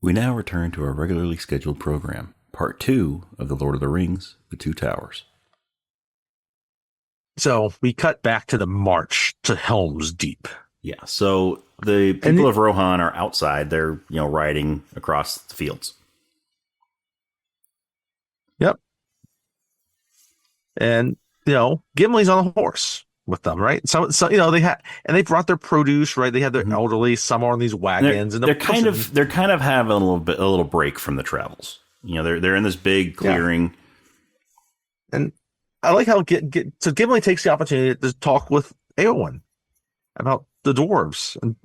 We now return to our regularly scheduled program, part 2 of The Lord of the Rings, The Two Towers. So we cut back to the march to Helm's Deep. Yeah, so the people of Rohan are outside. They're, riding across the fields. Yep. And, Gimli's on a horse with them, right? So they brought their produce, right? They had their elderly, some are on these wagons, they're kind of having a little break from the travels. They're in this big clearing. Yeah. And I like how so Gimli takes the opportunity to talk with Eowyn about the dwarves. And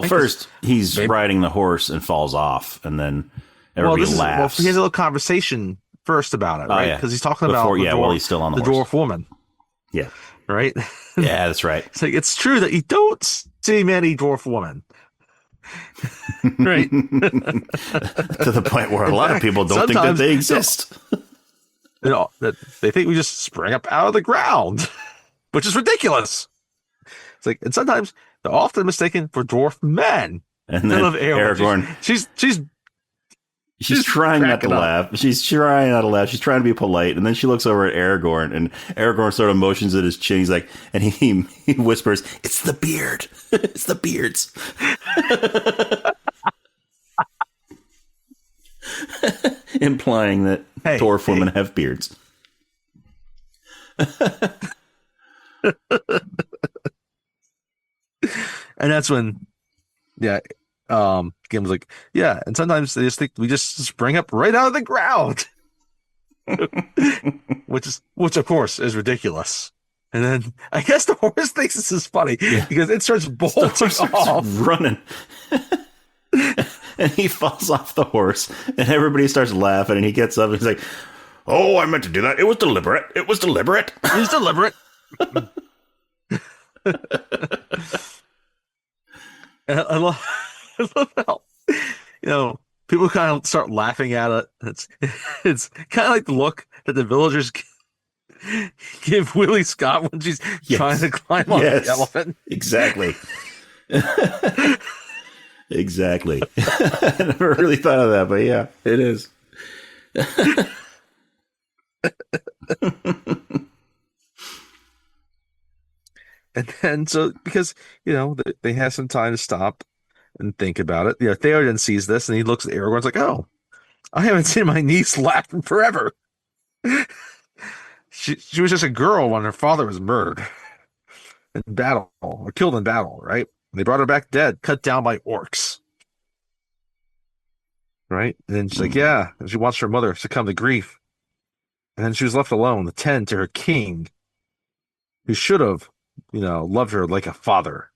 first he's riding the horse and falls off, and then everybody laughs. He has a little conversation first about it, right? Because he's talking about while he's still on the horse. dwarf woman. Yeah. Right? Yeah, that's right. It's like, it's true that you don't see many dwarf women. Right. To the point where a lot of people don't think that they exist. That they think we just spring up out of the ground, which is ridiculous. It's like, and sometimes they're often mistaken for dwarf men. And then Aragorn, she's trying not to laugh. She's trying not to laugh. She's trying to be polite, and then she looks over at Aragorn, and Aragorn sort of motions at his chin. He's like, and he whispers, "It's the beard. It's the beards." Implying that dwarf women have beards. And that's when, Gimli's like, yeah, and sometimes they just think we just spring up right out of the ground. which of course is ridiculous. And then I guess the horse thinks this is funny because it starts bolting off, running. And he falls off the horse, and everybody starts laughing, and he gets up and he's like, "Oh, I meant to do that. It was deliberate. It was deliberate." It was deliberate. And I love how, people kind of start laughing at it. It's kind of like the look that the villagers give Willie Scott when she's trying to climb on the elephant. Exactly. Exactly. I never really thought of that, but yeah, it is. And then, so because they have some time to stop and think about it. Theoden sees this and he looks at Aragorn's like, "Oh, I haven't seen my niece laugh in forever." She was just a girl when her father was murdered in battle or killed in battle, right? They brought her back dead, cut down by orcs. Right? And then she's like, yeah. And she wants her mother to succumb to grief. And then she was left alone to tend to her king, who should have, loved her like a father.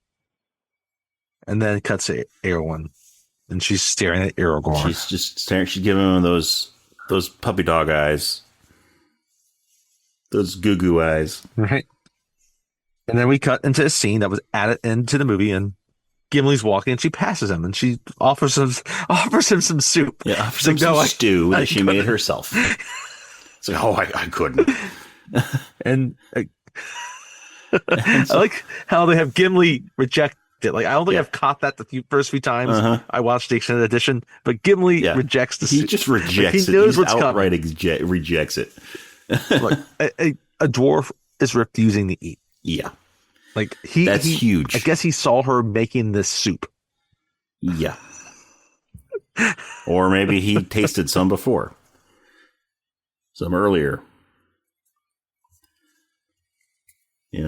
And then it cuts to Eowyn, and she's staring at Aragorn. She's just staring. She's giving him those puppy dog eyes. Those goo-goo eyes. Right. And then we cut into a scene that was added into the movie, and Gimli's walking, and she passes him, and she offers him some soup. Yeah, offers him some stew that she made herself. It's like, I couldn't. And I like how they have Gimli reject it. Like, I don't think I've caught that the first few times I watched the extended edition, but Gimli rejects the soup. He just rejects it. He knows what's outright rejects it. Look, a dwarf is refusing to eat. Yeah. Like that's huge. I guess he saw her making this soup. Yeah. Or maybe he tasted some before. Some earlier.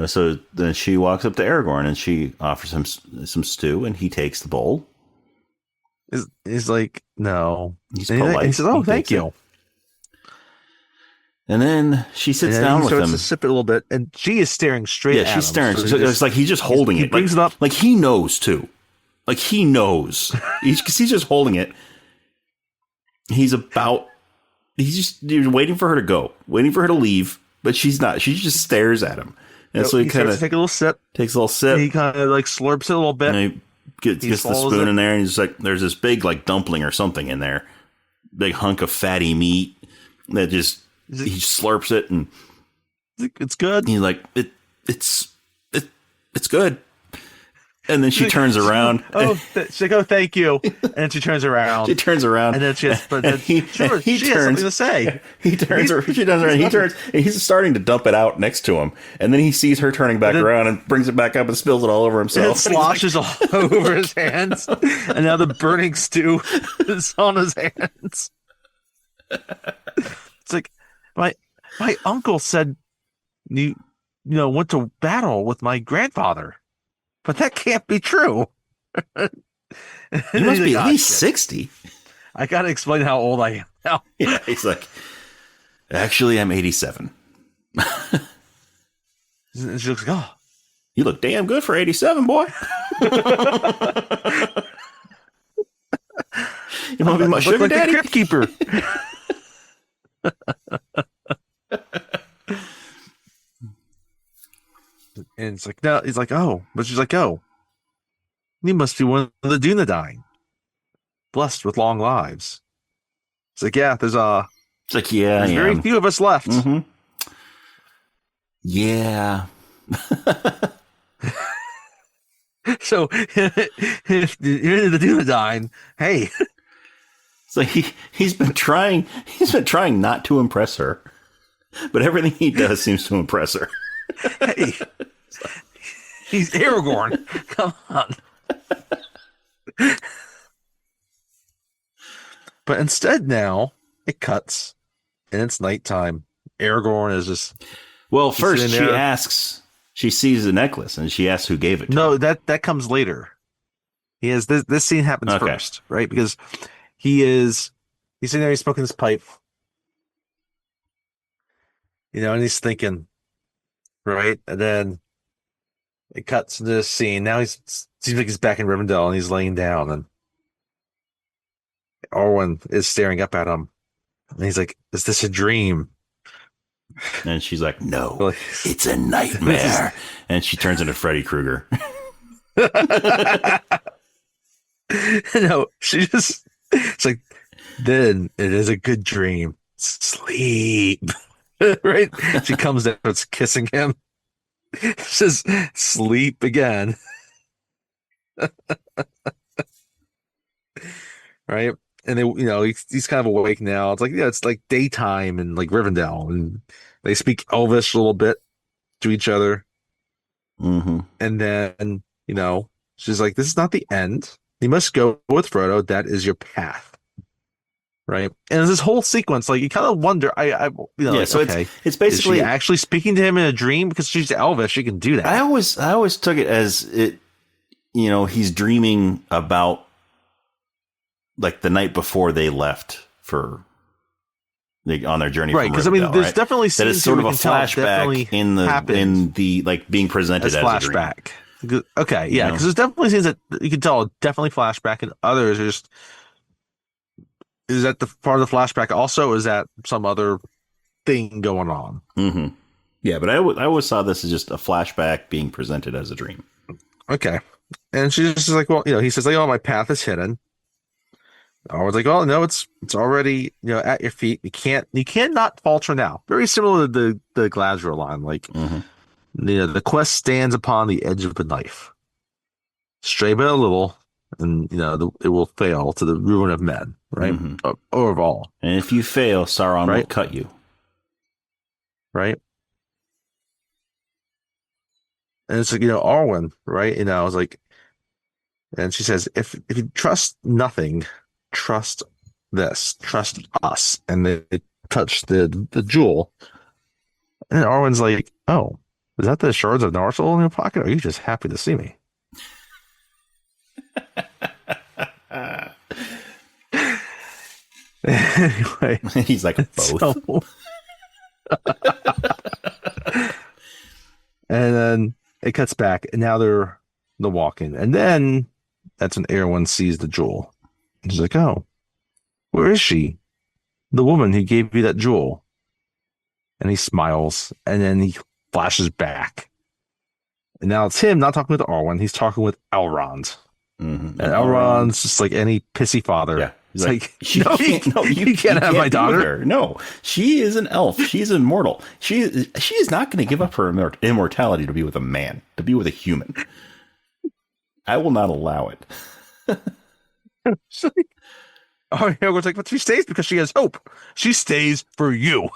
So then she walks up to Aragorn and she offers him some stew, and he takes the bowl. He's like, no. He's polite. He says, "Oh, thank you." And then she sits down with him. He starts to sip it a little bit, and she is staring straight at him. Yeah, she's staring. So it's like he's just holding it. He brings it up. Like he knows, too. Like he knows. He's just holding it. He's just waiting for her to go. Waiting for her to leave, but she's not. She just stares at him. And so he kind of takes a little sip. He kind of like slurps it a little bit. And he gets the spoon in there, and he's like, there's this big like dumpling or something in there. Big hunk of fatty meat that just... He slurps it, and it's good. He's like, it's good. And then she turns around. She's like, oh, thank you. And then she turns around. She turns around. And then she has, she has something to say. She turns around. He turns, and he's starting to dump it out next to him. And then he sees her turning back around and brings it back up and spills it all over himself. And it sloshes all over his hands. And now the burning stew is on his hands. It's like, my uncle said you went to battle with my grandfather. But that can't be true. He must be at least 60. I got to explain how old I am now. Yeah, he's like, actually, I'm 87. And she looks like, oh. You look damn good for 87, boy. You want to be my sugar daddy? Crypt keeper. And it's like, no, he's like, oh, but she's like, oh, you must be one of the Dunedain, blessed with long lives. It's like, yeah, there's very few of us left. Mm-hmm. Yeah. So if you're into the Dunedain, hey. So he's been trying not to impress her, but everything he does seems to impress her. Hey, he's Aragorn. Come on. But instead now, it cuts, and it's nighttime. Aragorn is just... Well, first she sees the necklace, and she asks who gave it to No, her. that comes later. He has this scene happens first, right? Because he's sitting there, he's smoking his pipe. And he's thinking... Right, and then it cuts to this scene. Now seems like he's back in Rivendell, and he's laying down, and Arwen is staring up at him, and he's like, "Is this a dream?" And she's like, "No, it's a nightmare." And she turns into Freddy Krueger. No, it's like, then it is a good dream. Sleep. Right? She comes down, it's kissing him. Says, sleep again. Right? And he's kind of awake now. It's like, yeah, it's like daytime in like Rivendell, and they speak Elvish a little bit to each other. Mm-hmm. And then, she's like, this is not the end. You must go with Frodo. That is your path. Right, and there's this whole sequence, like you kind of wonder. So okay, it's basically is she actually speaking to him in a dream because she's Elvish. She can do that. I always took it as it. He's dreaming about like the night before they left on their journey. Right, because there's definitely that it's sort of a flashback in the like being presented as flashback. A dream. Okay, yeah, because there's definitely scenes that you can tell definitely flashback, and others are just. Is that the part of the flashback also? Is that some other thing going on? Mm-hmm. Yeah, but I always saw this as just a flashback being presented as a dream. Okay. And she's just like, well, he says, like, oh, my path is hidden. I was like, oh, no, it's already, at your feet. You cannot falter now. Very similar to the Galadriel line. Like, the quest stands upon the edge of a knife. Stray but a little. And it will fail to the ruin of men, right? Mm-hmm. Or of all. And if you fail, Sauron will cut you, right? And it's like Arwen, right? I was like, and she says, if you trust nothing, trust this, trust us, and they touch the jewel. And Arwen's like, oh, is that the shards of Narsil in your pocket? Or are you just happy to see me? Anyway, he's like both. And then it cuts back, and now they're walking, and then that's when Arwen sees the jewel. And she's like, "Oh, where is she? The woman who gave you that jewel?" And he smiles, and then he flashes back, and now it's him not talking with Arwen. He's talking with Elrond. Mm-hmm. And Elrond's just like any pissy father. Yeah. He's like, you can't have my daughter. No, she is an elf. She's immortal. She is not going to give up her immortality to be with a man, to be with a human. I will not allow it. So, Aragorn's like, but she stays because she has hope. She stays for you.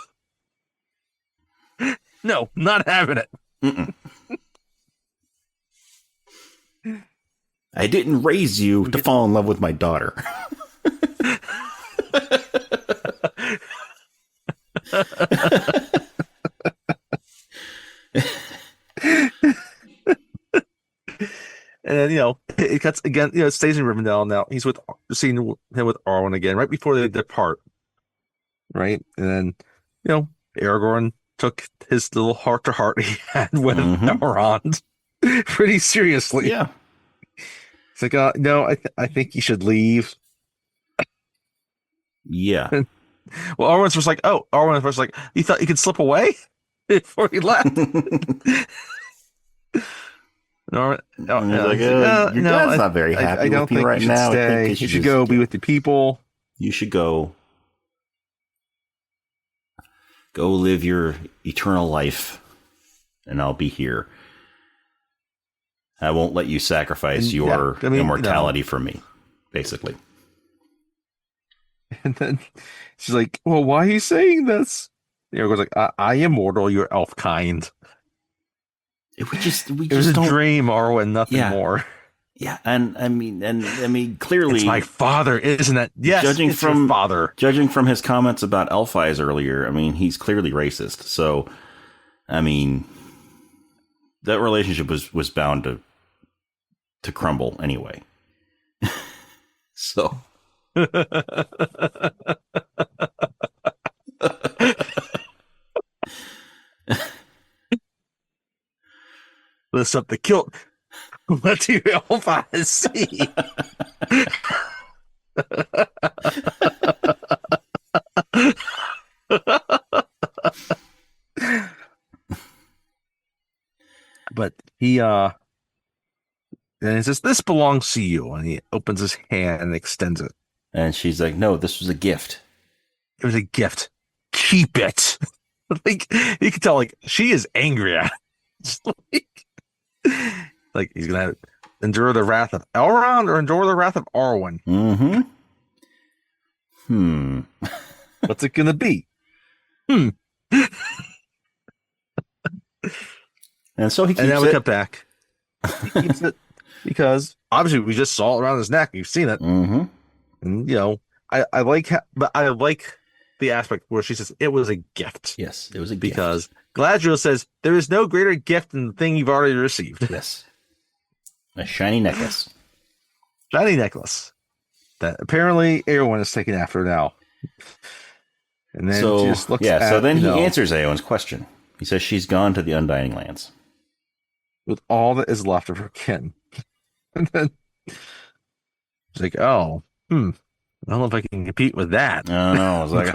No, not having it. Mm-mm. I didn't raise you to fall in love with my daughter. And then, it cuts again, it stays in Rivendell now. He's seeing him with Arwen again, right before they depart. Right? And then, Aragorn took his little heart to heart he had with Elrond pretty seriously. Yeah. It's like, no, I think you should leave. Yeah. Well, Arwen was like, you thought you could slip away before he left? Your dad's not very happy I don't with me think right you should now. stay. You should go be with the people. You should go live your eternal life, and I'll be here. I won't let you sacrifice your immortality for me, basically. And then she's like, well, why are you saying this? Aragorn's like, I am mortal, you're elf kind. It was a dream, Arwen, nothing more. Yeah, and I mean, clearly, it's my father, isn't it? Yes, it's your father. Judging from his comments about elf eyes earlier, I mean, he's clearly racist. So, I mean, that relationship was bound to crumble anyway. So. Lift up the kilt. Let your elf eyes see. But he and he says, this belongs to you, and he opens his hand and extends it. And she's like, no, this was a gift. It was a gift. Keep it. Like, you can tell, like, she is angry at it. Like he's gonna endure the wrath of Elrond or endure the wrath of Arwen. What's it gonna be? And so he keeps and now it. We cut back. He keeps it because obviously we just saw it around his neck. You've seen it. And I like the aspect where she says it was a gift. Yes, it was a gift. Because Galadriel says there is no greater gift than the thing you've already received. Yes. A shiny necklace. Shiny necklace. That apparently everyone is taking after now. And then she just looks at, so then he answers Eowyn's question. He says she's gone to the Undying Lands. With all that is left of her kin. And then she's like, I don't know if I can compete with that. I don't know. I was like,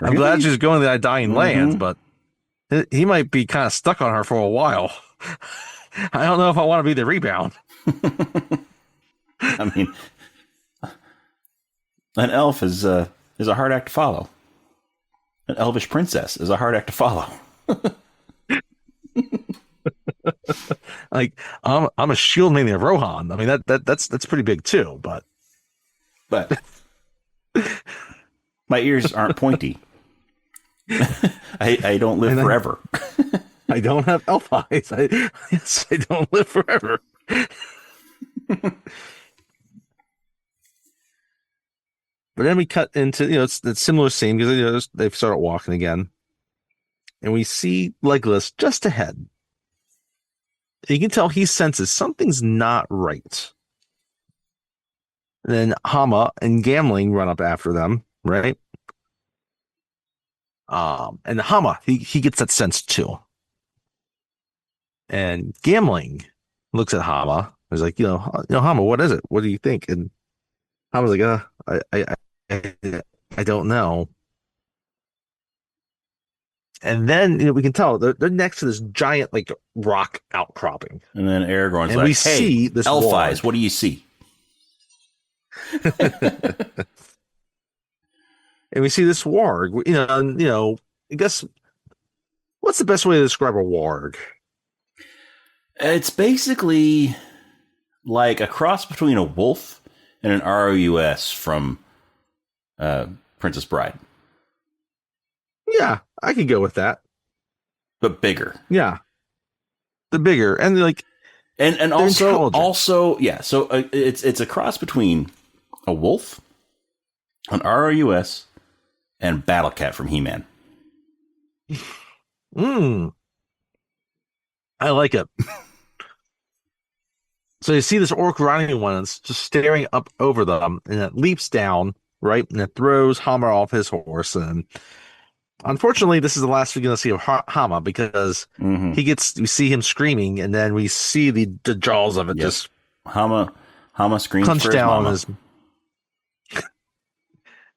I'm glad she's going to the Undying Lands, but he might be kind of stuck on her for a while. I don't know if I want to be the rebound. I mean, an elf is a hard act to follow. An elvish princess is a hard act to follow. Like, I'm a shield mainly of Rohan. I mean, that's pretty big too. But my ears aren't pointy. I don't live forever. I don't have elf eyes. I don't live forever. But then we cut into, it's that similar scene because they've started walking again. And we see Legolas just ahead. And you can tell he senses something's not right. And then Hama and Gamling run up after them, right? And Hama, he gets that sense too. And Gamling looks at Hama. He's like, Hama, what is it? What do you think? And Hama's like, I don't know. And then we can tell they're next to this giant like rock outcropping. And then Aragorn's and like, we see this elf warg. eyes, what do you see? And we see this warg. I guess what's the best way to describe a warg? It's basically like a cross between a wolf and an ROUS from Princess Bride, Yeah, I could go with that. but bigger. Yeah, the bigger and like And also yeah. So it's a cross between a wolf, an ROUS, and Battle Cat from He-Man. I like it. So you see this orc riding one, and it's just staring up over them, and it leaps down, right, and it throws Hammer off his horse. And unfortunately, this is the last we're going to see of Hama because you see him screaming, and then we see the jaws of it just Hama screams clench for his down mama.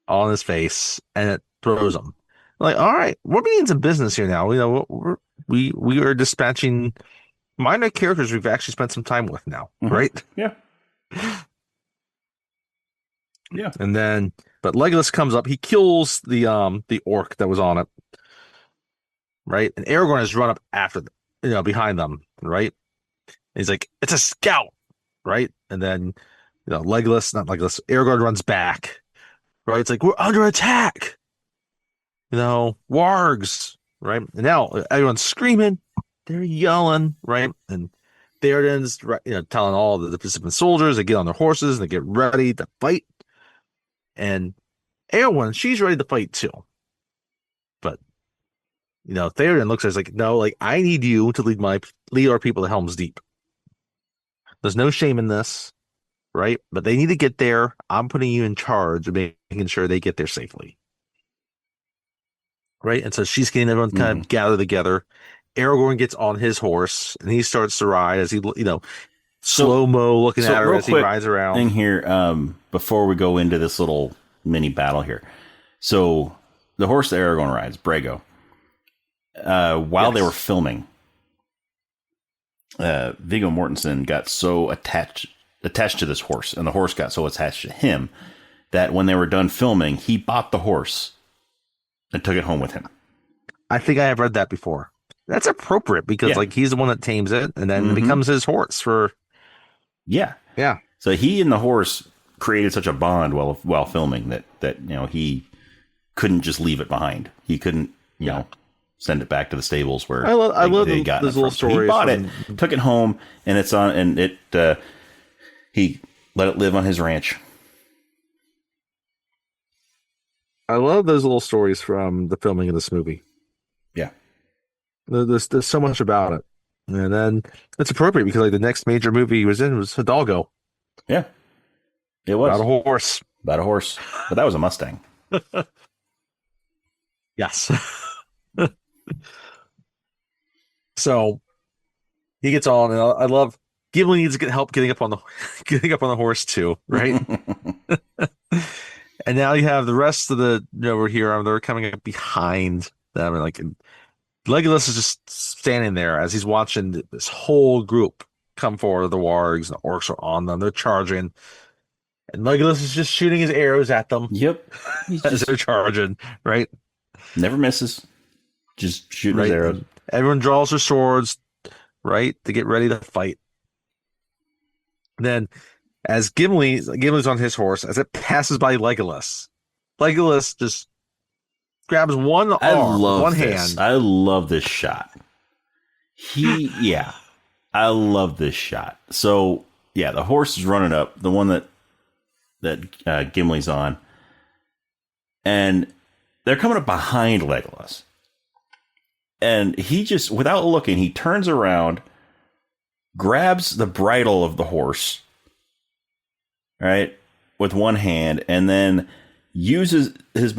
On his face, and it throws him. Like, all right, we're being some business here now. You know, we are dispatching minor characters we've actually spent some time with now, right? Yeah. Yeah. And then, but Legolas comes up. He kills the orc that was on it, right? And Aragorn has run up after them, behind them, right? And he's like, "It's a scout," right? And then, not Legolas, Aragorn runs back, right? It's like, we're under attack, wargs, right? And now everyone's screaming, they're yelling, right? And Theoden's, telling all the participant soldiers to get on their horses and they get ready to fight. And Eowyn, she's ready to fight too. But, Theoden looks at her like, no, like, I need you to lead our people to Helm's Deep. There's no shame in this, right? But they need to get there. I'm putting you in charge of making sure they get there safely. Right? And so she's getting everyone kind of gather together. Aragorn gets on his horse and he starts to ride as he, slow-mo looking at her as he rides around. Thing here, before we go into this little mini battle here. So the horse that Aragorn rides, Brago, while they were filming, Viggo Mortensen got so attached to this horse, and the horse got so attached to him that when they were done filming, he bought the horse and took it home with him. I think I have read that before. That's appropriate because he's the one that tames it and then it becomes his horse for. Yeah. Yeah. So he and the horse created such a bond while filming that he couldn't just leave it behind. He couldn't, send it back to the stables where I love they got those little stories. He bought it, took it home, and it's on, and he let it live on his ranch. I love those little stories from the filming of this movie. Yeah. There's so much about it. And then it's appropriate because the next major movie he was in was Hidalgo. Yeah. It was. About a horse. But that was a Mustang. Yes. So he gets on, and I love Gimli needs to get help getting up on the horse too, right? And now you have the rest of the over here. They're coming up behind them, and Legolas is just standing there as he's watching this whole group come forward. The wargs and the orcs are on them. They're charging, and Legolas is just shooting his arrows at them. Yep, as they're charging, right? Never misses. Just shooting his arrows. Everyone draws their swords, right, to get ready to fight. Then, as Gimli's on his horse, as it passes by Legolas just grabs one hand. I love this shot. I love this shot. So, yeah, the horse is running up, the one that Gimli's on, and they're coming up behind Legolas. And he just, without looking, he turns around, grabs the bridle of the horse, right, with one hand, and then uses his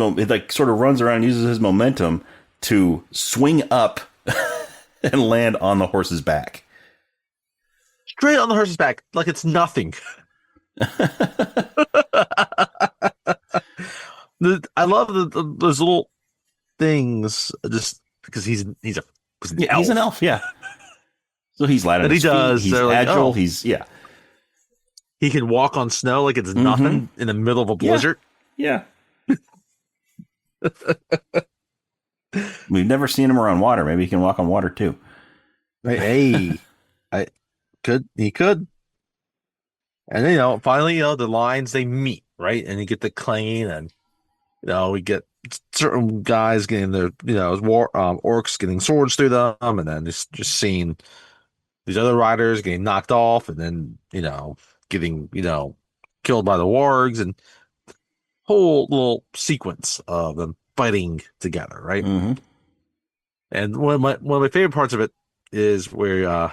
sort of runs around and uses his momentum to swing up and land on the horse's back. Straight on the horse's back, like it's nothing. I love those little things just because he's an elf. He's an elf, yeah. So he's light on his feet, he's agile, he can walk on snow like it's nothing in the middle of a blizzard. Yeah. We've never seen him around water. Maybe he can walk on water too. Hey, he could. And finally, the lines they meet, right? And you get the Clane, and we get certain guys getting their, orcs getting swords through them, and then just seeing these other riders getting knocked off, and then getting killed by the wargs, and whole little sequence of them fighting together, right? Mm-hmm. And one of my favorite parts of it is where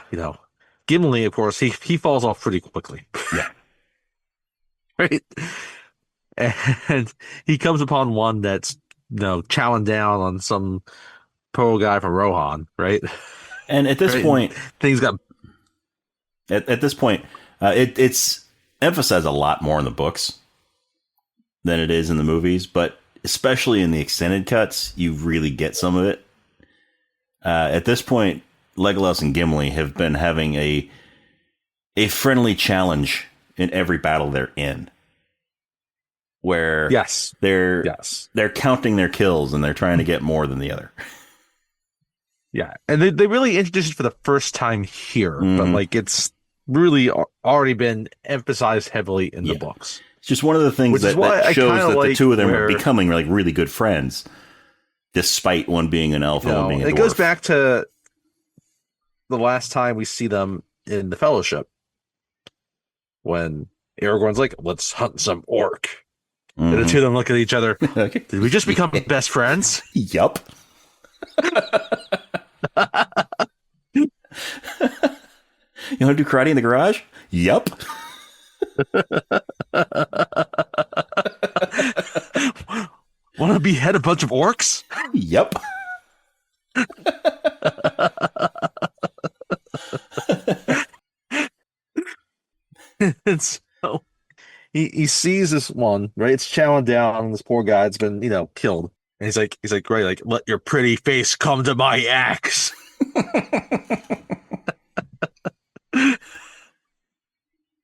Gimli, of course, he falls off pretty quickly. Yeah. Right? And he comes upon one that's chowing down on some poor guy from Rohan, right? And at this Right? point, And things got at this point, it's emphasized a lot more in the books than it is in the movies, but especially in the extended cuts, you really get some of it. At this point, Legolas and Gimli have been having a friendly challenge in every battle they're in, where they're counting their kills and they're trying to get more than the other. Yeah, and they really introduced it for the first time here, but like it's really already been emphasized heavily in the books. It's just one of the things that shows that the two of them are becoming like really good friends, despite one being an elf and one being a dwarf. It goes back to the last time we see them in the Fellowship, when Aragorn's like, "Let's hunt some orc." And the two of them look at each other. Did we just become best friends? Yup. You want to do karate in the garage? Yup. Want to behead a bunch of orcs? Yup. And so he sees this one, right? It's chowing down, and this poor guy's been, killed. And he's like, great, like, let your pretty face come to my axe.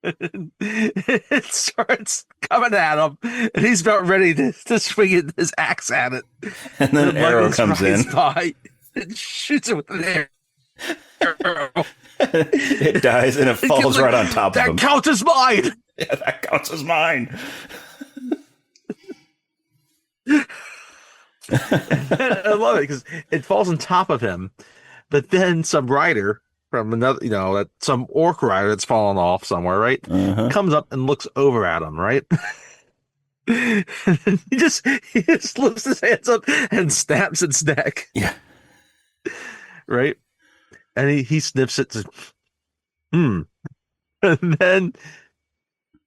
It starts coming at him, and he's about ready to swing his axe at it. And then an arrow comes in. By and shoots it with an arrow. It dies, and it falls right on top of him. That counts as mine! Yeah, that counts as mine. I love it because it falls on top of him, but then some rider from another, some orc rider that's fallen off somewhere, right? Comes up and looks over at him, right? And he just lifts his hands up and snaps its neck. Yeah. Right? And he sniffs it. And then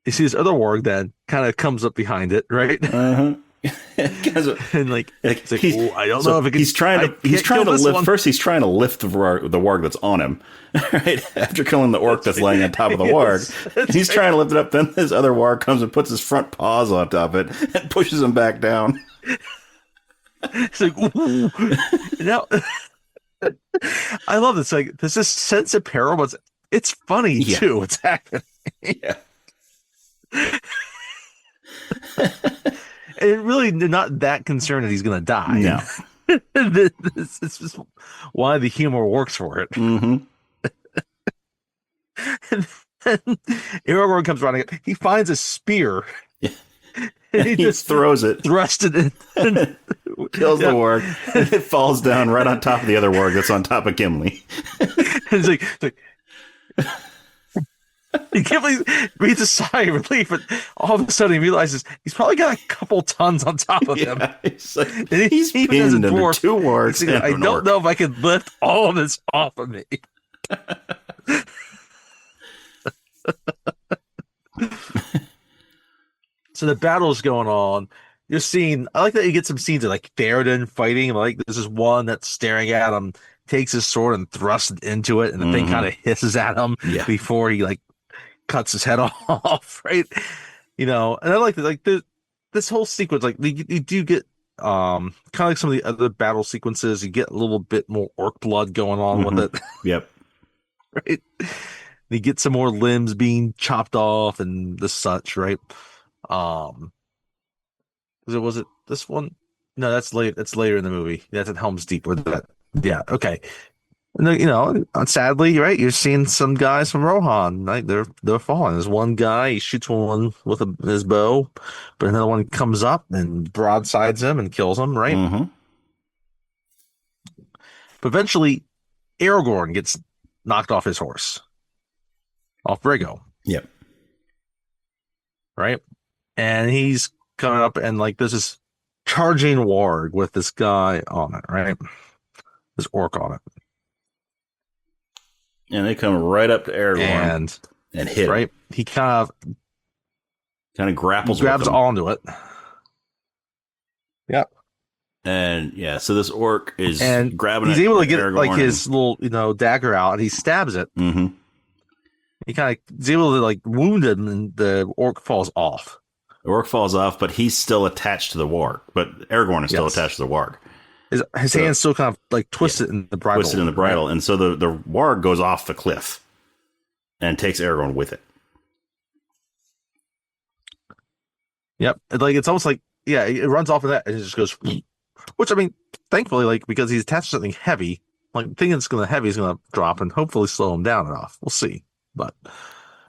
you see this other warg then kind of comes up behind it, right? And like, I don't know if it can, he's trying to lift. First, he's trying to lift the warg that's on him, right? After killing the orc that's laying on top of the warg, he's trying to lift it up. Then this other warg comes and puts his front paws on top of it and pushes him back down. It's like, ooh. Now, I love this. Like, there's this sense of peril, but it's funny too. What's happening? Yeah. And really not that concerned that he's going to die. No. This is just why the humor works for it. Mm-hmm. And then Aragorn comes running up. He finds a spear. Yeah. And he just throws it. Thrust it in. Kills the warg. And it falls down right on top of the other warg that's on top of Gimli. And it's like Gimli breathes a sigh of relief, but all of a sudden he realizes he's probably got a couple tons on top of him. It's like, and he's pinned under two wargs. Like, I don't know if I can lift all of this off of me. So the battle's going on. You're seeing, I like that you get some scenes of like Theoden fighting. Like there's this one that's staring at him, takes his sword and thrusts it into it, and the thing kind of hisses at him before he like cuts his head off, right? And I like this whole sequence. Like you do get kind of like some of the other battle sequences. You get a little bit more orc blood going on with it. Yep. Right. You get some more limbs being chopped off and the such, right? Was it this one? No, that's late. That's later in the movie. That's at Helm's Deep. Or that. Yeah. Okay. And sadly, right, you're seeing some guys from Rohan, like they're falling. There's one guy, he shoots one with his bow, but another one comes up and broadsides him and kills him, right? Mm-hmm. But eventually, Aragorn gets knocked off his horse, off Brigo, Yep. right? And he's coming up, and like there's this charging warg with this guy on it, right? This orc on it, And they come right up to Aragorn and hit right? him. He kind Kind of grapples of grabs with him. onto it. Yep. And yeah, so this orc is grabbing he's it. able to get Aragorn like his little, dagger out, and he stabs it. Mm-hmm. He kind of is able to like wound him, and the orc falls off. The orc falls off, but he's still attached to the warg. But Aragorn is still attached to the warg. His hand's still kind of like twisted in the bridle. Twisted in the bridle. Right? And so the warg goes off the cliff and takes Aragorn with it. Yep. It's almost like, it runs off of that and it just goes, which I mean, thankfully, like, because he's attached to something heavy, like, thinking it's going to heavy is going to drop and hopefully slow him down enough. We'll see. But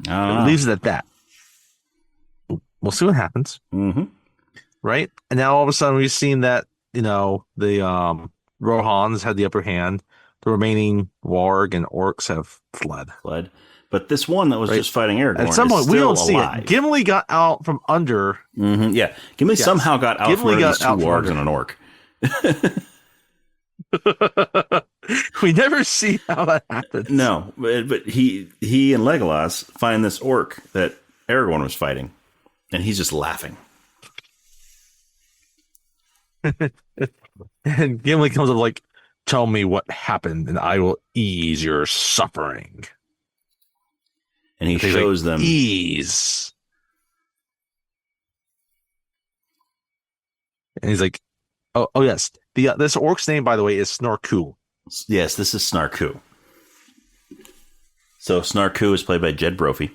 it leaves it at that. We'll see what happens. Mm-hmm. Right. And now all of a sudden we've seen that, the Rohans had the upper hand. The remaining warg and orcs have fled. But this one that was just fighting Aragorn at some point, is we don't alive. see it. Gimli got out from under. Mm-hmm. Yeah. Gimli somehow got out from under these two wargs and an orc. We never see how that happens. No, but he and Legolas find this orc that Aragorn was fighting, and he's just laughing. And Gimli comes up like, "Tell me what happened, and I will ease your suffering." And he shows them ease. And he's like, "Oh yes, this orc's name, by the way, is Snorku." Yes, this is Snarku. So Snarku is played by Jed Brophy.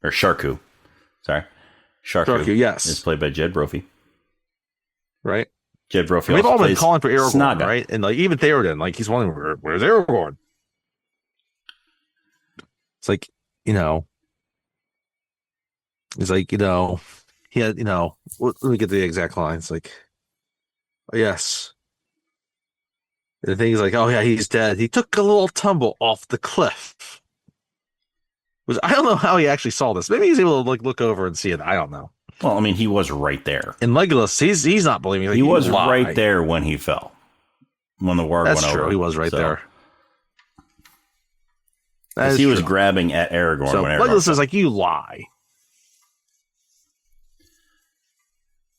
Or Sharku. Sorry. Sharku, yes. Is played by Jed Brophy. Right? Jed Brophy and also they've all been plays calling for Aragorn, Snaga. right? And like even Theoden, like he's wondering, where's Aragorn? It's like, he's like, he had, let me get the exact line. It's like, oh, yes. And the thing is like, oh yeah, he's dead. He took a little tumble off the cliff. I don't know how he actually saw this. Maybe he's able to like look over and see it. I don't know. Well, I mean, he was right there. And Legolas, he's not believing. Like, he was right there when he fell. When the warg went over. That's true. He was right there. Because he was grabbing at Aragorn. So when Aragorn Legolas is like, you lie.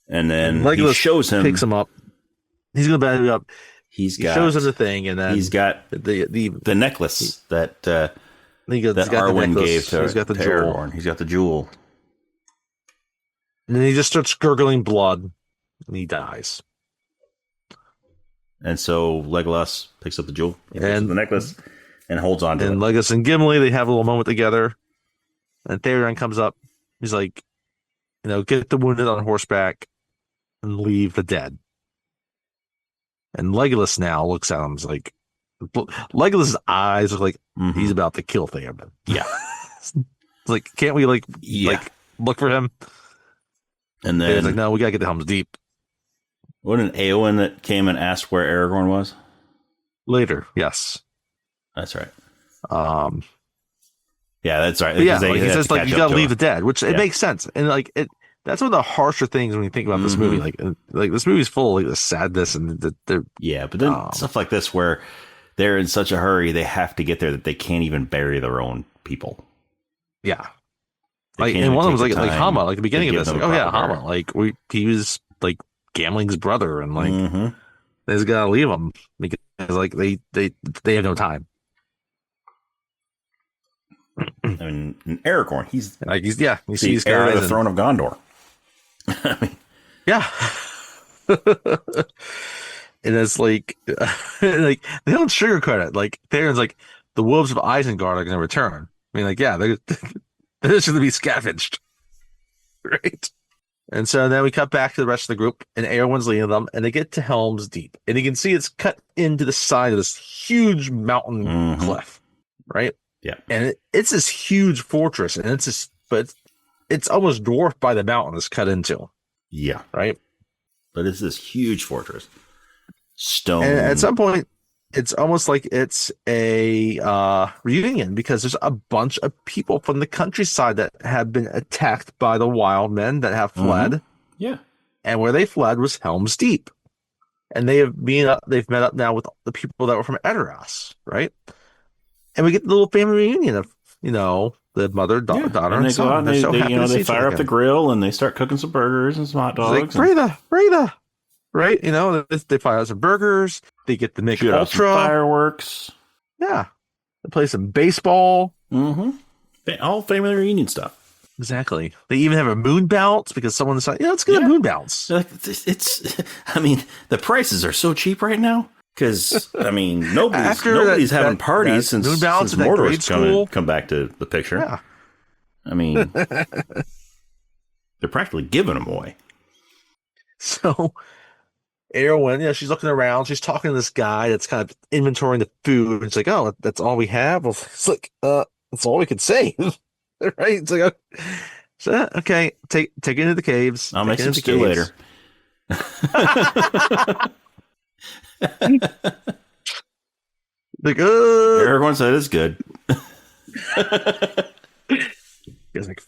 And then Legolas he shows him, picks him up. He's gonna back him up. He shows him the thing, and then he's got the necklace that Arwen gave to Aragorn. He's got the jewel. And then he just starts gurgling blood, and he dies. And so Legolas picks up the jewel and the necklace and holds on to it. And Legolas and Gimli, they have a little moment together. And Theoden comes up. He's like, get the wounded on horseback and leave the dead. And Legolas now looks at him. He's like, Legolas' eyes look like he's about to kill Theoden. Yeah. It's like, can't we like look for him? And then he's like, no, we gotta get the Helm's Deep. Wasn't it Eowyn that came and asked where Aragorn was? Later, yes. That's right. Yeah, that's right. Yeah, he says like you gotta leave the dead, which it makes sense. And like that's one of the harsher things when you think about this movie. Like this movie's full of like the sadness and but then stuff like this where they're in such a hurry they have to get there that they can't even bury their own people. Yeah. Like, and one of them was like Hama, like the beginning of this. Like, oh yeah, Hama. Like he was like Gamling's brother, and like they just gotta leave him because like they have no time. I mean, Aragorn, he's you see these heir guys to the throne of Gondor. I mean, yeah. And it's like they don't sugarcoat it. Like Theron's like the wolves of Isengard are gonna return. I mean, like, yeah, they're just gonna be scavenged. Right? And so then we cut back to the rest of the group, and everyone's leading them, and they get to Helm's Deep. And you can see it's cut into the side of this huge mountain cliff, right? Yeah. And it's this huge fortress, and but it's almost dwarfed by the mountain it's cut into. Yeah. Right? But it's this huge fortress. Stone. And at some point, it's almost like it's a reunion because there's a bunch of people from the countryside that have been attacked by the wild men that have fled. Yeah. And where they fled was Helm's Deep. And they've met up now with the people that were from Edoras, right? And we get the little family reunion of, the mother, daughter, and they son. go out and they fire up the grill and they start cooking some burgers and some hot dogs. Like, Freda, right? They fire out some burgers. They get the Mick shoot Ultra out some fireworks. Yeah, they play some baseball. All family reunion stuff. Exactly. They even have a moon bounce because someone decided, let's get a moon bounce. I mean, the prices are so cheap right now. Because, I mean, nobody's having parties since Mordor's come back to the picture. Yeah. I mean, they're practically giving them away. So, Erwin, she's looking around. She's talking to this guy that's kind of inventorying the food. And she's like, oh, that's all we have? Well, it's like, that's all we could save. Right? It's like, okay, take it into the caves. I'll make some stew later. Like, everyone said it's good. He's like,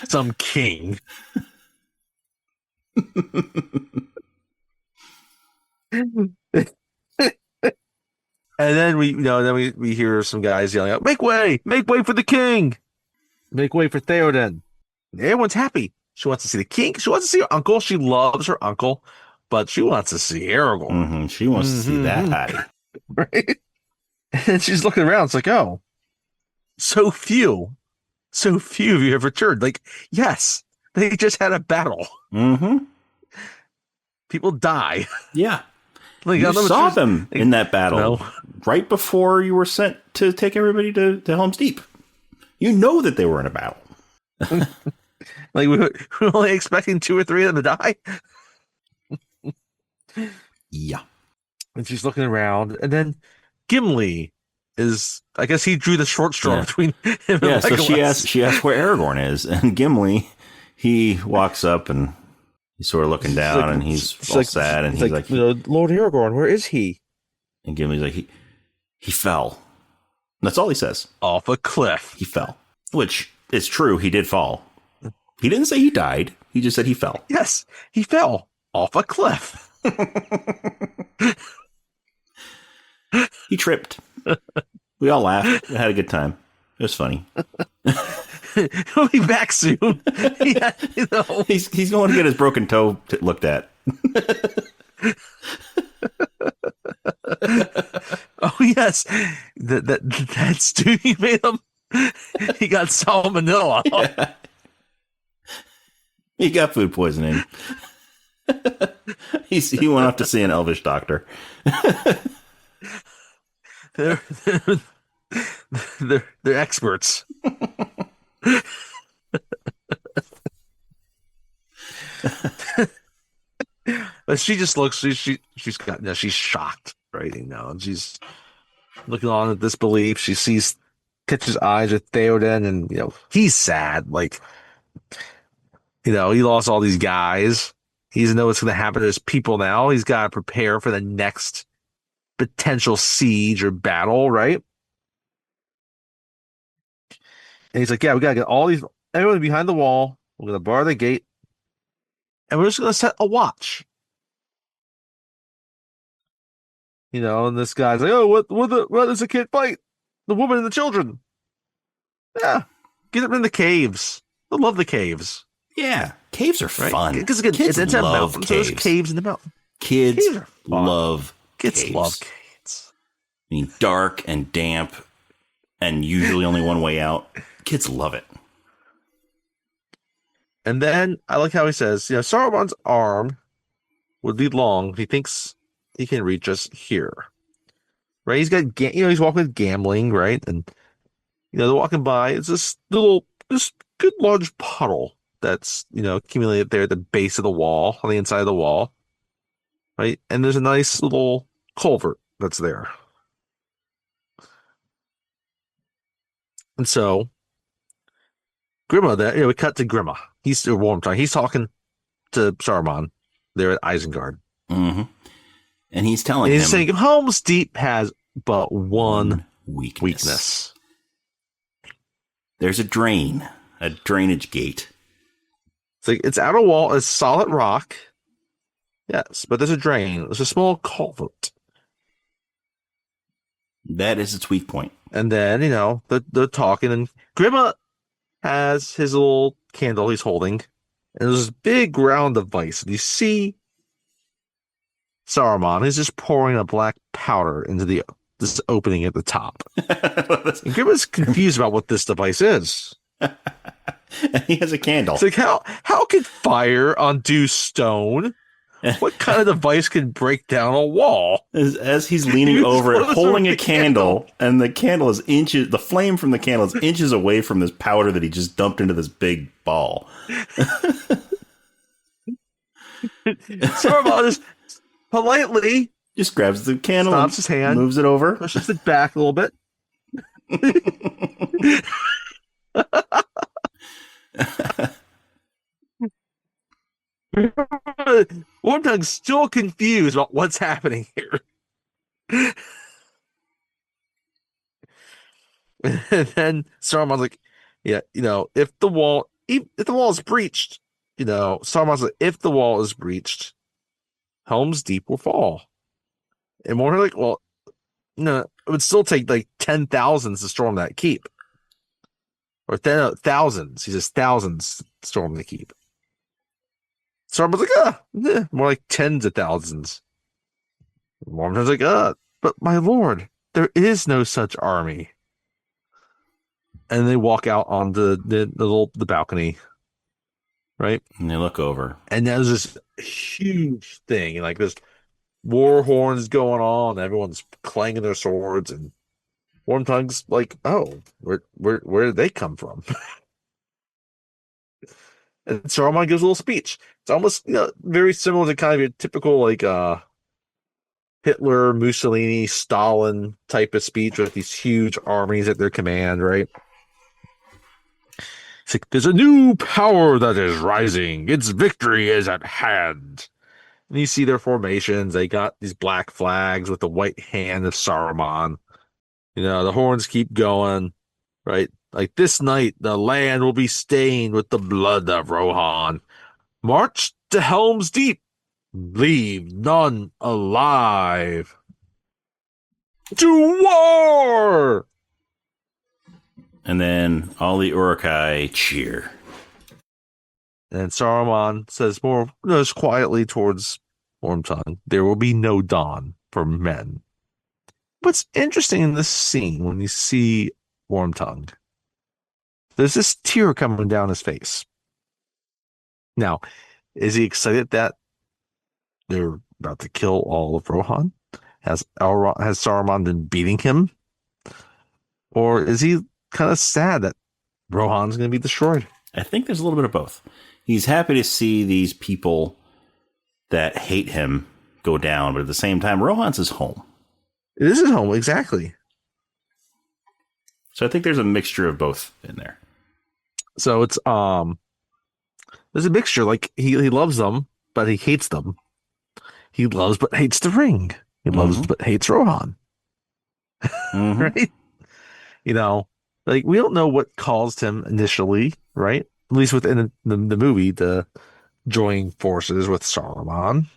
some king. And then we hear some guys yelling out, make way for the king, make way for Theoden. And everyone's happy. She wants to see the king. She wants to see her uncle. She loves her uncle, but she wants to see Aragorn. She wants to see that hottie. Right? And she's looking around. It's like, oh, so few of you have returned. Like, yes, they just had a battle. People die. Yeah. Like, you saw them in that battle right before you were sent to take everybody to Helm's Deep. You know that they were in a battle. Like, we were only expecting 2 or 3 of them to die. Yeah. And she's looking around, and then Gimli I guess he drew the short straw between him and Legolas. So she asked where Aragorn is, and Gimli, he walks up and he's sort of looking down, and he's all sad, and he's like, Lord Aragorn, where is he? And Gimli's like, he fell. That's all he says. Off a cliff. He fell, which is true. He did fall. He didn't say he died. He just said he fell. Yes, he fell off a cliff. He tripped. We all laughed. We had a good time. It was funny. He'll be back soon. He's going to get his broken toe looked at. Oh yes, that stew he made him. He got salmonella. Yeah. He got food poisoning. He went off to see an elvish doctor. They're experts. But she just looks. She's shocked, right? And she's looking on in disbelief. She catches eyes with Theoden, and he's sad. Like, he lost all these guys. He doesn't know what's going to happen to his people now. He's got to prepare for the next potential siege or battle, right? And he's like, yeah, we got to get everyone behind the wall. We're going to bar the gate. And we're just going to set a watch. And this guy's like, oh, what does the kid fight? The woman and the children. Yeah. Get them in the caves. They love the caves. Yeah. Caves are fun. Because it's a mountain, so there's caves in the mountain. Kids love Kids caves. love caves. I mean, dark and damp and usually only one way out. Kids love it. And then I like how he says, Saruman's arm would be long. He thinks he can reach us here. Right? He's walking with gambling, right? And they're walking by. It's this good large puddle that's, accumulated there at the base of the wall, on the inside of the wall, right? And there's a nice little culvert that's there. And so Grima, we cut to Grima. He's Wormtongue. He's talking to Saruman there at Isengard. Mm-hmm. And he's telling and him, he's saying Helm's Deep has but one weakness. There's a drainage gate. It's like it's out of wall, it's solid rock. Yes, but there's a drain. There's a small culvert. That is its weak point. And then, they're talking, and Grima has his little candle he's holding, and there's this big round device. And you see Saruman, he's just pouring a black powder into this opening at the top. And Grima's confused about what this device is. And he has a candle. It's like, how can fire undo stone? What kind of device can break down a wall? As he's leaning over it, holding a candle, and the flame from the candle is inches away from this powder that he just dumped into this big ball. Saruman just politely just grabs the candle, stops his hand, moves it over, pushes it back a little bit. Wormtongue's still confused about what's happening here. And then Saruman's like, if the wall is breached, Saruman's like, if the wall is breached, Helm's Deep will fall. And more like, well, it would still take like 10,000s to storm that keep. Or thousands. He says thousands to storm the keep. Saruman's like, more like tens of thousands. Wormtongue's like, but my lord, there is no such army. And they walk out on the balcony, right? And they look over. And there's this huge thing, like this war horns going on, everyone's clanging their swords, and Wormtongue's like, oh, where did they come from? And Saruman gives a little speech. It's almost very similar to kind of your typical like Hitler, Mussolini, Stalin type of speech with these huge armies at their command, right? It's like, there's a new power that is rising. Its victory is at hand. And you see their formations. They got these black flags with the white hand of Saruman. The horns keep going, right? Like, this night, the land will be stained with the blood of Rohan. March to Helm's Deep. Leave none alive. To war! And then all the Uruk-hai cheer. And Saruman says more quietly towards Wormtongue, there will be no dawn for men. What's interesting in this scene, when you see Wormtongue, there's this tear coming down his face. Now, is he excited that they're about to kill all of Rohan? Has Saruman been beating him? Or is he kind of sad that Rohan's going to be destroyed? I think there's a little bit of both. He's happy to see these people that hate him go down, but at the same time, Rohan's his home. It is his home, exactly. So I think there's a mixture of both in there. So it's there's a mixture. Like he loves them, but he hates them. He loves but hates the ring. He loves but hates Rohan. Right? Like we don't know what caused him initially, right? At least within the movie, to join forces with Saruman.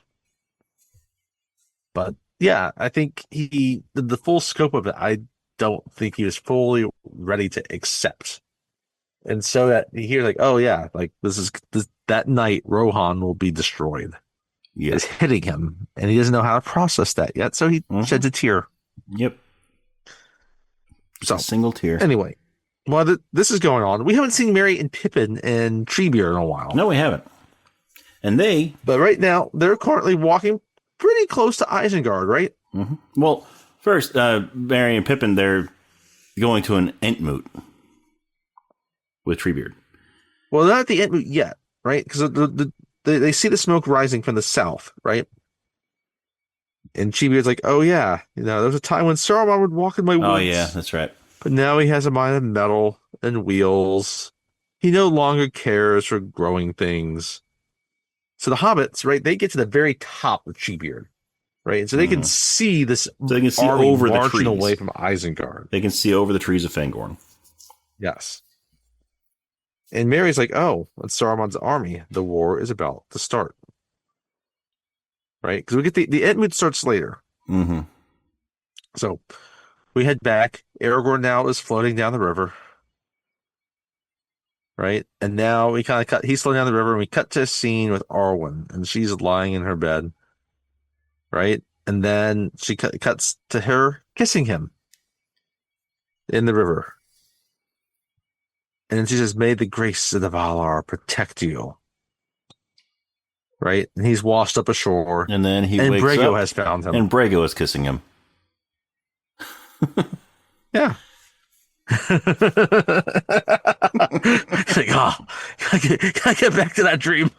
But yeah, I think the full scope of it, I don't think he was fully ready to accept. And so that he hears like, oh yeah, like that night Rohan will be destroyed. Yeah. It's hitting him, and he doesn't know how to process that yet. So he sheds a tear. Yep. So a single tear. Anyway, while this is going on, we haven't seen Merry and Pippin and Treebeard in a while. No, we haven't. But right now they're currently walking pretty close to Isengard, right? Mm-hmm. Well, first, Merry and Pippin, they're going to an Entmoot with Treebeard. Well, not at the end yet, right? Because they see the smoke rising from the south, right? And Chibi's like, oh yeah, there was a time when Saruman would walk in my Oh yeah, woods, that's right. but now he has a mind of metal and wheels. He no longer cares for growing things. So the hobbits, right? They get to the very top of Treebeard, right? And so they can Hmm. see this So they can see army over the marching trees. away from Isengard. They can see over the trees of Fangorn. Yes. And Mary's like, oh, it's Saruman's army. The war is about to start. Right? Because we get the Entmoot starts later. Hmm. So we head back. Aragorn now is floating down the river. Right? And now we kind of he's floating down the river, and we cut to a scene with Arwen, and she's lying in her bed. Right? And then she cuts to her kissing him in the river. And she says, may the grace of the Valar protect you. Right? And he's washed up ashore. And then he And wakes Brago up, has found him. and Brago is kissing him. Yeah. Like, oh, can I get back to that dream?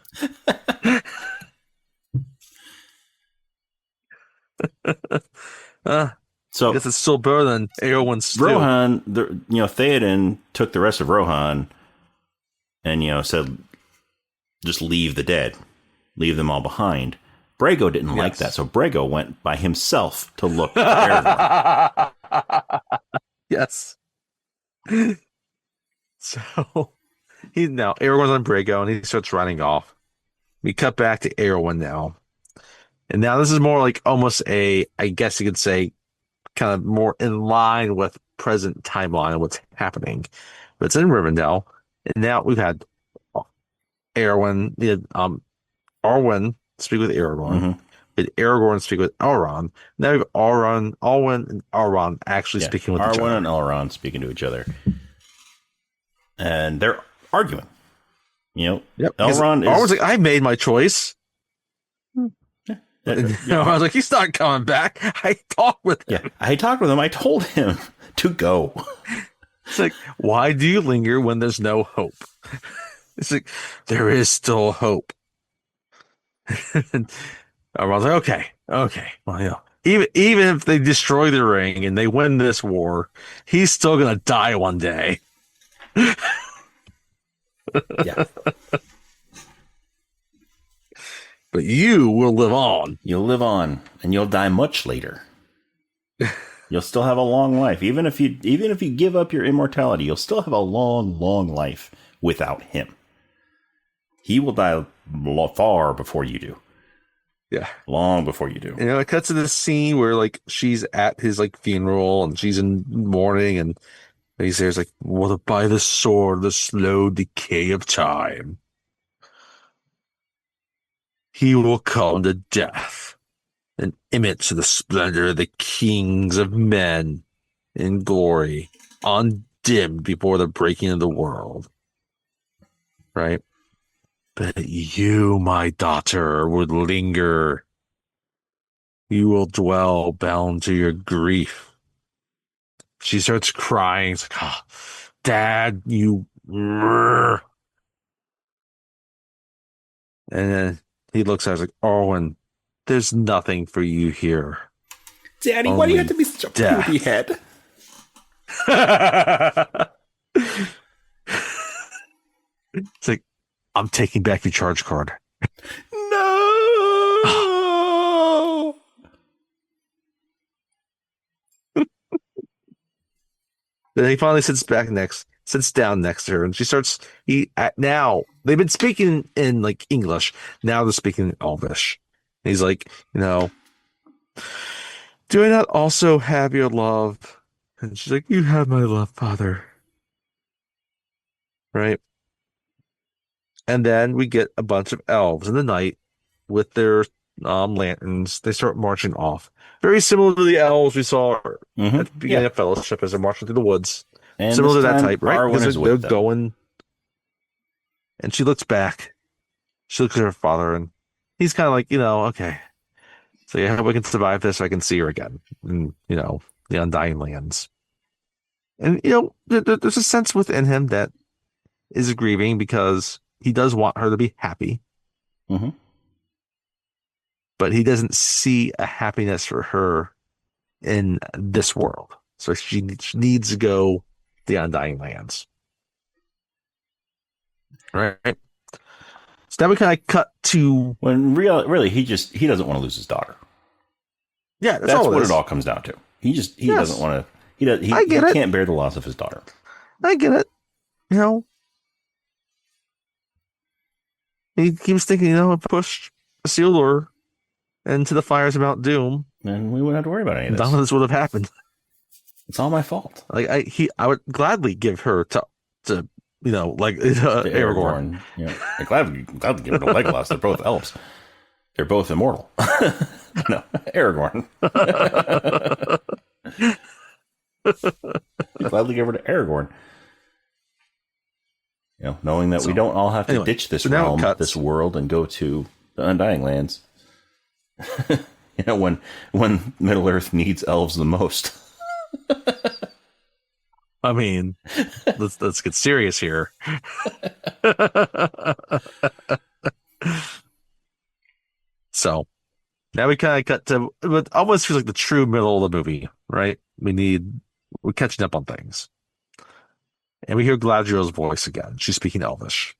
I So guess it's still better than Eowyn's stew. Rohan, Theoden took the rest of Rohan and, said, just leave the dead, leave them all behind. Brago didn't like that, so Brago went by himself to look for Aragorn. Yes. So now Aragorn's on Brago and he starts running off. We cut back to Aragorn now. And now this is more like almost I guess you could say, kind of more in line with present timeline of what's happening. But it's in Rivendell. And now we've had Arwen, Arwen speak with Aragorn. Mm-hmm. With Aragorn speak with Elrond. Now we have Arwen and Elrond actually speaking with each other. Arwen and Elrond speaking to each other. And they're arguing. Yep. Elrond's like, I made my choice. I was like, he's not coming back. I talked with him. Yeah, I talked with him. I told him to go. It's like, why do you linger when there's no hope? It's like, there is still hope. And everyone's like, okay. Well, even if they destroy the ring and they win this war, he's still gonna die one day. Yeah. But you will live on. You'll live on, and you'll die much later. You'll still have a long life. Even if you give up your immortality, you'll still have a long, long life without him. He will die far before you do. Yeah. Long before you do. It cuts to this scene where like she's at his like funeral and she's in mourning and he says like, well, by the sword, the slow decay of time. He will come to death, an image of the splendor of the kings of men in glory, undimmed before the breaking of the world. Right? But you, my daughter, would linger. You will dwell bound to your grief. She starts crying. It's like, oh, Dad, you. And then he looks at her like, Arwen, there's nothing for you here. Daddy, why do you have to be such a poopy head? It's like, I'm taking back your charge card. No. Then he finally sits down next to her, and she starts. Now they've been speaking in like English. Now they're speaking in Elvish. And he's like, do I not also have your love? And she's like, you have my love, Father. Right. And then we get a bunch of elves in the night with their lanterns. They start marching off. Very similar to the elves we saw at the beginning of Fellowship as they're marching through the woods. And similar to that type, right? Arwen is they're with them. going. And she looks back. She looks at her father, and he's kind of like, okay. So I hope we can survive this so I can see her again. And, the Undying Lands. And, there's a sense within him that is grieving because he does want her to be happy, Mm-hmm. but he doesn't see a happiness for her in this world. So she needs to go the Undying Lands. Right. So now we kind of cut to When really he doesn't want to lose his daughter. yeah, That's all what is. it all comes down to. He Yes. doesn't want to. He I get it. can't bear the loss of his daughter. I get it. You know, he keeps thinking, if I pushed Isildur into the fires of Mount Doom, And we wouldn't have to worry about any of this. none of this would have happened. It's all my fault. Like I would gladly give her to Aragorn. Yeah, I'm glad to give it to Legolas. They're both elves. They're both immortal. No, Aragorn. Gladly give her to Aragorn. Knowing that we don't all have to ditch this realm, this world, and go to the Undying Lands. When Middle Earth needs elves the most. I mean, let's get serious here. So now we kind of cut to what almost feels like the true middle of the movie, right? We're catching up on things. And we hear Galadriel's voice again. She's speaking Elvish.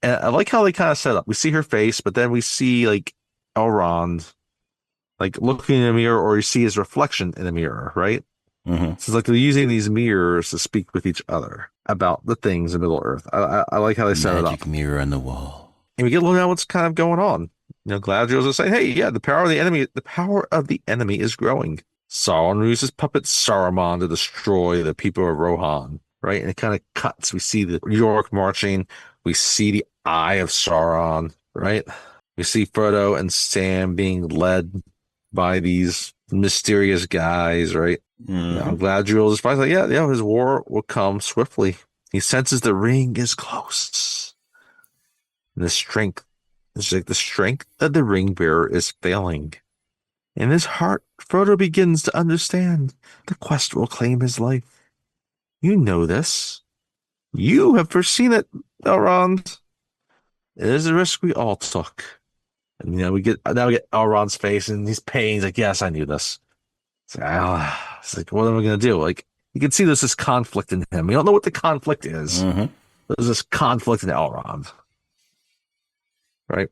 And I like how they kind of set up. We see her face, but then we see like Elrond like looking in a mirror, or you see his reflection in a mirror, right? Mm-hmm. So it's like they're using these mirrors to speak with each other about the things in Middle Earth. I like how they set it up. Magic mirror on the wall. And we get a little know what's kind of going on. Galadriel's just saying, hey, yeah, the power of the enemy is growing. Sauron uses puppet Saruman to destroy the people of Rohan, right? And it kind of cuts. We see the York marching. We see the Eye of Sauron, right? We see Frodo and Sam being led by these mysterious guys, right? Mm-hmm. Galadriel is probably like, yeah, his war will come swiftly. He senses the ring is close. And the strength of the ring bearer is failing. In his heart, Frodo begins to understand the quest will claim his life. You know this. You have foreseen it, Elrond. It is a risk we all took. And we get Elrond's face, and he's paying. He's like, yes, I knew this. It's like, what am I going to do? Like, you can see there's this conflict in him. We don't know what the conflict is. Mm-hmm. There's this conflict in Elrond. Right?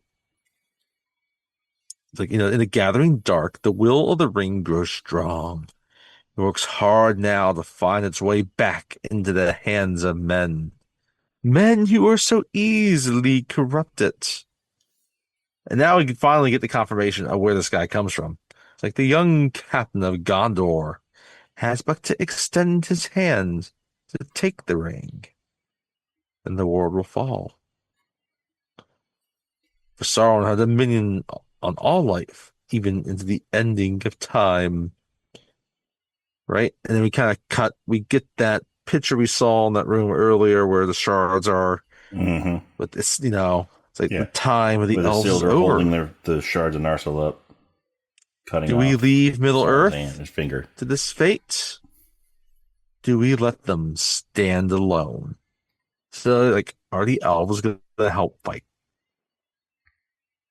It's like, in the gathering dark, the will of the ring grows strong. It works hard now to find its way back into the hands of men. Men who are so easily corrupted. And now we can finally get the confirmation of where this guy comes from. It's like the young captain of Gondor has but to extend his hand to take the ring, and the world will fall. For Sauron had dominion on all life, even into the ending of time. Right? And then we kind of we get that picture we saw in that room earlier where the shards are. Mm-hmm. But it's, it's like the time of the elves is over. Holding the shards of Narsil up, cutting Do we leave Middle Earth his finger to this fate? Do we let them stand alone? So, like, are the elves going to help fight?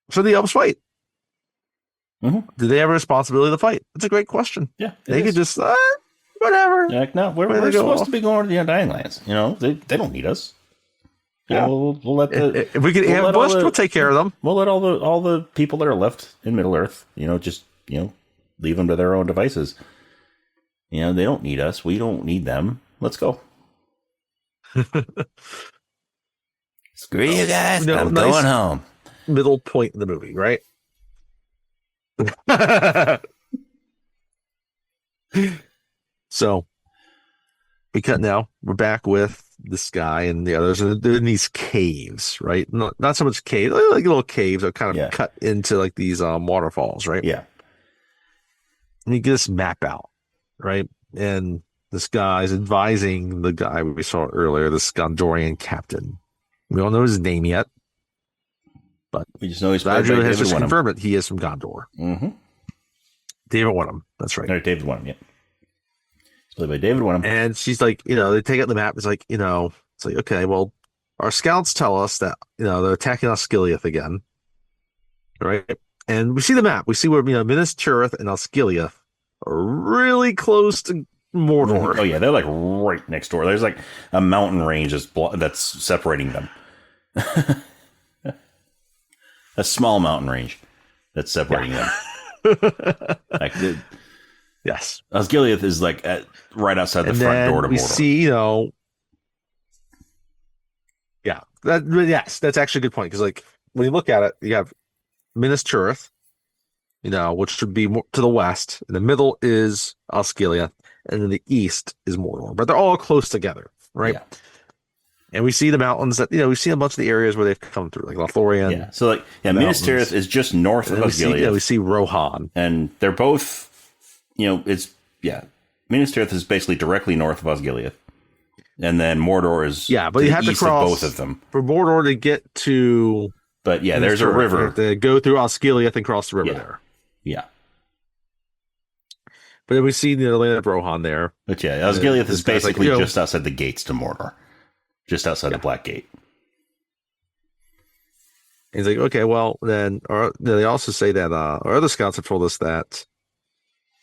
So the elves fight. Mm-hmm. Do they have a responsibility to fight? That's a great question. Yeah, they could just whatever. They're like, no, we're supposed to be going to the Undying Lands. They don't need us. Yeah, we'll let the if we get ambushed, we'll take care of them. We'll let all the people that are left in Middle Earth, just leave them to their own devices. They don't need us. We don't need them. Let's go. Screw you guys. I'm going home. Middle point in the movie, right? So we cut now. We're back with this guy and the others. And they're in these caves, right? Not so much caves, like little caves that kind of cut into like these waterfalls, right? Yeah. And you get this map out, right? And this guy's advising the guy we saw earlier, this Gondorian captain. We don't know his name yet, but we just know he's played by David has David just Wenham. confirmed it. He is from Gondor. Mm-hmm. David Wenham. That's right. No, David Wenham, yeah. He's played by David Wenham. And she's like, they take out the map. It's like, It's like, okay, well, our scouts tell us that, they're attacking Osgiliath again, right? And we see the map. We see where, Minas Tirith and Osgiliath are really close to Mordor. Oh yeah, they're like right next door. There's like a mountain range that's separating them. A small mountain range that's separating them. Like Yes. Osgiliath is like right outside the front door to we Mordor. See, that's actually a good point, because like when you look at it, you have Minas Tirith, which would be more to the west. In the middle is Osgiliath, and in the east is Mordor. But they're all close together, right? Yeah. And we see the mountains that we've seen a bunch of the areas where they've come through, like Lothlorien. Yeah. So like Minas Tirith is just north of Osgiliath. We see Rohan, and they're both, Minas Tirith is basically directly north of Osgiliath, and then Mordor is but you have to cross both of them for Mordor to get to. But yeah, there's a river. You have to go through Osgiliath and cross the river there. Yeah. But then we see the land of Rohan there. But yeah, Osgiliath is basically just outside the gates to Mordor, just outside the Black Gate. And he's like, okay, well, then they also say that our other scouts have told us that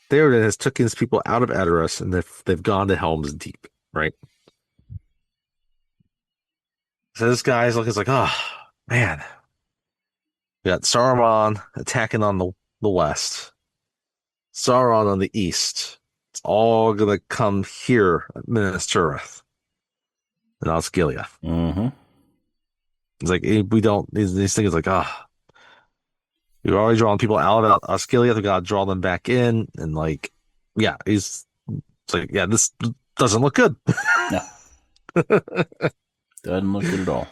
Theoden has taken his people out of Edoras, and they've gone to Helm's Deep, right? So this guy's looking like, oh, man. We got Saruman attacking on the west. Sauron on the east. It's all going to come here at Minas Tirith and Osgiliath. Mm-hmm. It's like, we don't, these things like, we've already drawn people out of Osgiliath. We got to draw them back in. And like, it's like, this doesn't look good. No. Doesn't look good at all.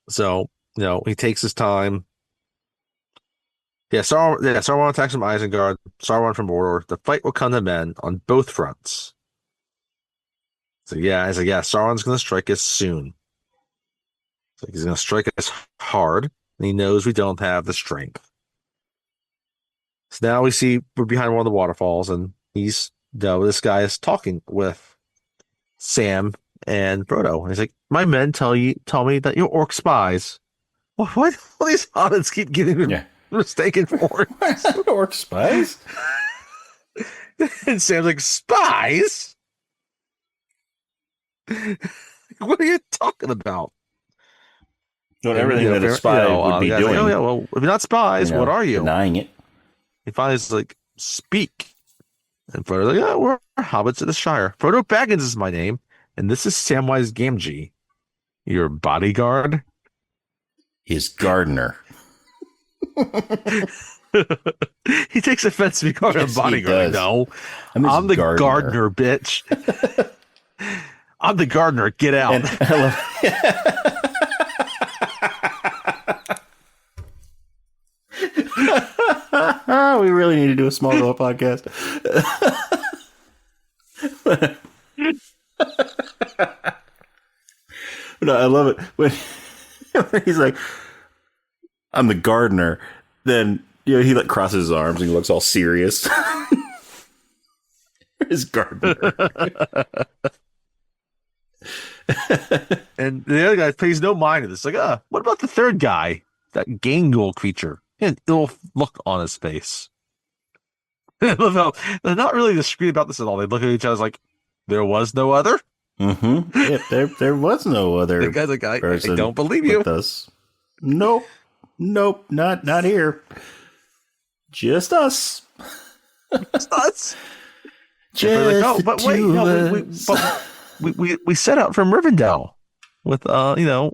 So, he takes his time. Sauron attacks from Isengard, Sauron from Mordor. The fight will come to men on both fronts. So Sauron's going to strike us soon. So he's going to strike us hard, and he knows we don't have the strength. So now we're behind one of the waterfalls, and this guy is talking with Sam and Frodo. And he's like, my men tell me that you're orc spies. What these hobbits keep getting mistaken for? Orc spies? And Sam's like, spies? What are you talking about? Well, everything that a spy would be doing. Like, well, if you're not spies, what are you? Denying it. He finally like, speak. And Frodo's like, we're hobbits of the Shire. Frodo Baggins is my name, and this is Samwise Gamgee, your bodyguard. His gardener. He takes offense to be called a bodyguard. No, I'm the gardener, bitch. I'm the gardener. Get out. And I love we really need to do a small little podcast. No, I love it when he's like, I'm the gardener. Then he like crosses his arms and he looks all serious. His gardener. And the other guy pays no mind to this. Like, what about the third guy? That Gangle creature. He had an ill look on his face. I love how they're not really discreet about this at all. They look at each other like, there was no other? Mm-hmm. Yeah, there was no other. The guy's like, I don't believe with you. Us. Nope, not here. Just us. Just us. Just like, no, but wait, we set out from Rivendell with 7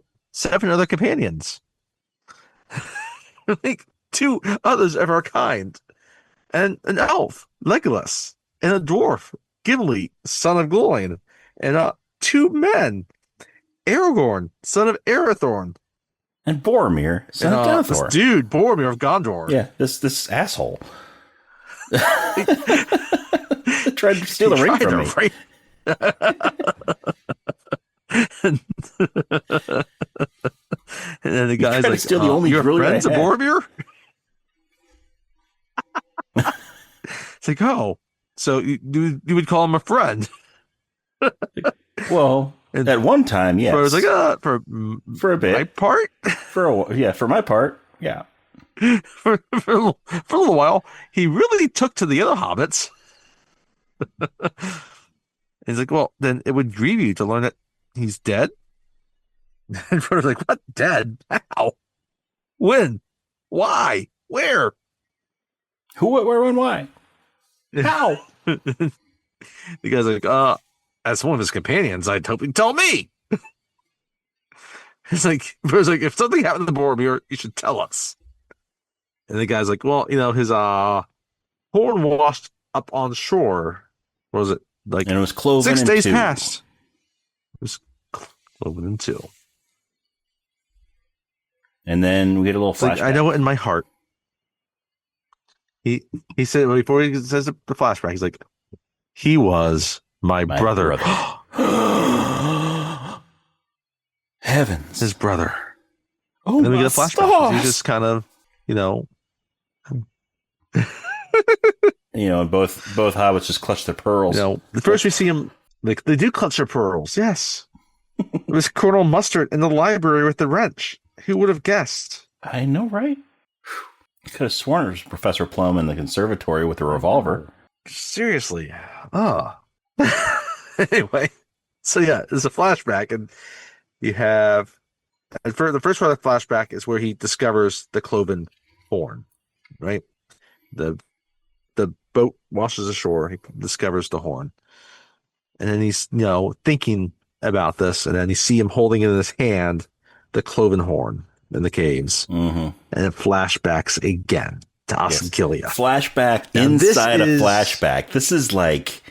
other companions. Like 2 others of our kind, and an elf, Legolas, and a dwarf, Gimli, son of Gloin, and 2 men, Aragorn, son of Arathorn, and Boromir, son of Denethor. This dude, Boromir of Gondor. Yeah, this asshole tried to steal the ring from me. Right? And then the guy's like, still the only you're friends of I had. Boromir? It's like, so you would call him a friend. Well, And at one time, yes. I was like, for a bit. My part? For my part, yeah. for a little while, he really took to the other hobbits. He's like, well, then it would grieve you to learn that he's dead. And Frodo's like, what? Dead? How? When? Why? Where? Who, what, where, when, why? How? The guy's like, as one of his companions, I'd hope he'd tell me. It's like, Frodo's like, if something happened to Boromir, you should tell us. And the guy's like, well, his horn washed up on shore. What was it? Like, And it was cloven 6 in days two. passed. It was cloven in two. And then we get a little flashback. Like, I know it in my heart. He said, before he says the flashback, he's like, he was my brother. Heavens. His brother. Oh, and then we get a flashback. He's just kind of, and both hobbits just clutch their pearls. The first we see him, like, they do clutch their pearls. Yes. It was Colonel Mustard in the library with the wrench. Who would have guessed? I know, right? I could have sworn it was Professor Plum in the conservatory with a revolver. Seriously. Oh. Anyway, so yeah, it's a flashback, and you have, and for the first part of the flashback is where he discovers the cloven horn, right? The boat washes ashore, he discovers the horn, and then he's thinking about this, and then you see him holding in his hand the cloven horn in the caves, and it flashbacks again to Osgiliath. Flashback inside a flashback. This is like,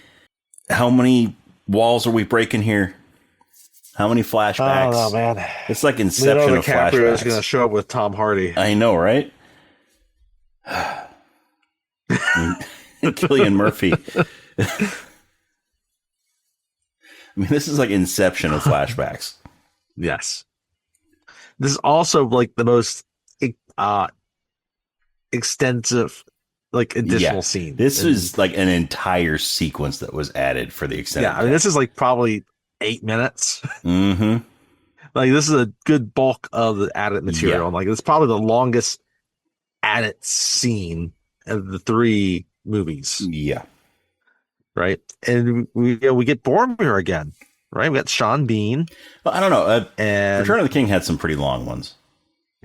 how many walls are we breaking here? How many flashbacks? Oh man, it's like Inception of flashbacks. DiCaprio is going to show up with Tom Hardy. I know, right? Cillian Murphy. I mean, this is like Inception of flashbacks. Yes. This is also like the most extensive, like, additional scene. This is like an entire sequence that was added for the extended. Yeah, I mean, this is like probably 8 minutes. Mm-hmm. Like, this is a good bulk of the added material. Yeah. And like, it's probably the longest added scene of the 3 movies. Yeah. Right. And we get Boromir again. Right. We got Sean Bean. Well, I don't know. And Return of the King had some pretty long ones.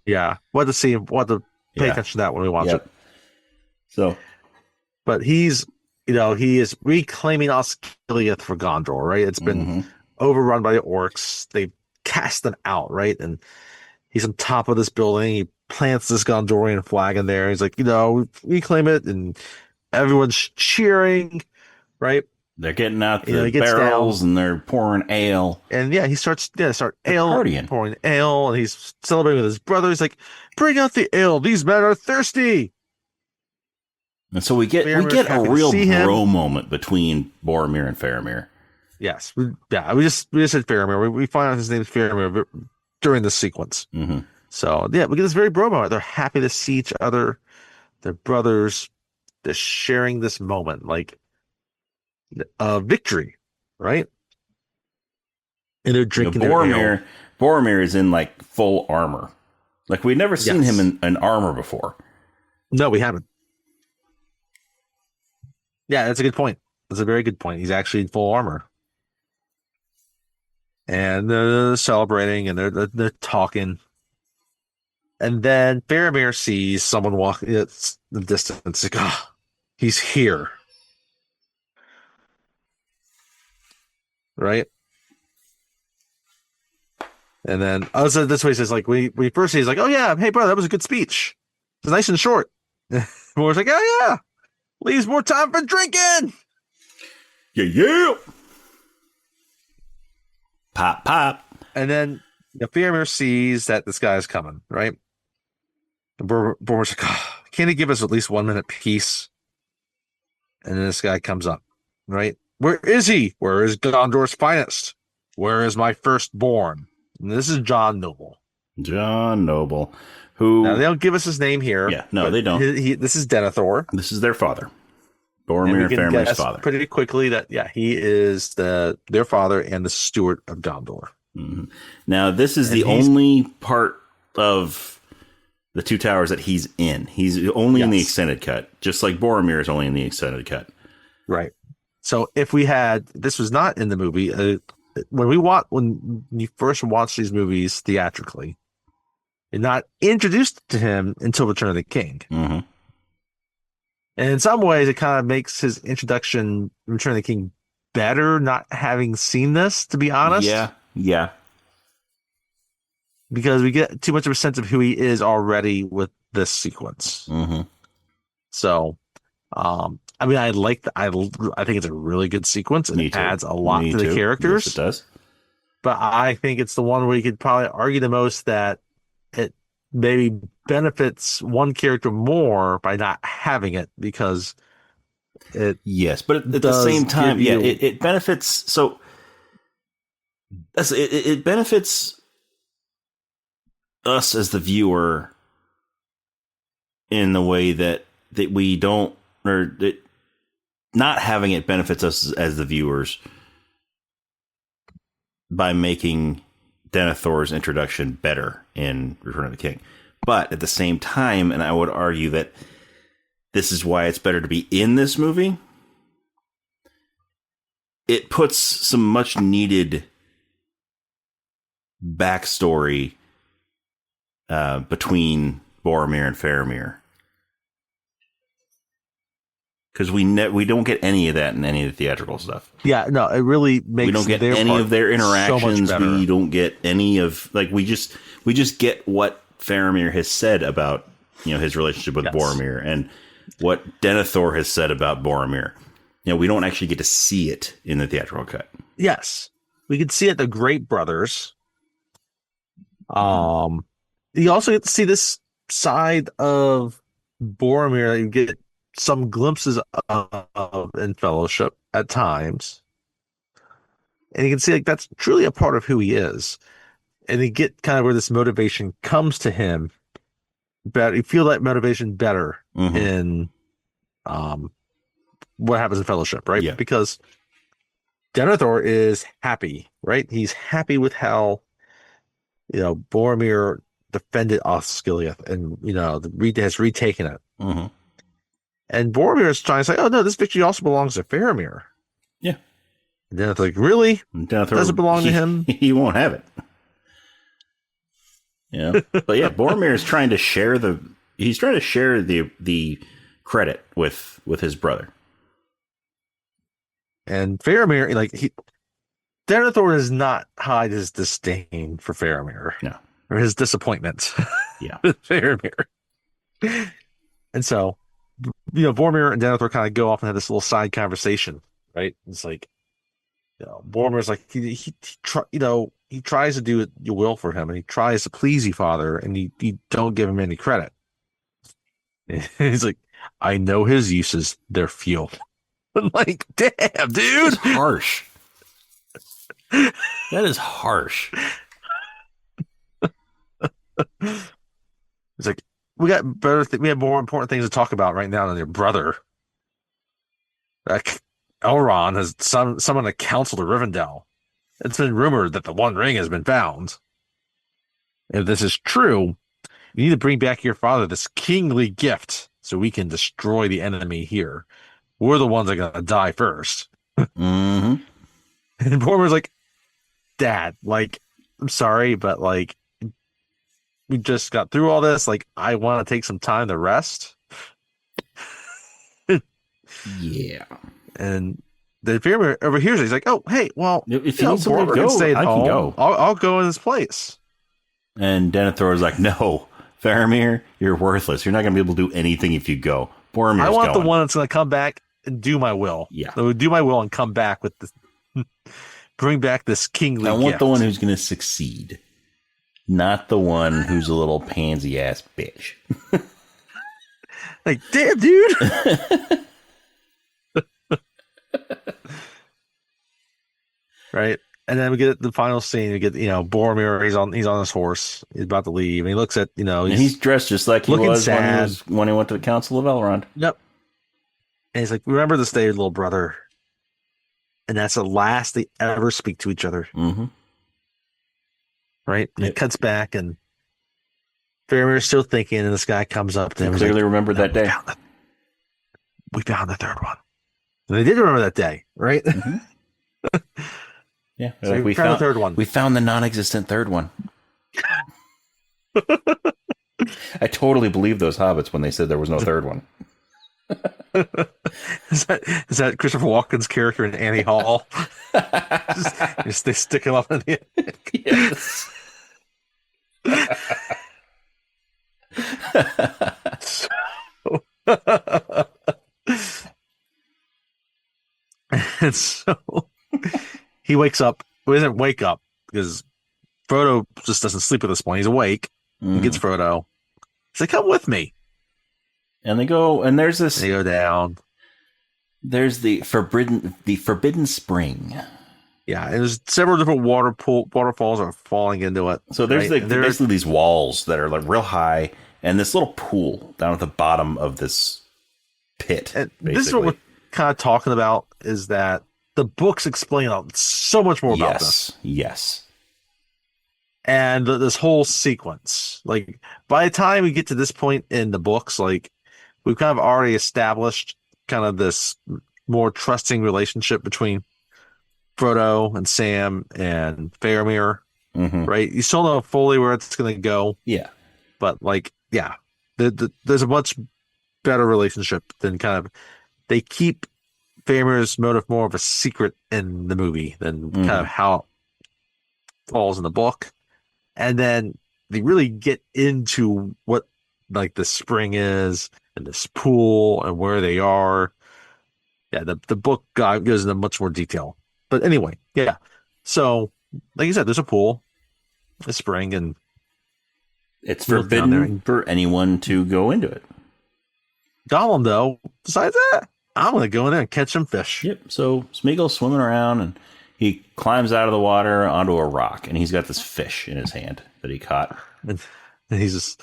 Yeah. We'll have to see. We'll have to pay attention to that when we watch it. So, but he's, he is reclaiming Osgiliath for Gondor, right? It's been overrun by the orcs. They cast them out, right? And he's on top of this building. He plants this Gondorian flag in there. He's like, reclaim it, and everyone's cheering, right? They're getting out the barrels and they're pouring ale. And yeah, he starts pouring ale, and he's celebrating with his brother. He's like, bring out the ale. These men are thirsty. And so we get a real bro moment between Boromir and Faramir. Yes. We just said Faramir. We find out his name is Faramir during this sequence. Mm-hmm. So yeah, we get this very bro moment. They're happy to see each other. They're brothers. They're sharing this moment, like victory, right? And they're drinking their ale. Boromir is in like full armor. Like, we'd never seen him in armor before. No, we haven't. Yeah, that's a good point. That's a very good point. He's actually in full armor. And they're celebrating, and they're talking. And then Faramir sees someone walking in the distance. Like, he's here. Right? And then, this way he says, like, we first see, he's like, oh yeah, hey brother, that was a good speech. It's nice and short. Moore's like, oh yeah, leaves more time for drinking. Yeah. Pop. And then Faramir sees that this guy is coming, right? And Boromir's like, can't he give us at least 1 minute peace? And then this guy comes up, right? Where is he? Where is Gondor's finest? Where is my firstborn? And this is John Noble. John Noble, who... Now, they don't give us his name here. Yeah, no, they don't. This is Denethor. This is their father. And Boromir we and can Faramir's guess father. pretty quickly that, yeah, he is their father and the steward of Gondor. Mm-hmm. Now, this is And the he's- only part of the Two Towers that he's in. He's only in the Yes. extended cut, just like Boromir is only in the extended cut. Right. So if we had, this was not in the movie. When you first watch these movies theatrically, you're not introduced to him until Return of the King. Mm-hmm. And in some ways, it kind of makes his introduction, Return of the King, better not having seen this, to be honest. Yeah. Because we get too much of a sense of who he is already with this sequence. Mm-hmm. So, I mean, I think it's a really good sequence. Me It too. adds a lot Me to the too. characters. Yes, it does. But I think it's the one where you could probably argue the most that it maybe benefits one character more by not having it, because Yes, but at the does same time, give you- it benefits. So it benefits us as the viewer in the way that we don't, or that not having it benefits us as the viewers by making Denethor's introduction better in Return of the King. But at the same time, and I would argue that this is why it's better to be in this movie, it puts some much needed backstory between Boromir and Faramir. Because we don't get any of that in any of the theatrical stuff. Yeah, no, it really makes We don't get their any part of their interactions. so much better. We don't get any of, like, we just get what Faramir has said about, his relationship with Yes. Boromir, and what Denethor has said about Boromir. We don't actually get to see it in the theatrical cut. Yes, we could see it. The Great Brothers. You also get to see this side of Boromir that you get some glimpses of in Fellowship at times, and you can see like that's truly a part of who he is, and you get kind of where this motivation comes to him. But you feel that motivation better Mhm. in what happens in Fellowship, right? Yeah. Because Denethor is happy, right? He's happy with how Boromir defended Osgiliath and has retaken it. Mm-hmm. And Boromir is trying to say, "Oh no, this victory also belongs to Faramir." Yeah. And Denethor's like, "Really? Denethor, Does it belong to him?" He won't have it. But yeah, Boromir is trying to share the credit with his brother. And Faramir, Denethor does not hide his disdain for Faramir. No. Or his disappointment. Yeah. with Faramir. And so, Boromir and Denethor kind of go off and have this little side conversation, right? It's like, Boromir's like, he tries to do your will for him, and he tries to please you, father, and you don't give him any credit. And he's like, I know his uses, they're few. I'm like, damn, dude. That's harsh. That is harsh. It's like, we have more important things to talk about right now than your brother. Like, Elrond has summoned a council to Rivendell. It's been rumored that the One Ring has been found. If this is true, you need to bring back your father this kingly gift so we can destroy the enemy here. We're the ones that are going to die first. Mm-hmm. And Boromir's like, Dad, I'm sorry, but we just got through all this. I want to take some time to rest. Yeah. And the Faramir overhears it. He's like, "Oh, hey, well, If you need somewhere to Boromir go, can stay at I can home. go." I'll go in his place." And Denethor is like, "No, Faramir, you're worthless. You're not going to be able to do anything if you go. Boromir's I want going." the one that's going to come back and do my will. Yeah. So do my will and come back with this, bring back this kingly I want gift. the one who's going to succeed, not the one who's a little pansy ass bitch. Like, damn, dude. Right. And then we get the final scene. We get, Boromir, he's on his horse. He's about to leave. And he looks at, And he's dressed just like he looking was sad. when he went to the Council of Elrond. Yep. And he's like, remember this day, little brother. And that's the last they ever speak to each other. Mm-hmm. Right? And Yep. it cuts back, and Faramir's still thinking, and this guy comes up to him. He He's clearly like, remembered no, that day. we found the third one. And they did remember that day, right? Mm-hmm. Yeah. So Like we found the third one. We found the non-existent third one. I totally believed those hobbits when they said there was no third one. Is that Christopher Walken's character in Annie Hall? just they stick him up in the Yes. And so he wakes up. Well, he doesn't wake up because Frodo just doesn't sleep at this point. He's awake. He gets Frodo. He's like, come with me. And they go, and there's this. They go down. There's the forbidden spring. Yeah, and there's several different waterfalls are falling into it. So there's right? basically these walls that are like real high, and this little pool down at the bottom of this pit. And this is what we're kind of talking about, is that the books explain so much more about this. Yes. And this whole sequence, like by the time we get to this point in the books, like we've kind of already established kind of this more trusting relationship between Frodo and Sam and Faramir, right? You still know fully where it's going to go. Yeah. But like, yeah, there's a much better relationship than kind of, they keep Faramir's motive more of a secret in the movie than kind of how it falls in the book. And then they really get into what like the spring is and this pool and where they are. Yeah, the book goes into much more detail. But anyway, yeah. So, like you said, there's a pool, a spring, and it's forbidden for anyone to go into it. Gollum, though, besides that, I'm going to go in there and catch some fish. Yep. So Smeagol's swimming around, and he climbs out of the water onto a rock, and he's got this fish in his hand that he caught. And he's just...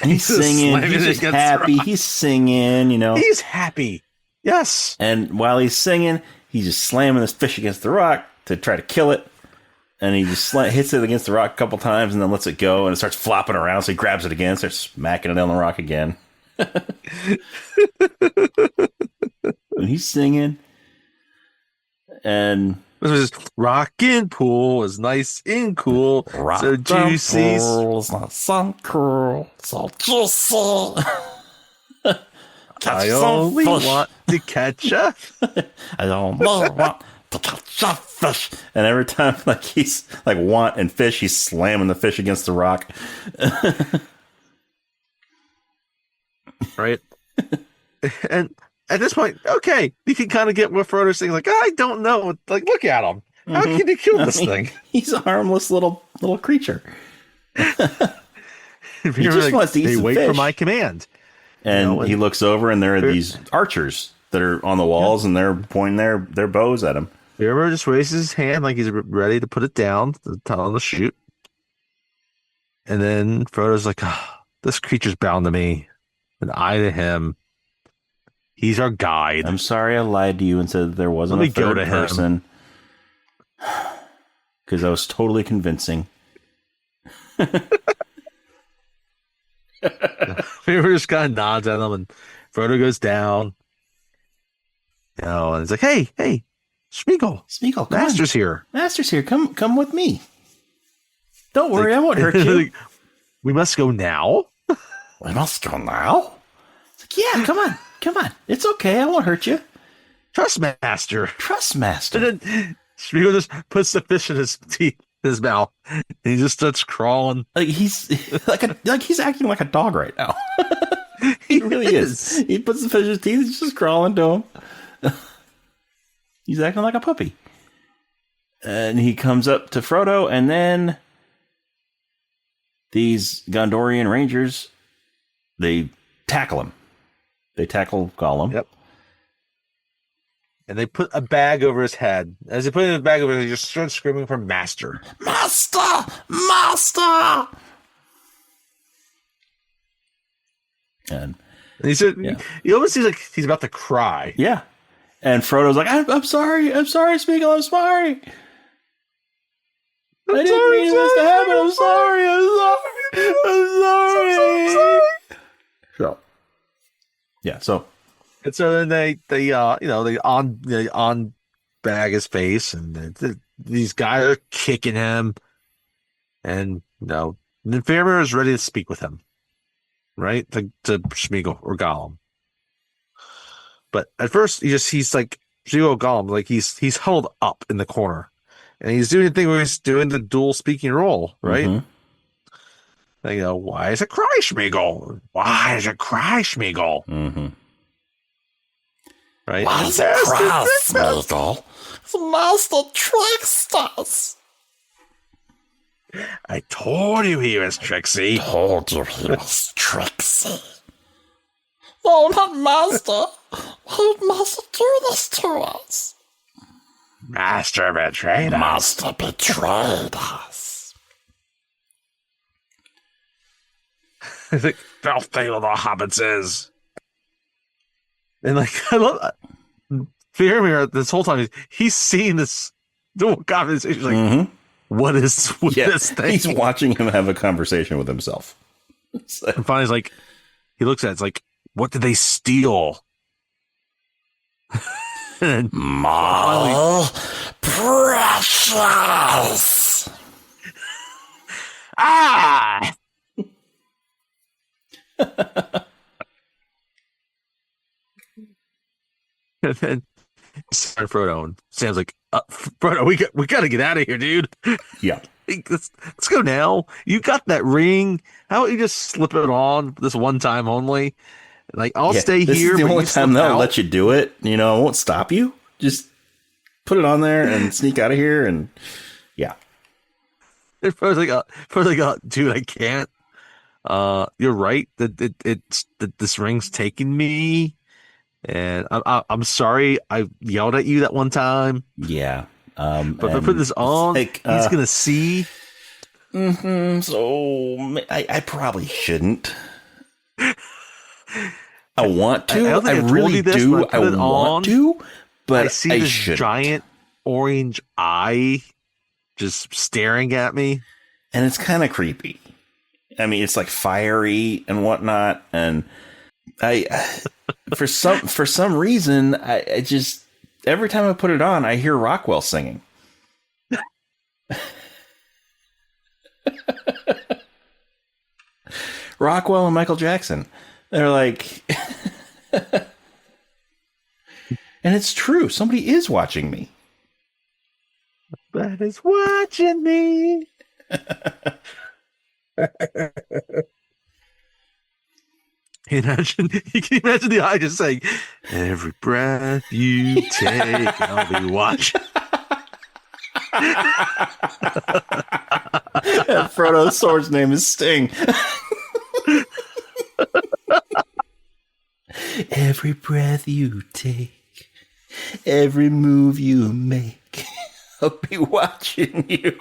And he's singing. He's just happy. He's singing, you know. He's happy. Yes. And while he's singing, he's just slamming this fish against the rock to try to kill it. And he just hits it against the rock a couple times and then lets it go. And it starts flopping around. So he grabs it again, starts smacking it on the rock again. And he's singing. And this was just rockin' pool is nice and cool. So juicy. Pool's not so cool. So juicy. I only want to catch a I only want to catch a fish. And every time like he's like want and fish, he's slamming the fish against the rock. Right. And at this point, okay, you can kind of get what Frodo's saying. Like, I don't know. Like, look at him. How can he kill this thing? He's a harmless little creature. He just wants to eat some wait fish. for my command. And he looks over, and there are these archers that are on the walls, and they're pointing their bows at him. Faramir just raises his hand like he's ready to put it down, to tell him to shoot. And then Frodo's like, oh, this creature's bound to me, and I to him. He's our guide. I'm sorry I lied to you and said that there wasn't a third person. Because I was totally convincing. Faramir just kind of nods at him, and Frodo goes down. You know, and he's like, hey, Smeagol, Master's here. Master's here. Come with me. Don't worry, I won't hurt you. We must go now? We must go now? It's like, yeah, come on. It's okay, I won't hurt you. Trust Master. And then Smeagol just puts the fish in his teeth, his mouth, and he just starts crawling. Like he's he's acting like a dog right now. He really is. He puts the fish in his teeth, he's just crawling to him. He's acting like a puppy. And he comes up to Frodo, and then these Gondorian rangers, they tackle him. They tackle Gollum. Yep. And they put a bag over his head. As they put the bag over his head, he just starts screaming for Master. Master! Master! And And he said, Yeah. he almost seems like he's about to cry. Yeah. And Frodo's like, I'm sorry. I'm sorry, Smeagol. I'm sorry. I didn't mean this to happen. I'm sorry. I'm sorry. So, yeah. So, and so then they on bag his face, and these guys are kicking him, and then Faramir is ready to speak with him, right? To Smeagol or Gollum. But at first, he's like Smeagol Gollum, like he's held up in the corner, and he's doing the thing where he's doing the dual speaking role, right? mm-hmm. Why is it cry, Smeagol? Why is it cry, Smeagol? Mm-hmm. Right? Why is it cry, Smeagol? The master tricksters. I told you he was tricksy. Told you he was tricksy. No, not master. Why did master do this to us? Master betrayed us. Master betrayed us. I think filthy little hobbits is. And I love that. Faramir this whole time he's seeing this dual conversation. He's like, what is this thing? He's watching him have a conversation with himself. And finally, he's like, he looks at it, it's like, what did they steal? And My precious. ah! And then Frodo and Sam's like, Frodo, we got to get out of here, dude. Yeah. Let's go now. You got that ring. How about you just slip it on this one time only? Like, I'll stay this here. Is the but only you time slip they'll out. let you do it. I won't stop you. Just put it on there and sneak out of here. And yeah. And Frodo's like, dude, I can't. You're right that this ring's taking me, and I'm sorry I yelled at you that one time. Yeah. But if I put this on, he's gonna see. So I probably shouldn't. I want to. I I really do. I want to, but I see this shouldn't. giant orange eye just staring at me, and it's kind of creepy. I mean, it's like fiery and whatnot, and for some reason, I just every time I put it on, I hear Rockwell singing. Rockwell and Michael Jackson. They're like, and it's true. Somebody is watching me. That is watching me. You can imagine the eye just saying, every breath you take, I'll be watching. And Frodo's sword's name is Sting. Every breath you take, every move you make, I'll be watching you.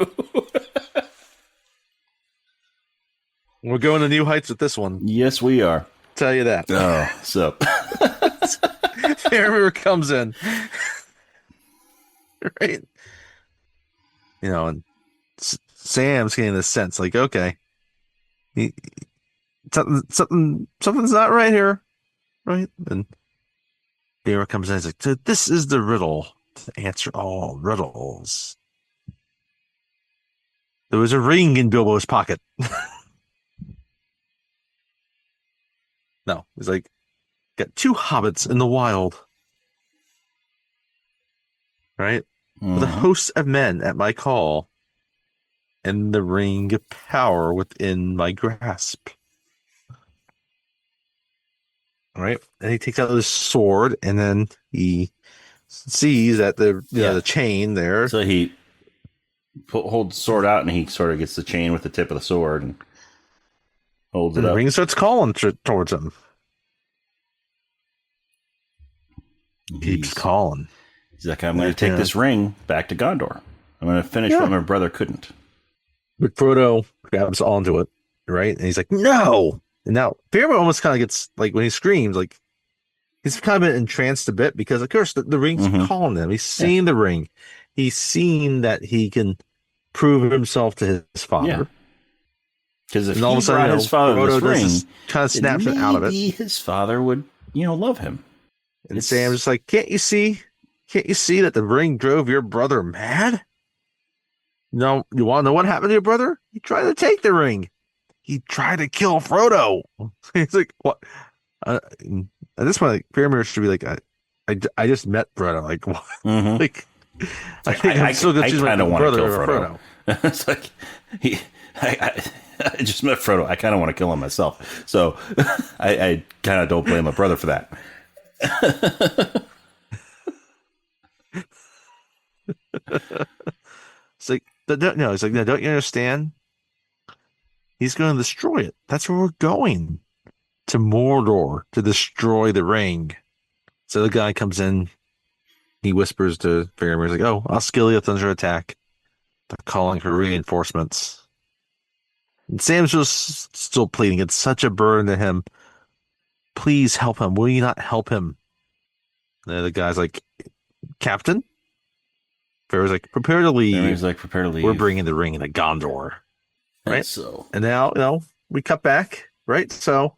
We're going to new heights with this one. Yes, we are. Tell you that. Oh, so Faramir comes in. Right? And Sam's getting this sense like, okay, something's not right here. Right? And Faramir comes in and he's like, this is the riddle to answer all riddles. There was a ring in Bilbo's pocket. No, he's like, got 2 hobbits in the wild. Right? Mm-hmm. With a host of men at my call, and the ring of power within my grasp. All right? And he takes out his sword, and then he sees that the chain there. So he holds the sword out, and he sort of gets the chain with the tip of the sword, and holds it the up. ring starts calling towards him. Keeps calling. He's like, I'm going to take this ring back to Gondor. I'm going to finish what my brother couldn't. But Frodo grabs onto it, right? And he's like, no! And now Faramir almost kind of gets like when he screams, like he's kind of been entranced a bit because of course the ring's calling him. He's seen the ring. He's seen that he can prove himself to his father. Because if and all of a he sudden, brought his father this ring, kind of snaps it out of it. Maybe his father would, love him. And Sam's just like, can't you see that the ring drove your brother mad? No, you want to know what happened to your brother? He tried to take the ring. He tried to kill Frodo. He's like, what? At this point, like, Faramir should be like, I just met Frodo. Like, what? Like, I think I'm still going to choose my brother over Frodo. It's like, I just met Frodo. I kind of want to kill him myself. So I kind of don't blame my brother for that. It's like, no, he's like, no, don't you understand? He's going to destroy it. That's where we're going. To Mordor to destroy the ring. So the guy comes in. He whispers to Faramir, he's like, oh, Osgiliath's under attack. They're calling for reinforcements. And Sam's just still pleading. It's such a burden to him. Please help him. Will you not help him? And the guy's like, Captain? Faramir's like, prepare to leave. Faramir's like, prepare to leave. We're bringing the ring into Gondor. Right? So. And now, we cut back, right? So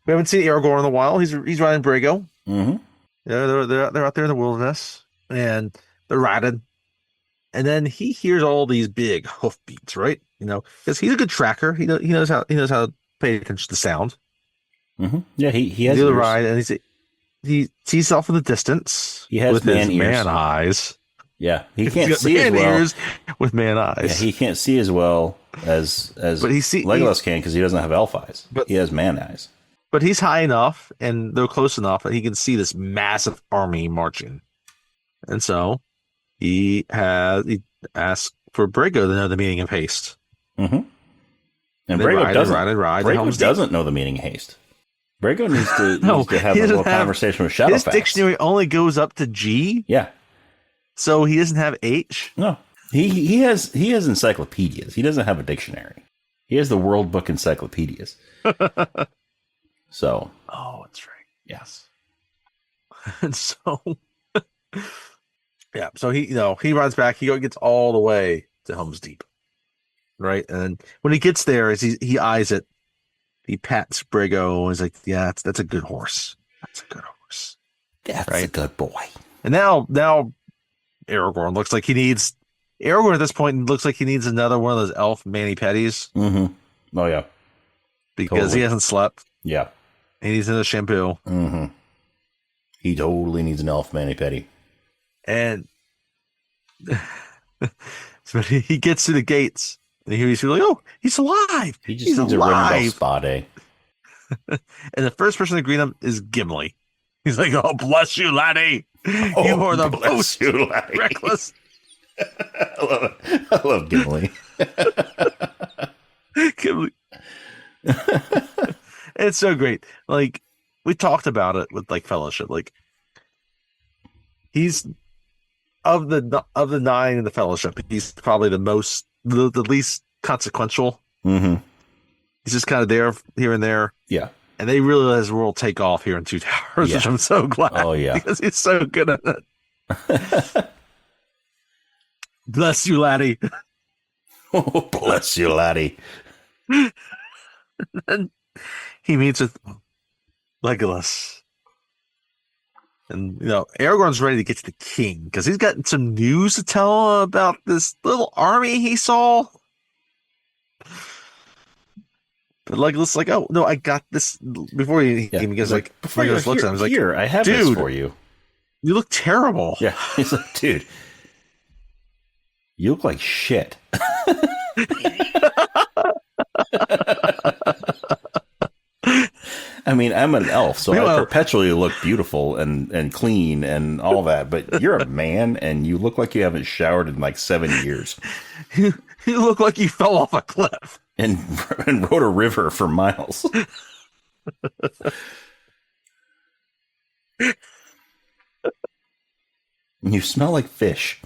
we haven't seen Aragorn in a while. He's riding Brago. Mm-hmm. They're out there in the wilderness, and they're riding. And then he hears all these big hoofbeats, right? Because he's a good tracker. He knows how to pay attention to sound. Mm-hmm. Yeah, he has the ride, and he sees off in the distance. He has with man his ears. Man eyes. Yeah, he can't see as well. Ears with man eyes. Yeah, he can't see as well as Legolas can because he doesn't have elf eyes. But he has man eyes. But he's high enough, and they're close enough that he can see this massive army marching. And so he asks for Brago to know the meaning of haste. Mm-hmm. And Brago doesn't know the meaning of haste. Brago needs to have a little conversation with Shadowfax. His dictionary only goes up to G. Yeah. So he doesn't have H? No. He has encyclopedias. He doesn't have a dictionary. He has the World Book encyclopedias. So. Oh, that's right. Yes. And so. Yeah. So he runs back. He gets all the way to Helm's Deep. Right. And then when he gets there, he eyes it. He pats Brago and is like, yeah, that's a good horse. That's a good horse. That's a good boy. And now Aragorn looks like Aragorn at this point looks like he needs another one of those elf mani-pedis. Mm-hmm. Oh, yeah. Because he hasn't slept. Yeah. And he's in the shampoo. Mm-hmm. He totally needs an elf mani-pedi. And so he gets to the gates. And he's like, oh, he's alive. He just needs a Rivendell spa day. And the first person to greet him is Gimli. He's like, oh, bless you, laddie. Oh, you are the most reckless. I love Gimli. Gimli. It's so great. Like, we talked about it with like Fellowship. Like, he's of the 9 in the Fellowship, he's probably the least consequential. Mm-hmm. He's just kind of there, here and there. Yeah. And they really let his world take off here in Two Towers, which I'm so glad. Oh, yeah. Because he's so good at it. Bless you, laddie. Oh, bless you, laddie. And he meets with Legolas. And, Aragorn's ready to get to the king because he's got some news to tell about this little army he saw. But Legolas is like, oh, no, I got this. Before he even gets Legolas looks at him, he's like, here, I have this for you. You look terrible. Yeah. He's like, dude, you look like shit. I mean, I'm an elf, so I perpetually look beautiful and clean and all that. But you're a man, and you look like you haven't showered in like 7 years. You look like you fell off a cliff and rode a river for miles. You smell like fish.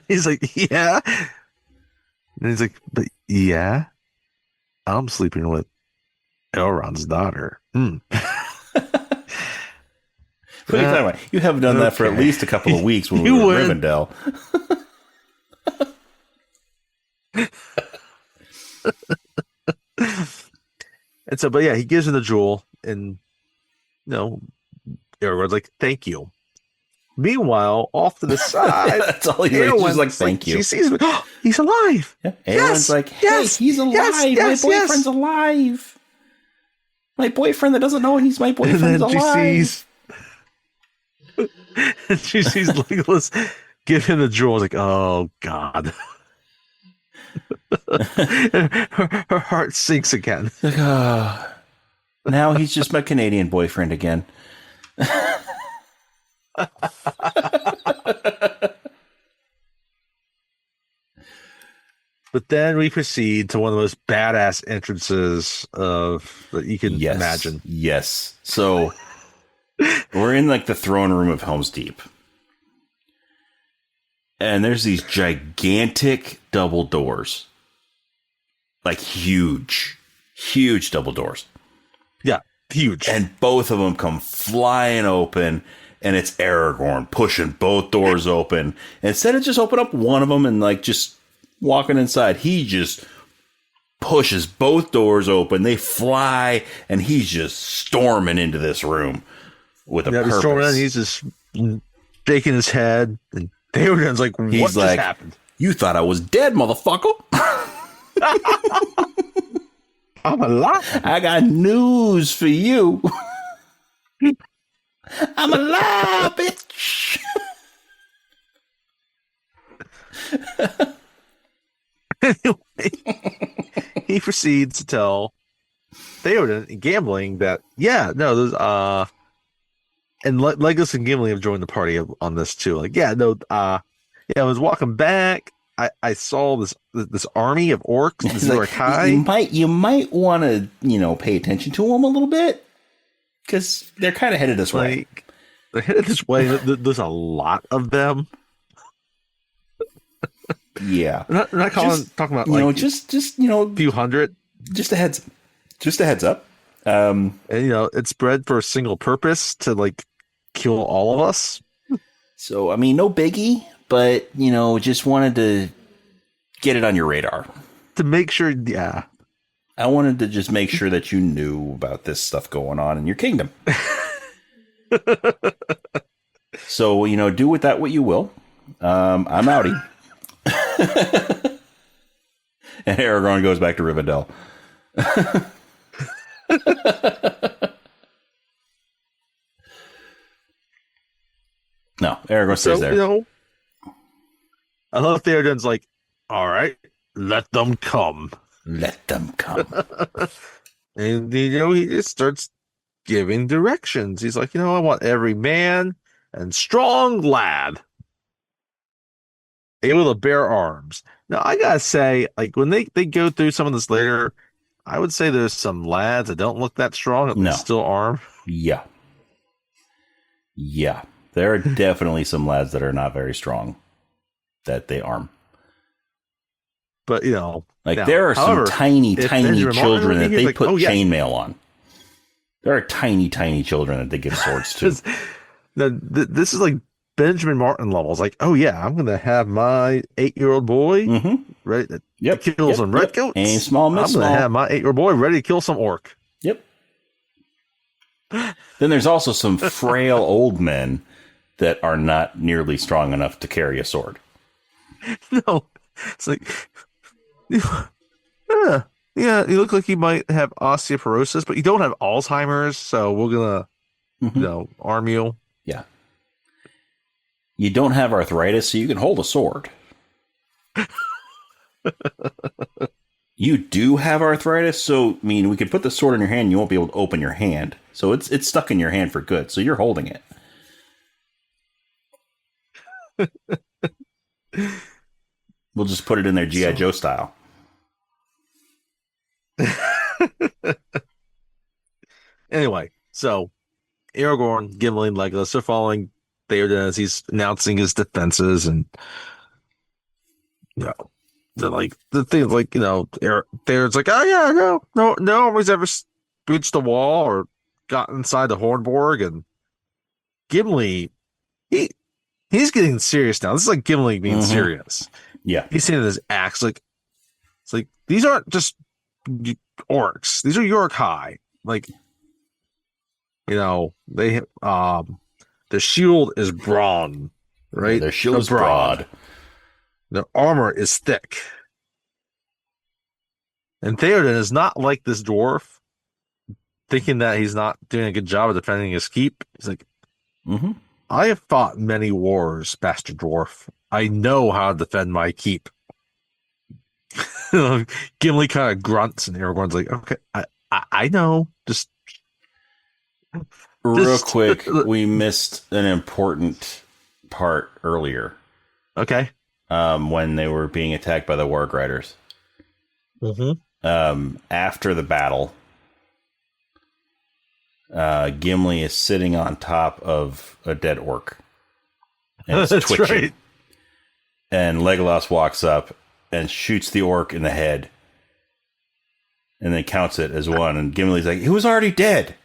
He's like, yeah. And he's like, but yeah, I'm sleeping with Elrond's daughter. What are you talking about? You have done that for at least a couple of weeks when we were in Rivendell. And so, but yeah, he gives her the jewel, and Aragorn's like, "Thank you." Meanwhile, off to the side, that's all he's like. She's like, "Thank you." She sees him. Oh, he's alive. Yeah. Everyone's like, "Hey, he's alive. My boyfriend's alive. My boyfriend that doesn't know he's my boyfriend's alive." She sees Legolas give him the jewel. Like, oh God. her heart sinks again. Like, now he's just my Canadian boyfriend again. But then we proceed to one of the most badass entrances that you can imagine. Yes. So we're in like the throne room of Helm's Deep. And there's these gigantic double doors. Like huge double doors. Yeah, huge. And both of them come flying open. And it's Aragorn pushing both doors open. And instead of just open up one of them and like just walking inside, he just pushes both doors open. They fly, and he's just storming into this room with a purpose. Storming in, he's just shaking his head, and Theoden's like, "What just happened? You thought I was dead, motherfucker." I'm alive. I got news for you. I'm alive, bitch. Anyway, he proceeds to tell Theoden Gambling that and Legolas and Gimli have joined the party on this too. Like, I was walking back. I saw this army of orcs. This like, you might want to pay attention to them a little bit, because they're kind of headed this way. They're headed this way. There's a lot of them. Yeah, I'm not talking about like just a few hundred. Just a heads up. And it's bred for a single purpose, to like kill all of us. So I mean, no biggie, but just wanted to get it on your radar to make sure. Yeah, I wanted to just make sure that you knew about this stuff going on in your kingdom. So do with that what you will. I'm outie. And Aragorn goes back to Rivendell. No, Aragorn stays there. I love Theoden's like, all right, let them come. Let them come. And he just starts giving directions. He's like, I want every man and strong lad able to bear arms. Now, I gotta say, like, when they go through some of this later, I would say there's some lads that don't look that strong that still arm. Yeah. There are definitely some lads that are not very strong that they arm. But there are some tiny children that they put chainmail on. There are tiny children that they give swords to. This is like Benjamin Martin levels. Like, oh yeah, I'm gonna have my 8-year-old boy ready to kill some redcoats. Aim small, I'm gonna have my 8-year-old boy ready to kill some orc. Yep. Then there's also some frail old men that are not nearly strong enough to carry a sword. No, it's like, you look like you might have osteoporosis, but you don't have Alzheimer's, so we're gonna, arm you. Yeah. You don't have arthritis, so you can hold a sword. You do have arthritis, so we could put the sword in your hand, and you won't be able to open your hand. So it's stuck in your hand for good. So you're holding it. We'll just put it in there G.I. Joe style. Anyway, so Aragorn, Gimli, and Legolas are following Theoden as he's announcing his defenses, and they're like the things like Theoden's like, oh yeah, no one's ever breached the wall or got inside the Hornborg, and Gimli, he's getting serious now. This is like Gimli being serious. Yeah. He's saying this acts like it's like these aren't just orcs. These are York High. Like, you know, they the shield is brawn, right? Yeah, their shield is broad. Their armor is thick. And Theoden is not like this dwarf, thinking that he's not doing a good job of defending his keep. He's like, I have fought many wars, Bastard Dwarf. I know how to defend my keep. Gimli kind of grunts, and Aragorn's like, okay, I know. Just real quick, we missed an important part earlier. Okay. When they were being attacked by the Warg Riders. After the battle, Gimli is sitting on top of a dead orc. And it's twitching. Right. And Legolas walks up and shoots the orc in the head. And then counts it as one. And Gimli's like, it was already dead.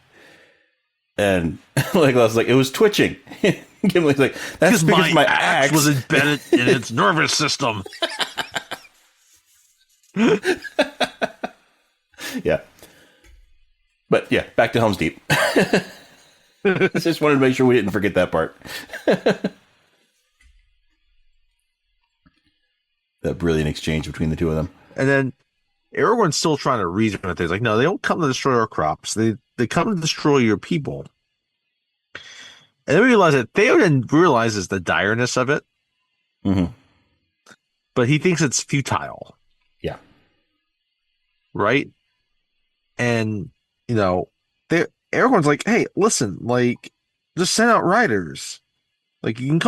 And Legolas is like, it was twitching. Gimli's like, that's because my axe was embedded in its nervous system. Yeah. But yeah, back to Helm's Deep. Just wanted to make sure we didn't forget that part. That brilliant exchange between the two of them. And then Aragorn's still trying to reason with things. Like, no, they don't come to destroy our crops. They come to destroy your people. And then we realize that Theoden realizes the direness of it. But he thinks it's futile. Yeah. Right? And, you know, Aragorn's like, hey, listen, like, just send out riders. Like, you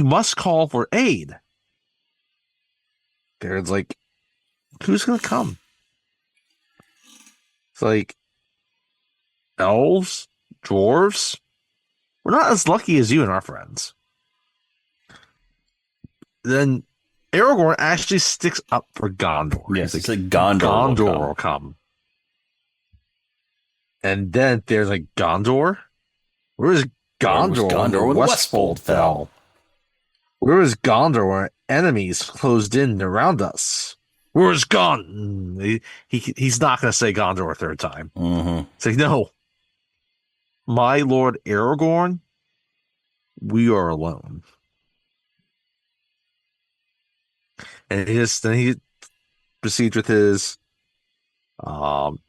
must call for aid. Theoden's like, who's going to come? It's like, elves, dwarves. We're not as lucky as you and our friends. Then Aragorn actually sticks up for Gondor. Yes, it's like Gondor will come. And then there's like Gondor. Where is Gondor when Westfold fell? Where is Gondor when enemies closed in around us? Where is Gondor? He's not going to say Gondor a third time. It's like, no. My Lord Aragorn, we are alone. And he proceeds with his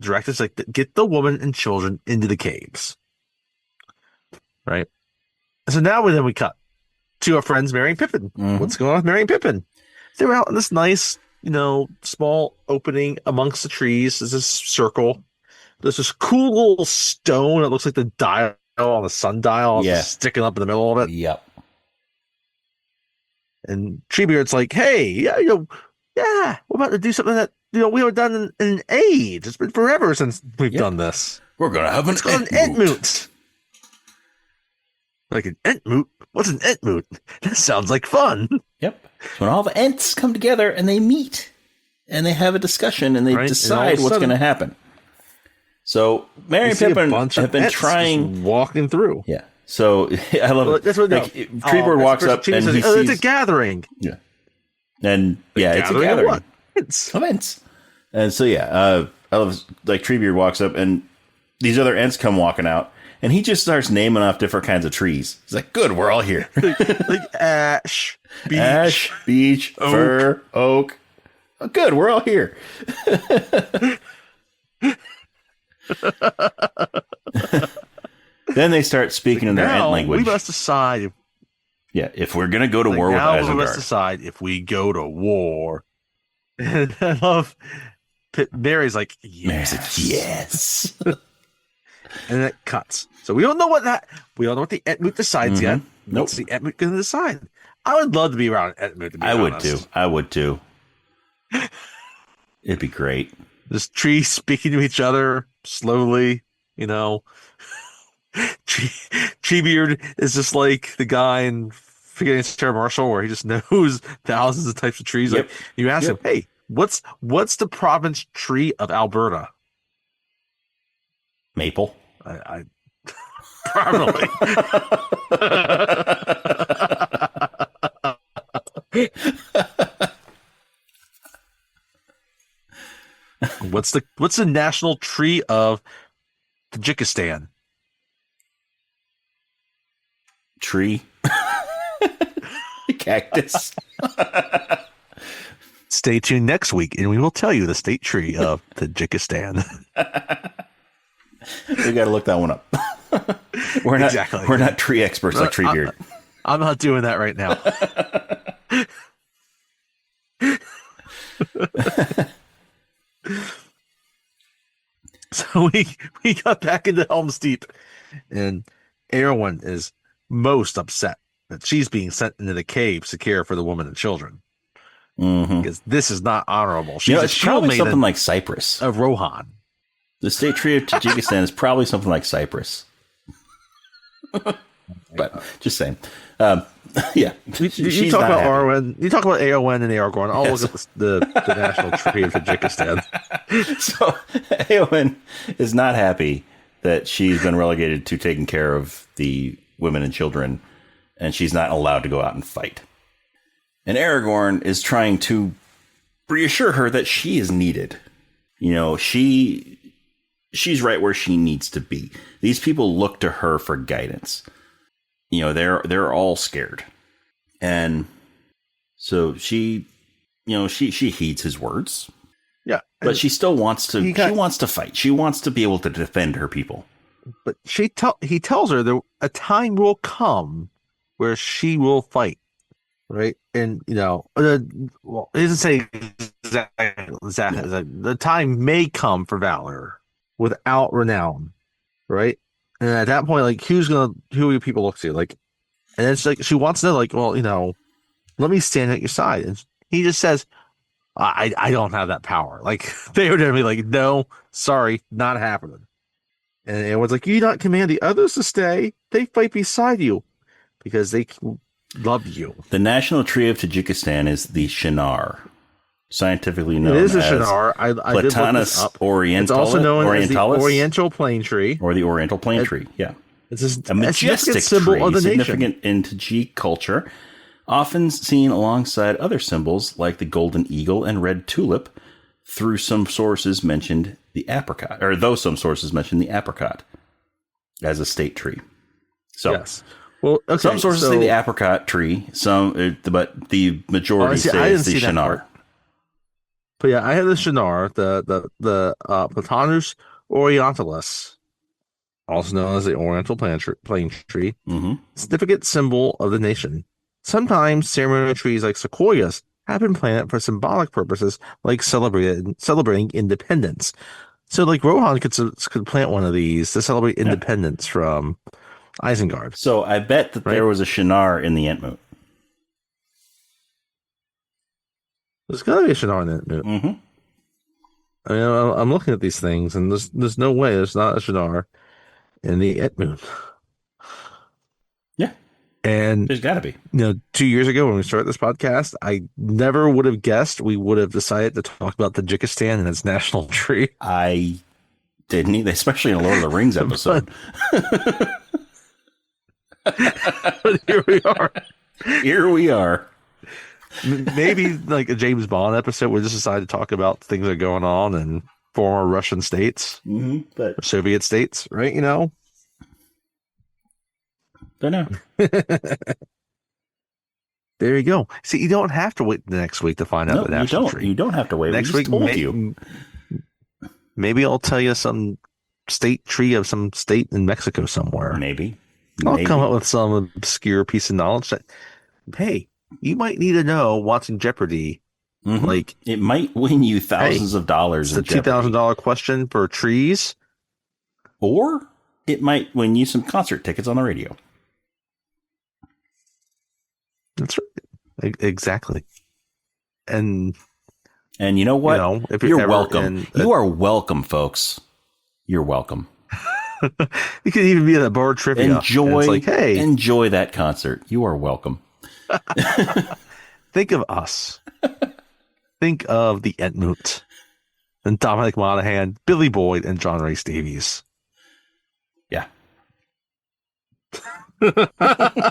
directives, like, get the woman and children into the caves. Right? So now we cut to our friends Merry and Pippin. What's going on with Merry and Pippin? They're out in this nice, you know, small opening amongst the trees. There's this circle. There's this cool little stone that looks like the dial on the sundial, sticking up in the middle of it. Yep. And Treebeard's like, hey, we're about to do something that, you know, we haven't done in age. It's been forever since we've done this. We're going to have an Entmoot. Like an Entmoot? What's an Entmoot? That sounds like fun. Yep. When all the Ents come together and they meet and they have a discussion and they decide what's going to happen. So Merry and Pippin have been trying walking through. Yeah. So I love it. That's what Treebeard walks up and he sees it's a gathering. Yeah. And it's a gathering. Of Ents. And so I love like Treebeard walks up and these other Ents come walking out and he just starts naming off different kinds of trees. He's like, good, we're all here. like ash, beech, oak. Fir, oak. Oh, good, we're all here. Then they start speaking in their Ent language. We must decide. If we're going to go to war with Isengard. We must decide if we go to war. And I love Mary's like, yes. Mary's like, yes. And it cuts. So we don't know what the Entmoot decides yet. Nope. What's the Entmoot going to decide? I would love to be around Entmoot, to be honest. I would too. It'd be great. This tree speaking to each other slowly, you know. Treebeard is just like the guy in Forgetting Sarah Marshall, where he just knows thousands of types of trees. Like, you ask him, hey, what's the province tree of Alberta? Maple. I probably. What's the national tree of Tajikistan? Tree. Cactus. Stay tuned next week, and we will tell you the state tree of Tajikistan. We got to look that one up. We're not tree experts like Treebeard. I'm not doing that right now. So we got back into Helm's Deep, and Erwin is most upset that she's being sent into the cave to care for the woman and children. Because this is not honorable. She's it's probably something like Cyprus. Of Rohan. The state tree of Tajikistan is probably something like Cyprus. But just saying. Yeah. You talk about Arwen. You talk about Aowen and Aragorn. I'll look at the national tree of Tajikistan. So Aowen is not happy that she's been relegated to taking care of the women and children, and she's not allowed to go out and fight. And Aragorn is trying to reassure her that she is needed. She's right where she needs to be. These people look to her for guidance. They're all scared. And so she heeds his words. Yeah. But she still wants to she wants to fight. She wants to be able to defend her people. But he tells her that a time will come where she will fight. Right. And he doesn't say exactly. The time may come for valor without renown. Right. And at that point, who do people look to? And it's she wants to know, let me stand at your side. And he just says, I don't have that power. They were going to be no, sorry, not happening. And it was you not command the others to stay. They fight beside you because they love you. The national tree of Tajikistan is the Shinar, scientifically known as Shinar. Platanus orientalis. It's also known as the Oriental Plane Tree. Or the Oriental Plane Tree, yeah. It's a majestic symbol tree, of the significant nation. in Tajik culture, often seen alongside other symbols like the golden eagle and red tulip. Though some sources mentioned the apricot as a state tree. So, yes. Well, okay, some sources say the apricot tree, but the majority say it's the Shinar. But yeah, I have the Shinar, the Platanus orientalis, also known as the Oriental Plane Tree, significant symbol of the nation. Sometimes ceremonial trees like sequoias have been planted for symbolic purposes, like celebrating independence. So, Rohan could plant one of these to celebrate independence from Isengard. So I bet that there was a Shinar in the Entmoot. There's got to be a Shinar in the Entmoot. I mean, I'm looking at these things, and there's no way there's not a Shinar in the Entmoot. Yeah. And there's got to be. 2 years ago when we started this podcast, I never would have guessed we would have decided to talk about Tajikistan and its national tree. I didn't either, especially in a Lord of the Rings episode. But here we are. Here we are. Maybe a James Bond episode, we just decided to talk about things that are going on in former Russian states, but or Soviet states, right? But no. There you go. See, you don't have to wait the next week to find out the national tree. You don't have to wait. Next week, maybe I'll tell you some state tree of some state in Mexico somewhere. Maybe. I'll come up with some obscure piece of knowledge that, hey, you might need to know watching Jeopardy. It might win you thousands of dollars. It's a $2,000 question for trees. Or it might win you some concert tickets on the radio. That's right. Exactly. And you know what? If you're welcome. You are welcome, folks. You're welcome. You could even be at a bar trivia. Enjoy that concert. You are welcome. Think of us. Think of the Entmoot and Dominic Monaghan, Billy Boyd, and John Rhys Davies.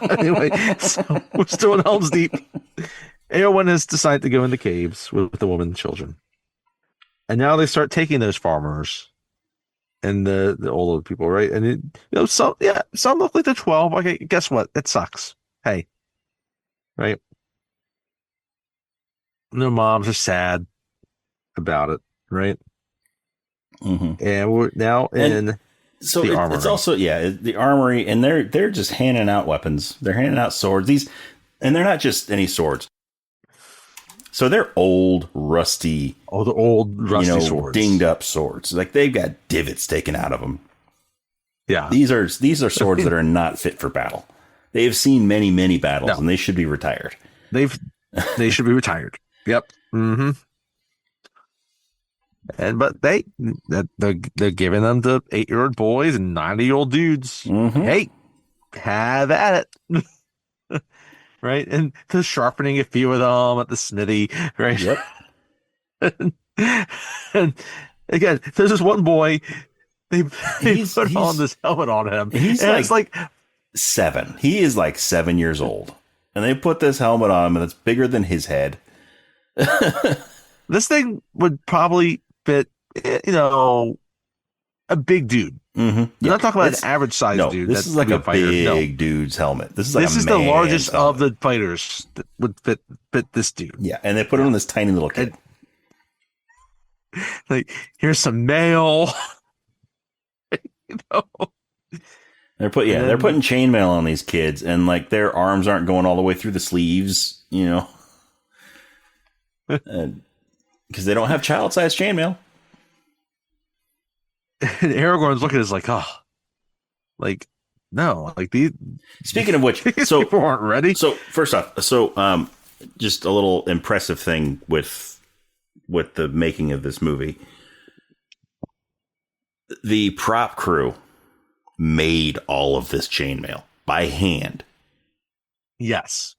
Anyway, so we're still in Helm's Deep. Everyone has decided to go in the caves with the woman and children. And now they start taking those farmers and the older people, right? And some look like they're 12. Okay, guess what? It sucks. Hey, right? Their moms are sad about it, right? Mm-hmm. And we're now in the armory. It's also the armory, and they're just handing out weapons. They're handing out swords. And they're not just any swords. So they're old, rusty. Oh, the old rusty swords, dinged up swords. Like they've got divots taken out of them. Yeah, these are swords that are not fit for battle. They have seen many, many battles, and they should be retired. They should be retired. Yep. Mm-hmm. But they're giving them to 8-year-old boys and 90-year-old dudes. Mm-hmm. Hey, have at it. Right, and they're sharpening a few of them at the smithy, right? Yep. and again, there's this one boy. They put on this helmet on him. It's like 7. He is like 7 years old, and they put this helmet on him, and it's bigger than his head. This thing would probably fit, a big dude. Mm-hmm. You're not talking about an average size dude. This is like a big dude's helmet. This is the largest helmet of the fighters that would fit this dude. Yeah, and they put it on this tiny little kid. Like, here's some mail. They're putting chainmail on these kids, and like their arms aren't going all the way through the sleeves, because they don't have child-sized chainmail. And Aragorn's looking at us like, no, like these. Speaking of which, these people aren't ready. So first off, just a little impressive thing with the making of this movie. The prop crew made all of this chainmail by hand. Yes,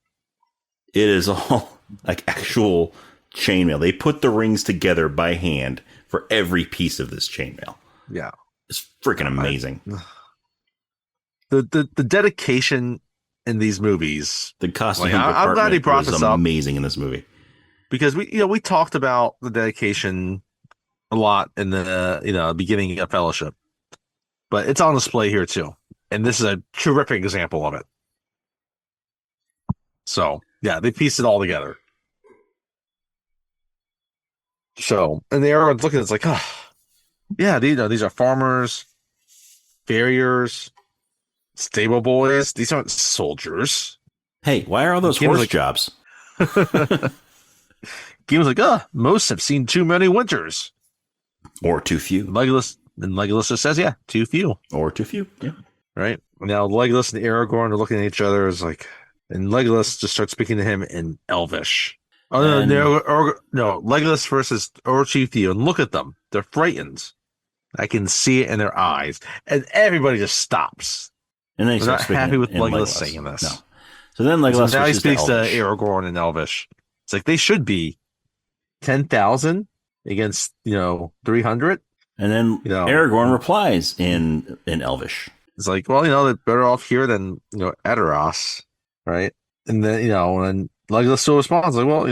it is all like actual chainmail. They put the rings together by hand for every piece of this chainmail. Yeah, it's freaking amazing. The dedication in these movies. The costume I'm glad he brought this up. Amazing in this movie, because we talked about the dedication a lot in the beginning of Fellowship, but it's on display here too, and this is a terrific example of it. So yeah, they pieced it all together. So, and everyone's looking, it's like, yeah, these are farmers, farriers, stable boys. These aren't soldiers. Hey, why are all those horse jobs? Gimli's like, most have seen too many winters. Or too few. Legolas just says, yeah, too few. Or too few, yeah. Right? Now, Legolas and Aragorn are looking at each other. It's like, and Legolas just starts speaking to him in Elvish. Oh, no, Legolas versus too few. And look at them. They're frightened. I can see it in their eyes. And everybody just stops. And then they're not happy with Legolas saying this. No. So then Legolas now he speaks to Aragorn in Elvish. It's like they should be 10,000 against 300. And then Aragorn replies in Elvish. It's like, well, they're better off here than Edoras, right? And then and Legolas still responds like, well,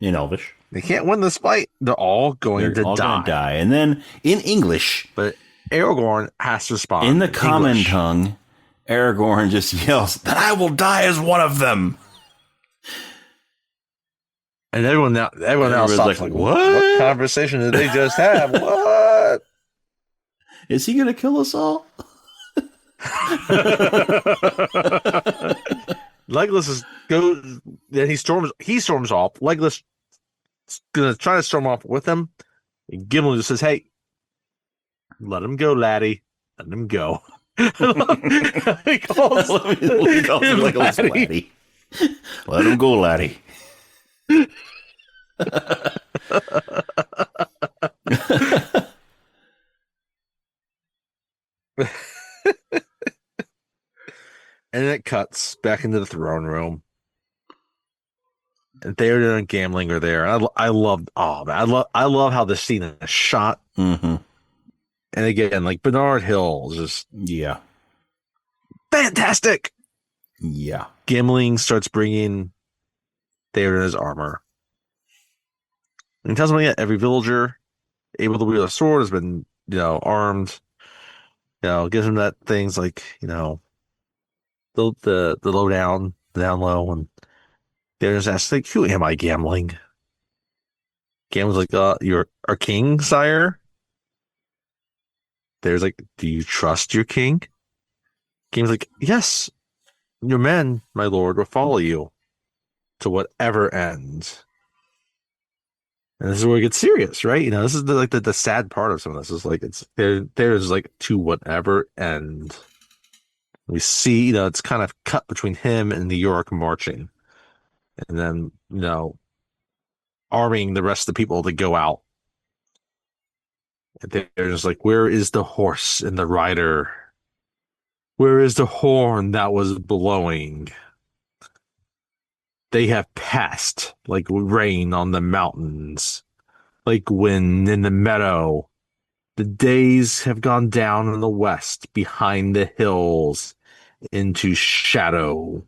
in Elvish, they can't win this fight. They're all going to die. And then in English, but Aragorn has to respond in the common tongue. Aragorn just yells, "Then I will die as one of them." And everyone now stops like, what conversation did they just have? What? Is he going to kill us all? Legolas then he storms off. Legolas is going to try to storm off with him. And Gimli just says, "Hey, let him go, laddie. Let him go." He calls him laddie. Let him go, laddie. And it cuts back into the throne room, and they're doing gambling are there. I love how this scene is shot. Mm-hmm. And again, like Bernard Hill, just fantastic. Yeah. Gimli starts bringing Theoden's armor. And he tells him that every villager able to wield a sword has been, armed. Gives him that things like, the low down, the down low, and Theoden asks, like, who am I, Gambling? Gambling's like, you're our king, sire. There's like, do you trust your king? Game's like, yes, your men, my lord, will follow you to whatever end. And this is where it gets serious, right? This is the sad part of some of this is like there's like to whatever end. We see, it's kind of cut between him and the York marching, and then arming the rest of the people to go out. And they're just like, where is the horse and the rider? Where is the horn that was blowing? They have passed like rain on the mountains, like wind in the meadow. The days have gone down in the west behind the hills into shadow.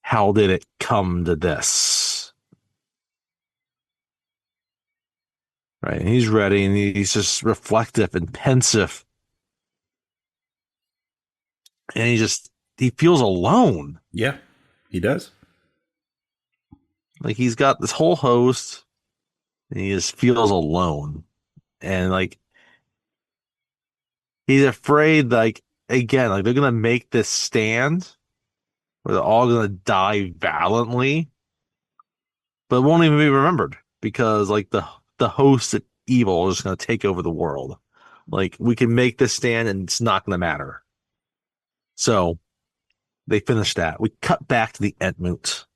How did it come to this? Right. And he's ready and he's just reflective and pensive. And he feels alone. Yeah, he does. Like he's got this whole host and he just feels alone. And like he's afraid, like, again, like they're gonna make this stand where they're all gonna die valiantly, but it won't even be remembered because like the host of evil is gonna take over the world. Like we can make this stand and it's not gonna matter. So they finish that. We cut back to the Entmoot.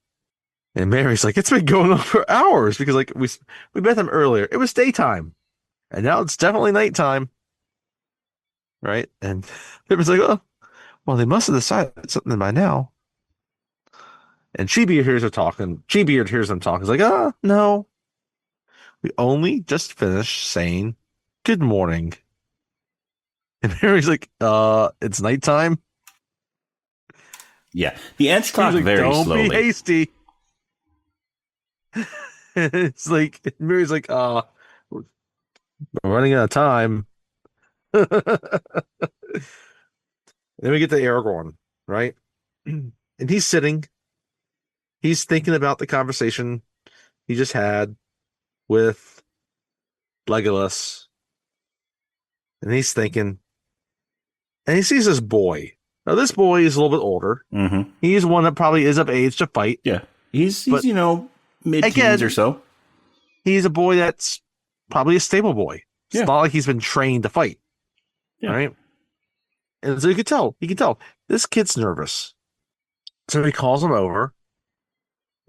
And Mary's like, it's been going on for hours because like we met them earlier. It was daytime. And now it's definitely nighttime. Right? And everyone's like, oh, well, they must have decided something by now. And Treebeard hears them talking. He's like, no. We only just finished saying good morning. And Mary's like, it's nighttime. Yeah. The Ents talk like, very don't slowly. Be hasty. It's like Mary's like, we're running out of time. Then we get to Aragorn, right? And he's sitting. He's thinking about the conversation he just had with Legolas. And he's thinking, and he sees this boy. Now, this boy is a little bit older. Mm-hmm. He's one that probably is of age to fight. Yeah. He's But mid-teens or so. He's a boy that's probably a stable boy. It's Yeah. not like he's been trained to fight. Yeah. Right? And so you can tell this kid's nervous. So he calls him over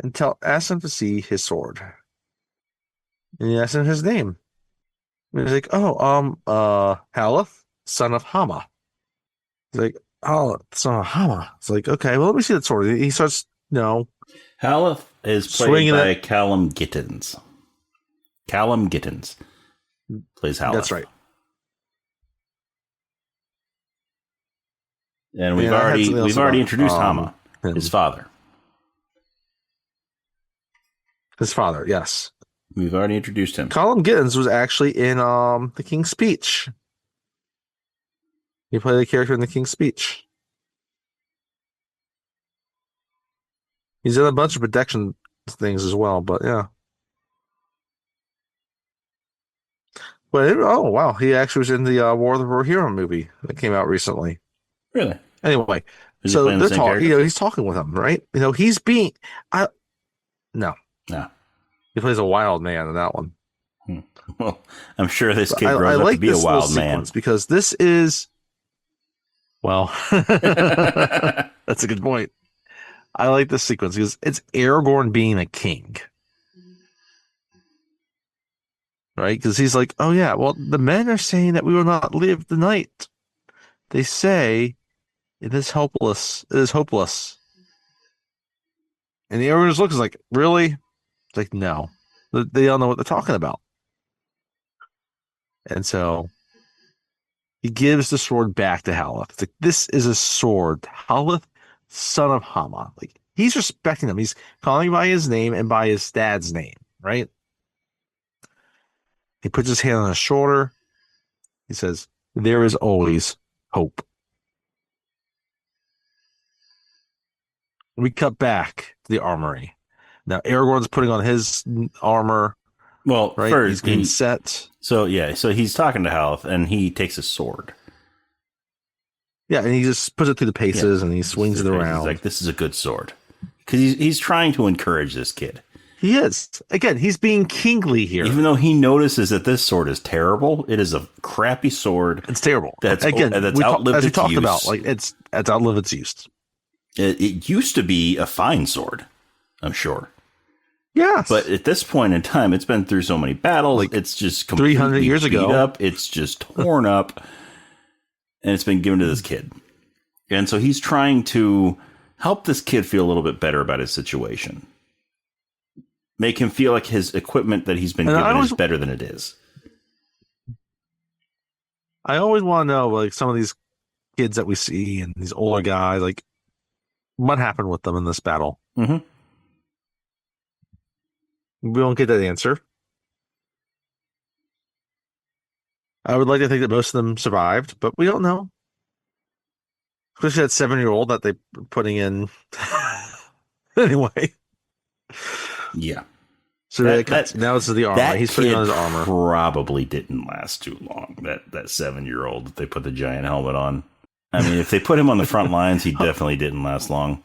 and asks him to see his sword. And he asks him his name. And he's like, Haleth, son of Hama. He's like, oh, son of Hama. It's like, okay, well, let me see that sword. He starts, Haleth is played by Callum Gittins. Callum Gittins plays Haleth. That's right. And we've already introduced Hama, his father. His father, yes. We've already introduced him. Callum Gittins was actually in The King's Speech. He played a character in The King's Speech. He's in a bunch of protection things as well, but yeah. But oh wow, he actually was in the War of the Rohirrim movie that came out recently. Really? Anyway, So they're talking. He's talking with him, right? He's being. No. He plays a wild man in that one. Well, I'm sure this kid grows up to be a wild man because this is. Well, that's a good point. I like this sequence because it's Aragorn being a king. Right? Because he's like, oh yeah, well, the men are saying that we will not live the night. They say it is hopeless. It is hopeless. And the Aragorn just looks like, really? It's like, no. They don't know what they're talking about. And so he gives the sword back to Haleth. It's like, this is a sword. Haleth son of Hama. Like, he's respecting him. He's calling by his name and by his dad's name, right? He puts his hand on his shoulder. He says, there is always hope. We cut back to the armory. Now Aragorn's putting on his armor. Well, right? first He's getting set. So he's talking to Haleth, and he takes his sword. Yeah, and he just puts it through the paces, and he swings it around. He's like, this is a good sword. Because he's trying to encourage this kid. He is. Again, he's being kingly here. Even though he notices that this sword is terrible, it is a crappy sword. It's terrible. That's again, that's outlived as we its talked use. about, like it's outlived its use. It used to be a fine sword, I'm sure. Yes. But at this point in time, it's been through so many battles. Like it's just completely 300 years beat ago. up. It's just torn up. And it's been given to this kid. And so he's trying to help this kid feel a little bit better about his situation. Make him feel like his equipment that he's been given is better than it is. I always want to know, like, some of these kids that we see and these older guys, like, what happened with them in this battle? Mm-hmm. We won't get that answer. I would like to think that most of them survived, but we don't know. Especially that 7-year-old that they're putting in. Anyway. Yeah. So now this is the armor. He's putting on his armor. Probably didn't last too long. That 7-year-old that they put the giant helmet on. I mean, if they put him on the front lines, he definitely didn't last long.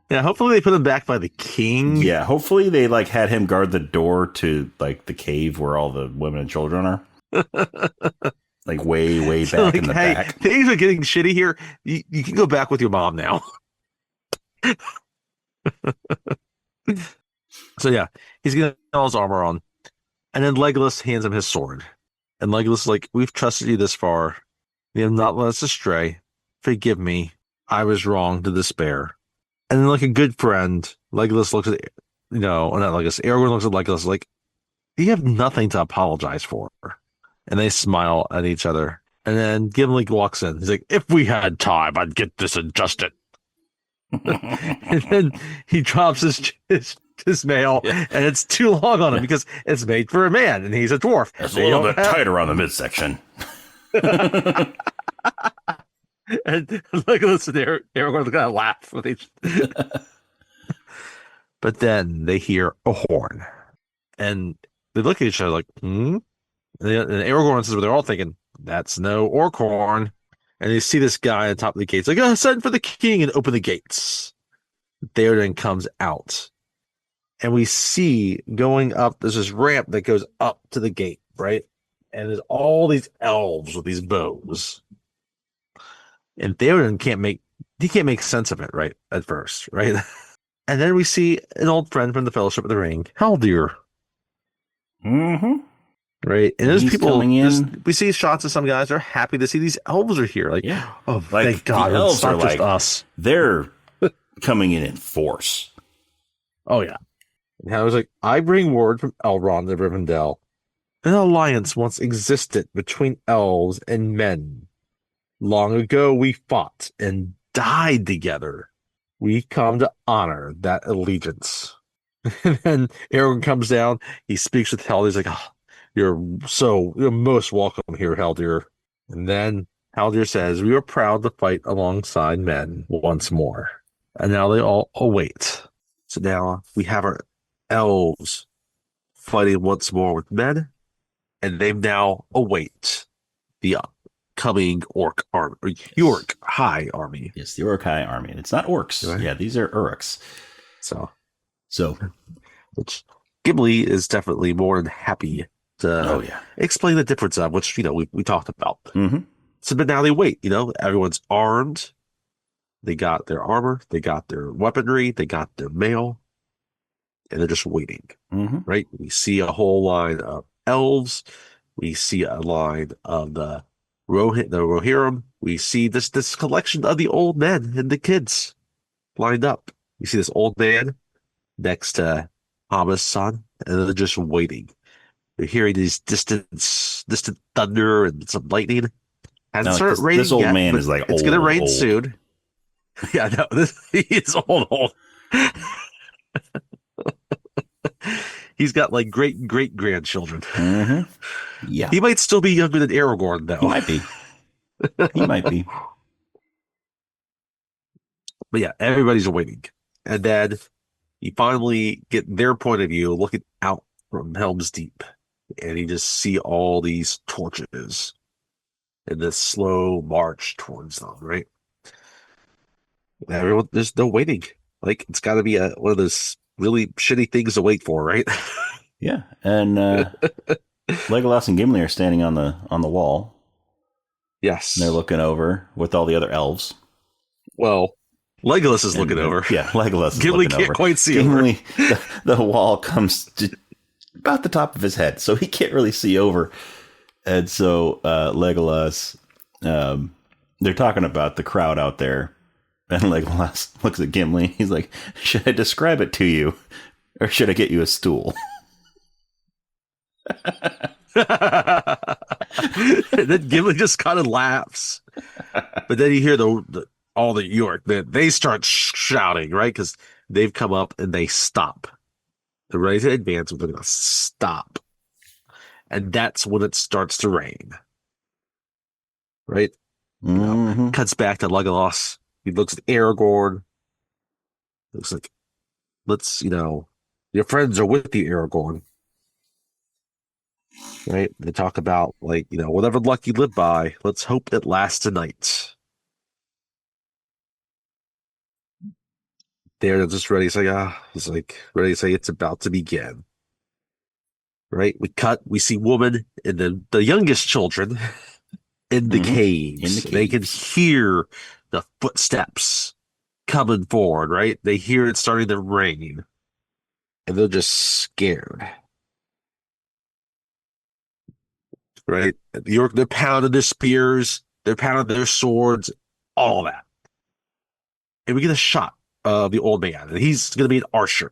Yeah, hopefully they put him back by the king. Yeah, hopefully they like had him guard the door to like the cave where all the women and children are. Like way back like, in the back. Things are getting shitty here. You can go back with your mom now. So yeah, he's getting all his armor on. And then Legolas hands him his sword. And Legolas is like, we've trusted you this far. You have not let us astray. Forgive me. I was wrong to despair. And then, like a good friend, Legolas looks at, not Legolas, Aragorn looks at Legolas like, you have nothing to apologize for. And they smile at each other. And then Gimli walks in. He's like, if we had time, I'd get this adjusted. And then he drops his mail, and it's too long on him because it's made for a man, and he's a dwarf. It's a little bit tight around the midsection. And Legolas and Aragorn kind of laugh with each. But then they hear a horn, and they look at each other like, hmm? And Aragorn says, well, they're all thinking, that's no orc horn. And they see this guy on top of the gates, like, send for the king and open the gates. Theoden comes out. And we see going up, there's this ramp that goes up to the gate, right? And there's all these elves with these bows. And Theoden can't make sense of it, right? At first, right? And then we see an old friend from the Fellowship of the Ring, Haldir. Mm-hmm. Right? And there's people coming in. We see shots of some guys that are happy to see these elves are here. Like, oh, like, thank God, the elves it's not are just like us. They're coming in force. Oh yeah. And I was like, I bring word from Elrond to Rivendell. An alliance once existed between elves and men. Long ago we fought and died together. We come to honor that allegiance. And then Aragorn comes down, he speaks with Haldir. He's like, you're most welcome here, Haldir. And then Haldir says, we are proud to fight alongside men once more. And now they all await. So now we have our elves fighting once more with men, and they now await the coming orc army, or York High army. Yes, the Uruk-hai army. It's not orcs. Right. Yeah, these are Uruks. So, which Gimli is definitely more than happy to explain the difference of, which, we talked about. Mm-hmm. So, but now they wait, everyone's armed. They got their armor, they got their weaponry, they got their mail, and they're just waiting, right? We see a whole line of elves. We see a line of the Rohirrim. We see this collection of the old men and the kids lined up. You see this old man next to Hama's son, and they're just waiting. They're hearing these distant thunder and some lightning. Hasn't started raining this old yet, man is like it's old, gonna rain old. soon. Yeah, no, he is old. He's got like great grandchildren. Mm-hmm. Yeah, He might still be younger than Aragorn, he though. might be. He might be. But yeah, everybody's waiting. And then you finally get their point of view looking out from Helm's Deep. And you just see all these torches in this slow march towards them, right? Everyone, there's no waiting. Like, it's got to be one of those really shitty things to wait for, right? Yeah, and Legolas and Gimli are standing on the wall. Yes. And they're looking over with all the other elves. Well, Legolas is looking over. Yeah, Legolas is Gimli looking can't over. quite see Gimli, over. the wall comes to about the top of his head, so he can't really see over. And so Legolas, they're talking about the crowd out there. And Legolas looks at Gimli. He's like, should I describe it to you? Or should I get you a stool? And then Gimli just kind of laughs. But then you hear all the York, they start shouting, right? Because they've come up and they stop. They're ready to advance, but they're going to stop. And that's when it starts to rain. Right? Mm-hmm. Cuts back to Legolas. He looks at Aragorn. Looks like, your friends are with you, Aragorn. Right? They talk about, whatever luck you live by, let's hope it lasts tonight. They're just ready to say, he's like, ready to say it's about to begin. Right? We see women and the youngest children in the caves. They can hear the footsteps coming forward, right? They hear it starting to rain. And they're just scared. Right? They're pounding their spears, they're pounding their swords, all that. And we get a shot of the old man, and he's going to be an archer,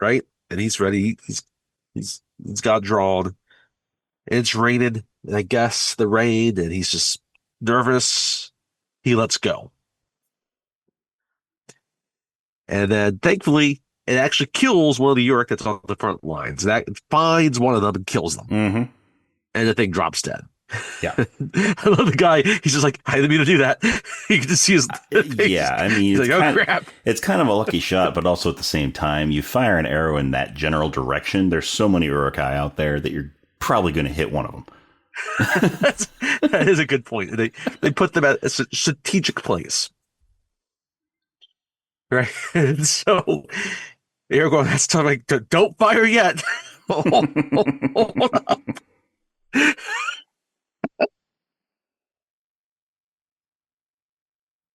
right? And he's ready. He's got drawn. And it's raining, and I guess the rain, and he's just nervous. He lets go. And then thankfully, it actually kills one of the Yorick that's on the front lines. That finds one of them and kills them. Mm-hmm. And the thing drops dead. Yeah. I love the guy. He's just like, I didn't mean to do that. You can just see his face. Yeah, I mean, he's like, crap. It's kind of a lucky shot, but also at the same time, you fire an arrow in that general direction. There's so many Uruk-hai out there that you're probably going to hit one of them. That is a good point. They put them at a strategic place. Right? And so Aragorn has to like, don't fire yet. Hold up.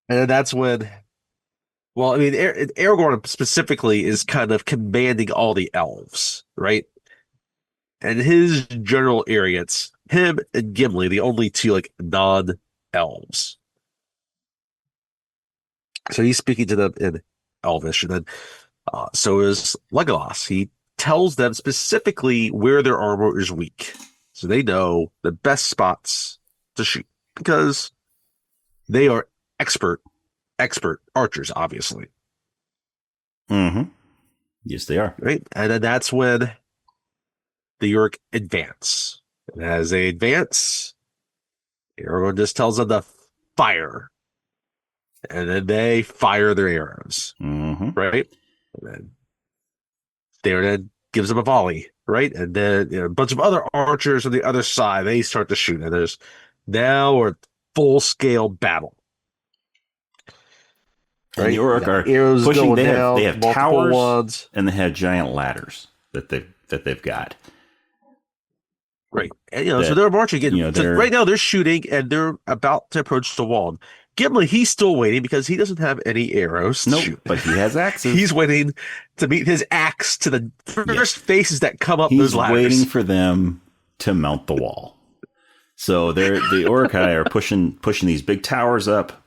And that's when, well, I mean, Aragorn specifically is kind of commanding all the elves, right? And his general area, it's him and Gimli, the only two like non-elves. So he's speaking to them in Elvish, and then so is Legolas. He tells them specifically where their armor is weak, so they know the best spots to shoot because they are expert archers, obviously. Mm-hmm. Yes, they are. Right, and then that's when the York advance, and as they advance, Aragorn just tells them to fire. And then they fire their arrows, right? And then Theoden gives them a volley, right? And then a bunch of other archers on the other side, they start to shoot. And there's now a full-scale battle. Right? And the Uruk are arrows pushing. Going they down, have towers ones. And they have giant ladders that they've got. Right. And, so they're marching. Right now they're shooting and they're about to approach the wall. Gimli, he's still waiting because he doesn't have any arrows to shoot. But he has axes. He's waiting to meet his axe to the first faces that come up those ladders. He's waiting for them to mount the wall. So the Uruk-hai are pushing these big towers up.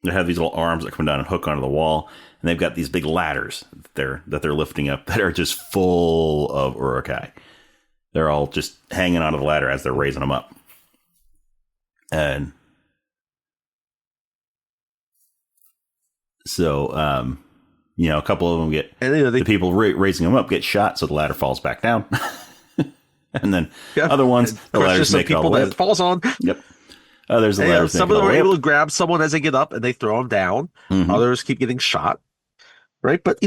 They have these little arms that come down and hook onto the wall, and they've got these big ladders that they're lifting up that are just full of Uruk-hai. They're all just hanging onto the ladder as they're raising them up. And So, a couple of them get, And the people raising them up get shot, so the ladder falls back down. And then other ones, the ladders make it all the way that up. falls on. Yep. Others, the ladders some make of it all them are the way able up. to grab someone as they get up and they throw them down. Mhm. Others keep getting shot. Right? But,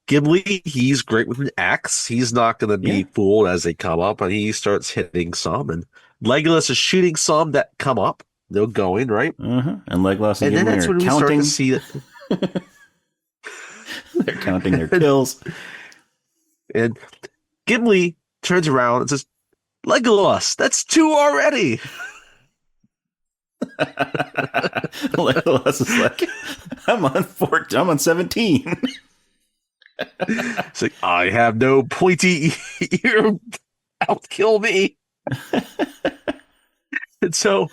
Gimli, he's great with an axe. He's not going to be fooled as they come up, and he starts hitting some. And Legolas is shooting some that come up. They're going, right? And Legolas and then Gimli that's are when we start counting. to see that. They're counting their kills. And Gimli turns around and says, Legolas, that's 2 already. Legolas is like, I'm on 17. It's like, I have no pointy ear. Outkill me. And so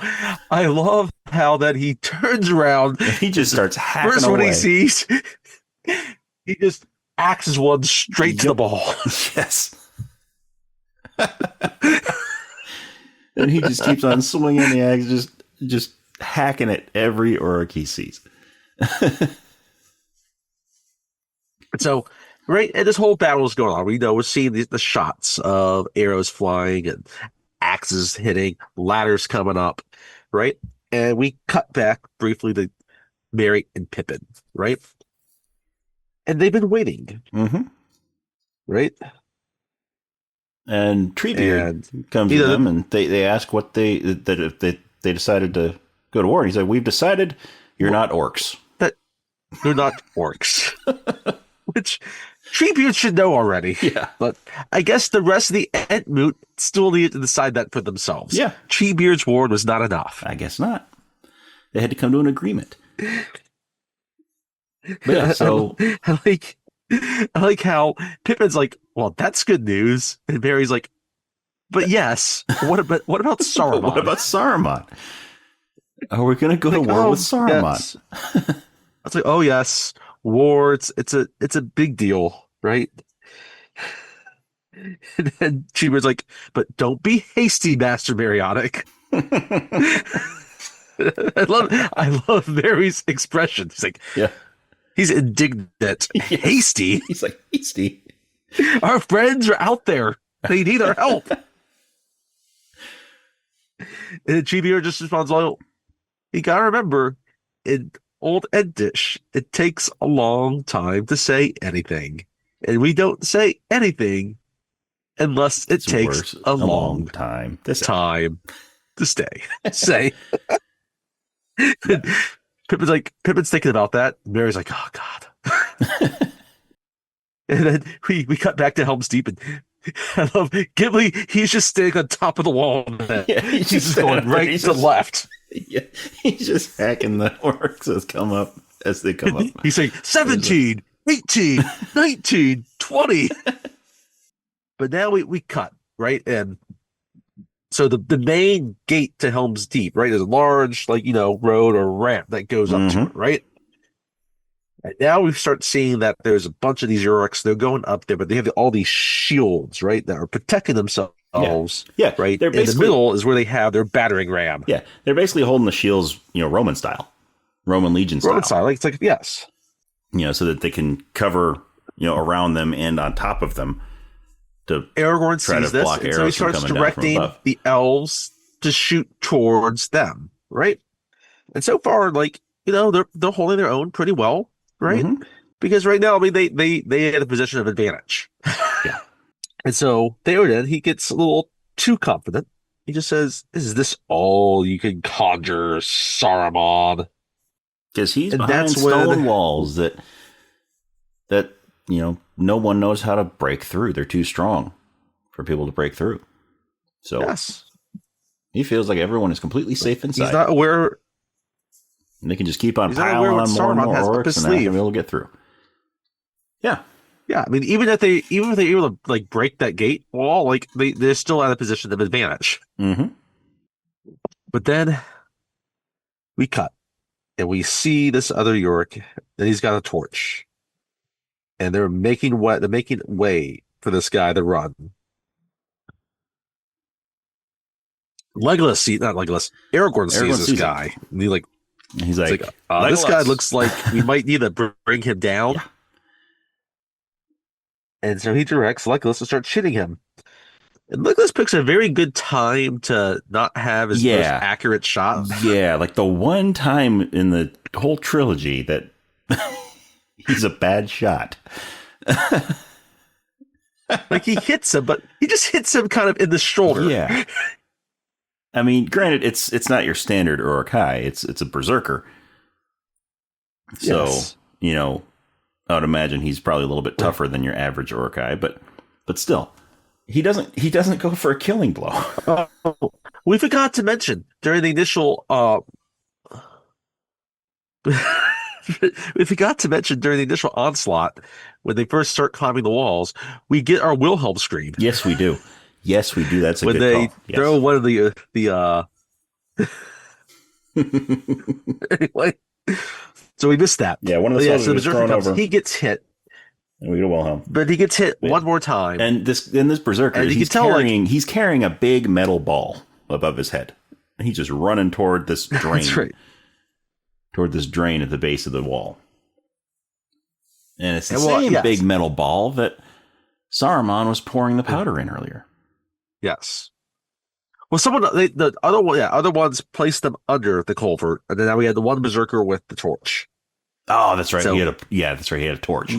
I love how that he turns around. He just starts hacking First away. one he sees, he just axes one straight to the ball. Yes. And he just keeps on swinging the axe, just hacking at every orc he sees. So, right, and this whole battle is going on. We're seeing the shots of arrows flying and axes hitting, ladders coming up, right? And we cut back briefly to Merry and Pippin, right? And they've been waiting, right? And Treebeard comes to them, and they ask what if they decided to go to war. And he's like, "We've decided you're not orcs. That they're not orcs." Which Treebeard should know already. Yeah. But I guess the rest of the Entmoot still need to decide that for themselves. Yeah. Treebeard's word was not enough. I guess not. They had to come to an agreement. But yeah, so I like how Pippin's like, well, that's good news. And Barry's like, but yes, what about Saruman? what about Saruman? Are we going to go to war with Saruman? Yes. I was like, oh yes, war. It's a big deal, right? And then Treebeard's like, but don't be hasty, Master Marionic. I love Mary's expression. He's like, yeah. He's indignant. Hasty. He's like, hasty. Our friends are out there. They need our help. And Treebeard just responds, well, you gotta remember, in old Entish, it takes a long time to say anything. And we don't say anything unless it takes a long time to say. Yeah. Pippin's thinking about that. Mary's like, oh God. And then we cut back to Helm's Deep, and I love Gimli. He's just standing on top of the wall. Yeah, he's just going right to left. Yeah, he's just hacking the orcs as they come up. He's saying 17, 18, 19, 20. But now we cut, right? And so the main gate to Helm's Deep, right, is a large, road or ramp that goes up to it, right? And now we start seeing that there's a bunch of these orcs. They're going up there, but they have all these shields, right, that are protecting themselves. Yeah. Right. They're in the middle is where they have their battering ram. Yeah, they're basically holding the shields, Roman style, Roman Legion style. Roman style, it's like yes. So that they can cover, around them and on top of them. To Aragorn sees this, and so he starts directing the elves to shoot towards them, right? And so far, they're holding their own pretty well, right? Because right now, I mean, they had a position of advantage. Yeah. And so Theoden, he gets a little too confident. He just says, "Is this all you can conjure, Saruman?" Because he's behind stone walls that no one knows how to break through. They're too strong for people to break through. So yes, he feels like everyone is completely safe inside. He's not aware. And they can just keep on piling on more and more orcs, and they're not going to be able to get through. Yeah. Yeah, I mean, even if they're able to break that gate wall, they're still at a position of advantage. But then we cut, and we see this other Yorick, and he's got a torch, and they're making way for this guy to run. Aragorn sees this guy, and he He's It's like, this guy Legolas. looks like we might need to bring him down. Yeah. And so he directs Legolas to start shitting him. And Legolas picks a very good time to not have his most accurate shot. Yeah, like the one time in the whole trilogy that he's a bad shot. Like he hits him, but he just hits him kind of in the shoulder. Yeah. I mean, granted, it's not your standard Urukai. It's a berserker. So, Yes. I would imagine he's probably a little bit tougher than your average Urukai, but still, he doesn't go for a killing blow. We forgot to mention during the initial onslaught, when they first start climbing the walls, we get our Wilhelm scream. Yes, we do. That's a when good they call. Yes. throw one of the anyway. So we missed that. Yeah, one of the soldiers was thrown over. He gets hit. And we go Wilhelm. But he gets hit one more time. And this berserker, and he's carrying a big metal ball above his head. And he's just running toward this drain. That's right. Toward this drain at the base of the wall. And it's the same big metal ball that Saruman was pouring the powder in earlier. Yes. Well, other ones placed them under the culvert, and then now we had the one berserker with the torch. Oh, that's right. So, he had a torch.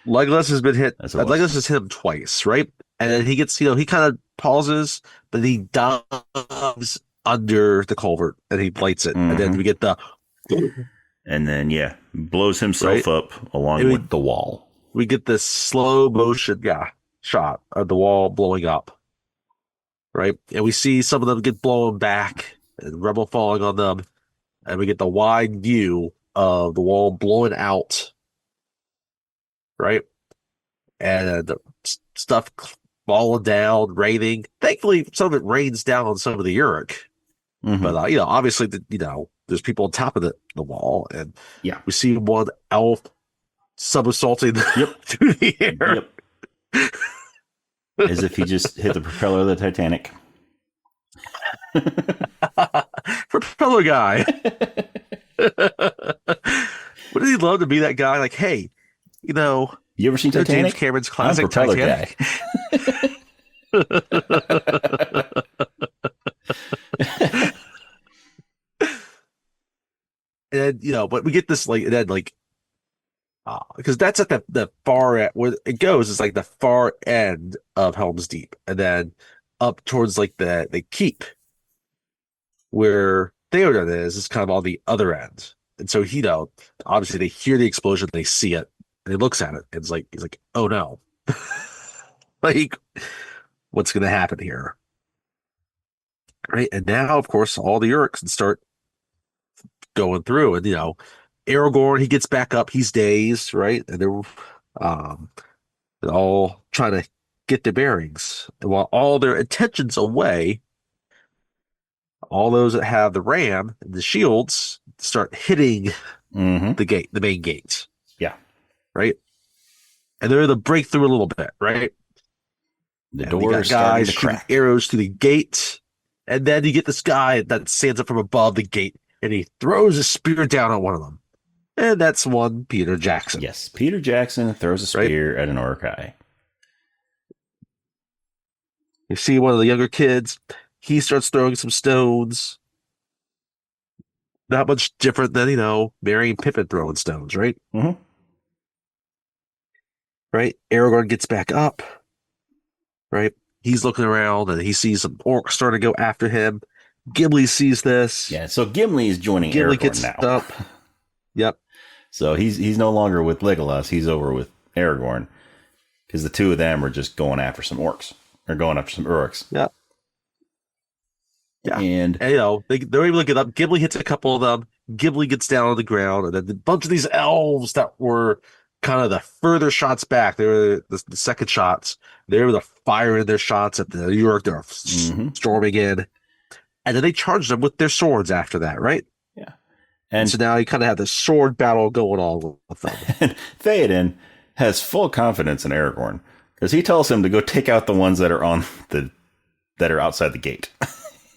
Legolas has been hit. Legolas has hit him twice, right? And then he gets, he kind of pauses, but he dives under the culvert and he lights it, and then we get the. And then blows himself up along with the wall. We get this slow motion shot of the wall blowing up. Right? And we see some of them get blown back and rubble falling on them. And we get the wide view of the wall blowing out. Right? And the stuff falling down, raining. Thankfully, some of it rains down on some of the Uruk. Mm-hmm. But, obviously, there's people on top of the wall. And we see one elf somersaulting through the air. Yep. As if he just hit the propeller of the Titanic. Propeller guy. Wouldn't he love to be that guy? Like, hey, you ever seen Titanic? James Cameron's classic propeller Titanic guy. And but we get this because that's at the far end where it goes is like the far end of Helm's Deep, and then up towards the keep where Theoden is kind of on the other end. And so obviously they hear the explosion, they see it, and he looks at it, and he's like, oh no. What's gonna happen here? Right. And now of course all the Uruks start going through, and Aragorn, he gets back up, he's dazed, right? And they're all trying to get their bearings. And while all their attention's away, all those that have the ram and the shields start hitting the main gate. Yeah. Right? And they're able to break through a little bit, right? The door is starting to crack. Arrows to the gate. And then you get this guy that stands up from above the gate, and he throws a spear down on one of them. And that's one Peter Jackson. Yes, Peter Jackson throws a spear at an Urukai. You see one of the younger kids. He starts throwing some stones. Not much different than, Merry and Pippin throwing stones, right? Mm-hmm. Right? Aragorn gets back up. Right? He's looking around, and he sees some orcs starting to go after him. Gimli sees this. Yeah, so Gimli is joining Gimli Aragorn gets now. Up. Yep. So he's no longer with Legolas. He's over with Aragorn, because the two of them are just going after some orcs. Or going after some Uruks. Yep. Yeah. And they're able to get up. Gimli hits a couple of them. Gimli gets down on the ground, and then a bunch of these elves that were kind of the further shots back, they were the second shots. They were firing their shots at the Uruk. They're storming in. And then they charged them with their swords after that, right? Yeah. And so now you kind of have this sword battle going on with them. And Theoden has full confidence in Aragorn, because he tells him to go take out the ones that are that are outside the gate.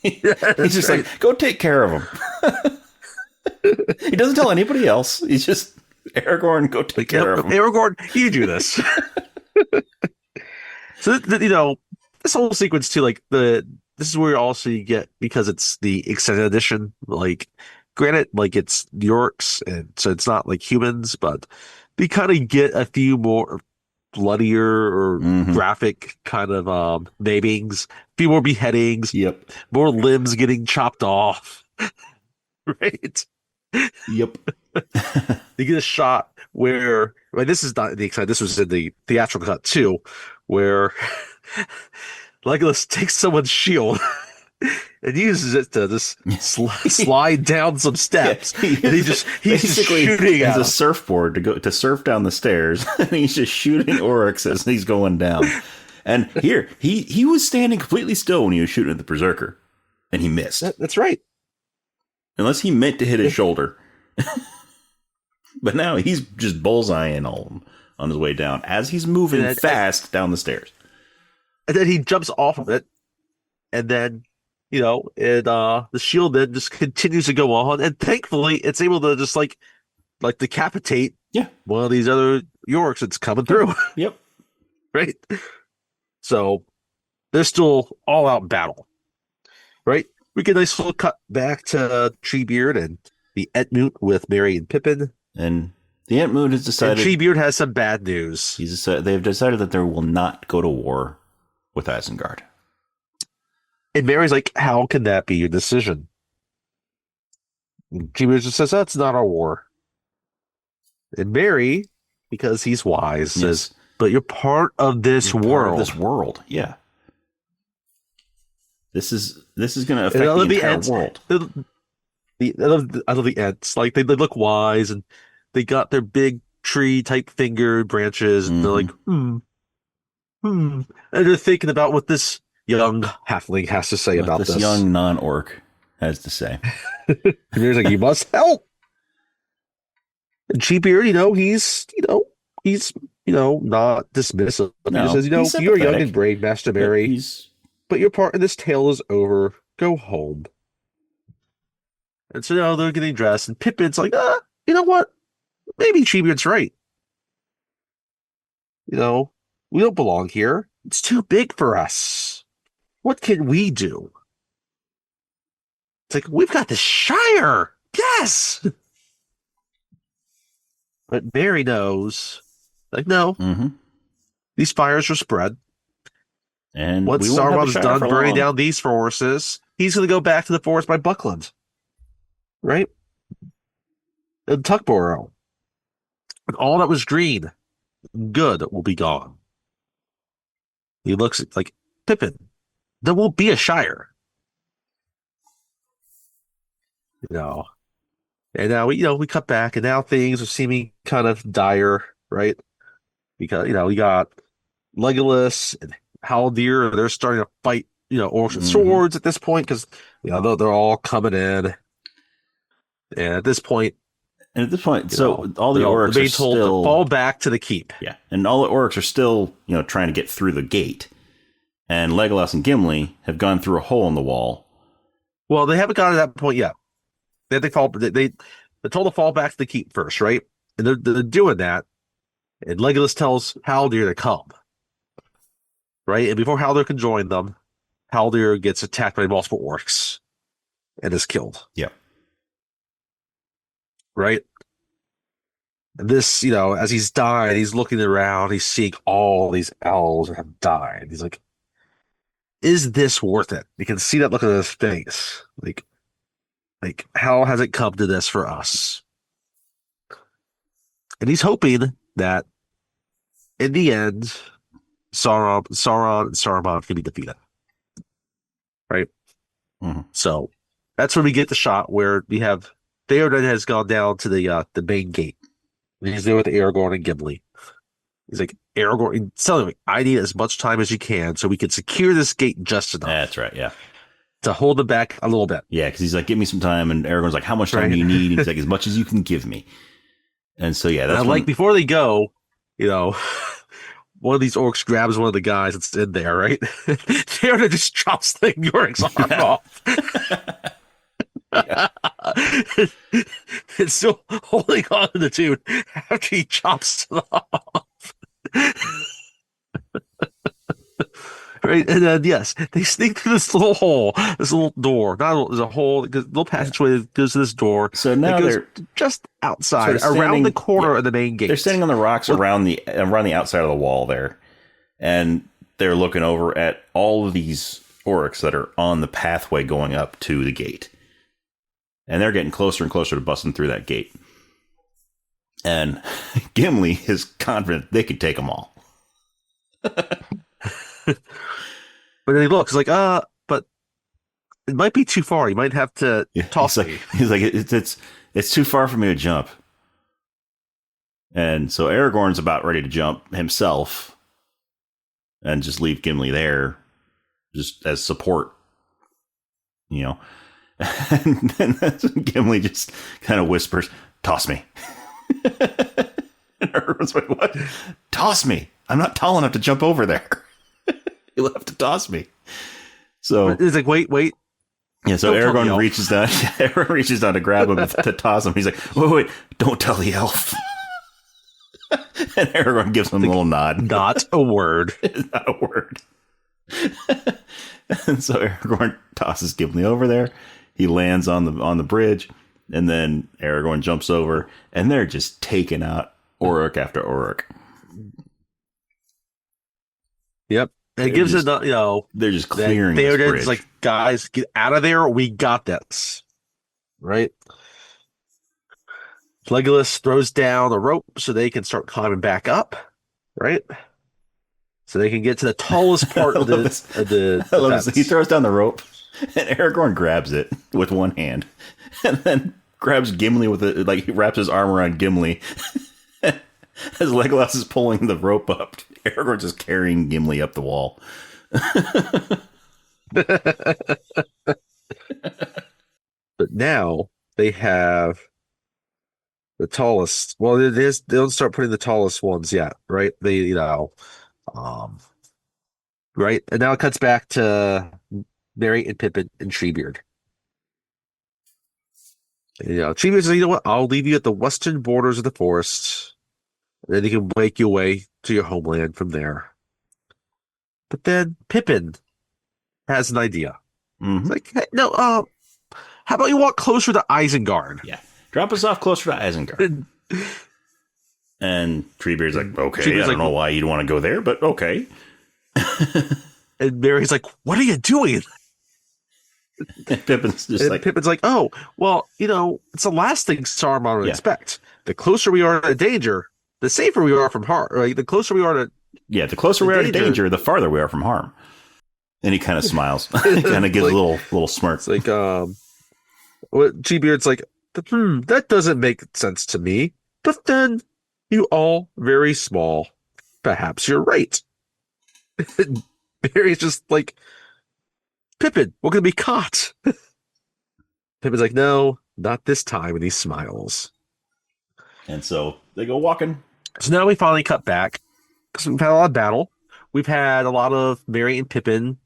He's just like, go take care of them. He doesn't tell anybody else. He's just, Aragorn, go take care of him. Aragorn, you do this. So this whole sequence too, this is where also you get, because it's the extended edition. Like, granted, like it's the orcs, and so it's not like humans, but we kind of get a few more bloodier or graphic kind of namings, a few more beheadings, Yep. more limbs getting chopped off. Right? Yep. You get a shot where, this is not the excited, this was in the theatrical cut too, where Legolas takes someone's shield and uses it to just slide down some steps. Yeah, he's just shooting has at a surfboard to surf down the stairs, and he's just shooting orcs as he's going down. And here, he was standing completely still when he was shooting at the berserker, and he missed. That's right. Unless he meant to hit his shoulder. But now he's just bullseyeing all of them on his way down as he's moving fast down the stairs. And then he jumps off of it, and then the shield then just continues to go on, and thankfully it's able to just like decapitate one of these other Yorks that's coming through. Yep. Right? So there's still all out battle. Right? We get a nice little cut back to Treebeard and the Entmoot with Merry and Pippin. And the Entmoot has decided... And Treebeard has some bad news. They've decided that they will not go to war with Isengard. And Merry's like, how can that be your decision? And Treebeard just says, that's not our war. And Merry, because he's wise, says, but you're part of this world. This world, yeah. This is going to affect the entire world. I love the Ents. Like, they look wise, and they got their big tree-type finger branches, and they're like, And they're thinking about what this young halfling has to say about this. This young non-orc has to say. And he's like, you must help. And Treebeard, he's not dismissive. No, he says, you're young and brave, Master Merry, but your part in this tale is over. Go home. And so now they're getting dressed, and Pippin's like, you know what? Maybe Treebeard's right. We don't belong here. It's too big for us. What can we do? It's like, we've got the Shire. Yes. But Merry knows, like, no, these fires are spread. And once Sauron's done burning down these forests, he's going to go back to the forest by Buckland. Right? And Tuckborough. And all that was green and good will be gone. He looks like, Pippin, there won't be a Shire. And now we cut back, and now things are seeming kind of dire, right? Because we got Legolas and Haldir, they're starting to fight, orcs with swords at this point, because they're all coming in. And at this point, so all the orcs are told still to fall back to the keep. Yeah, and all the orcs are still, trying to get through the gate. And Legolas and Gimli have gone through a hole in the wall. Well, they haven't gotten to that point yet. They're told to fall back to the keep first, right? And they're doing that. And Legolas tells Haldir to come. Right? And before Haldir can join them, Haldir gets attacked by multiple orcs and is killed. Yeah. Right? And this, as he's dying, he's looking around, he's seeing all these elves have died. He's like, is this worth it? You can see that look on his face. Like, how has it come to this for us? And he's hoping that in the end, Sauron and Saruman can be defeated. Right? So that's when we get the shot where we have Theoden has gone down to the main gate. And he's there with Aragorn and Gimli. He's like, Aragorn, telling me, I need as much time as you can so we can secure this gate just enough. That's right, yeah. To hold them back a little bit. Yeah, because he's like, give me some time. And Aragorn's like, how much time do you need? And he's like, as much as you can give me. And so, yeah, that's like before they go, one of these orcs grabs one of the guys that's in there, right? Theoden just drops the orc's arm off. It's still holding on to the dude after he chops it off. Right, and then yes, they sneak through this little hole, this little door. Not a little, there's a hole, little passageway that goes to this door. So That now goes they're just outside, sort of around the standing, corner of the main gate. they're standing on the rocks Well- around the outside of the wall there, and they're looking over at all of these orcs that are on the pathway going up to the gate, and they're getting closer and closer to busting through that gate. And Gimli is confident they can take them all. But then he looks like, but it might be too far. You might have to toss me. He's like, it's too far for me to jump. And so Aragorn's about ready to jump himself and just leave Gimli there just as support, you know. And then Gimli just kind of whispers, "Toss me." And everyone's like, "What? Toss me? I'm not tall enough to jump over there." You'll have to toss me. So It's like, wait. Yeah, so Don't tell the Aragorn elf. reaches down. Aragorn reaches down to grab him to toss him. He's like, wait, don't tell the elf. And Aragorn gives him a little nod. Not a word. It's not a word. And so Aragorn tosses Gimli over there. He lands on the bridge, and then Aragorn jumps over, and they're just taking out Orc after Orc. Yep. And it They're gives just- it, They're just clearing they're this bridge. just like, guys, get out of there. We got this. Right? Legolas throws down the rope so they can start climbing back up. Right? So they can get to the tallest part I of the, love this. of the I love this. fence. He throws down the rope, and Aragorn grabs it with one hand, and then grabs Gimli with it. Like he wraps his arm around Gimli as Legolas is pulling the rope up. Aragorn's just carrying Gimli up the wall. But now they have the tallest. Well, they don't start putting the tallest ones yet, right? They, right? And now it cuts back to Merry and Pippin and Treebeard. Treebeard says, "You know what? I'll leave you at the western borders of the forest. And then you can make your way to your homeland from there." But then Pippin has an idea. Mhm. It's like, hey, no, how about you walk closer to Isengard? Yeah, drop us off closer to Isengard. And Treebeard's like, okay, Treebeard's I don't like- know why you'd want to go there, but okay. And Mary's like, "What are you doing?" And Pippin's just And like, Pippin's like, "Oh, well, it's the last thing Saruman would Yeah. expect. The closer we are to danger, the safer we are from harm. Right? The closer we are to yeah, the closer we are to danger, the farther we are from harm. And he kind of smiles. He kind of gives Like- a little smirk. It's like, what G-Beard's like, that doesn't make sense to me. But then you all very small. Perhaps you're right. And Barry's just like, Pippin, we're gonna be caught. Pippin's like, no, not this time, and he smiles. And so they go walking. So now we finally cut back because we've had a lot of battle. We've had a lot of Merry and Pippin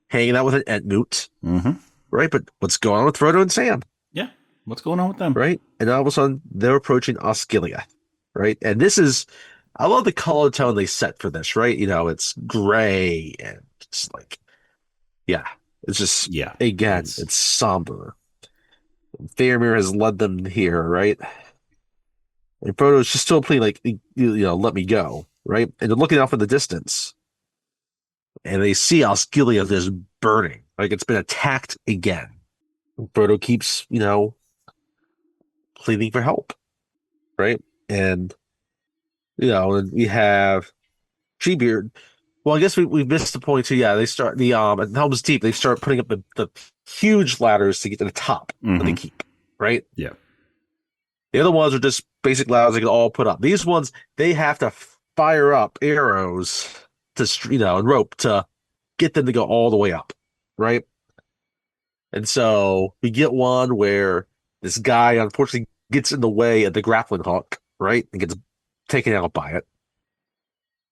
hanging out with an Entmoot, Mm-hmm. right? But what's going on with Frodo and Sam? Yeah. What's going on with them? Right? And all of a sudden, they're approaching Osgiliath, right? And this is, I love the color tone they set for this, right? It's gray and just like, yeah, it's just, Yeah. again, It's- it's somber. Faramir has led them here, right? And Frodo's just still playing like, let me go, right? And they're looking off in the distance. And they see Osgiliath is burning, like it's been attacked again. And Frodo keeps, pleading for help, right? And and we have Treebeard. Well, I guess we missed the point too. Yeah, they start the at Helm's Deep. They start putting up the huge ladders to get to the top of the Mhm. keep, right? Yeah. The other ones are just basic ladders they can all put up. These ones they have to fire up arrows to and rope to get them to go all the way up, right? And so we get one where this guy unfortunately gets in the way of the grappling hook, right? And gets taken out by it.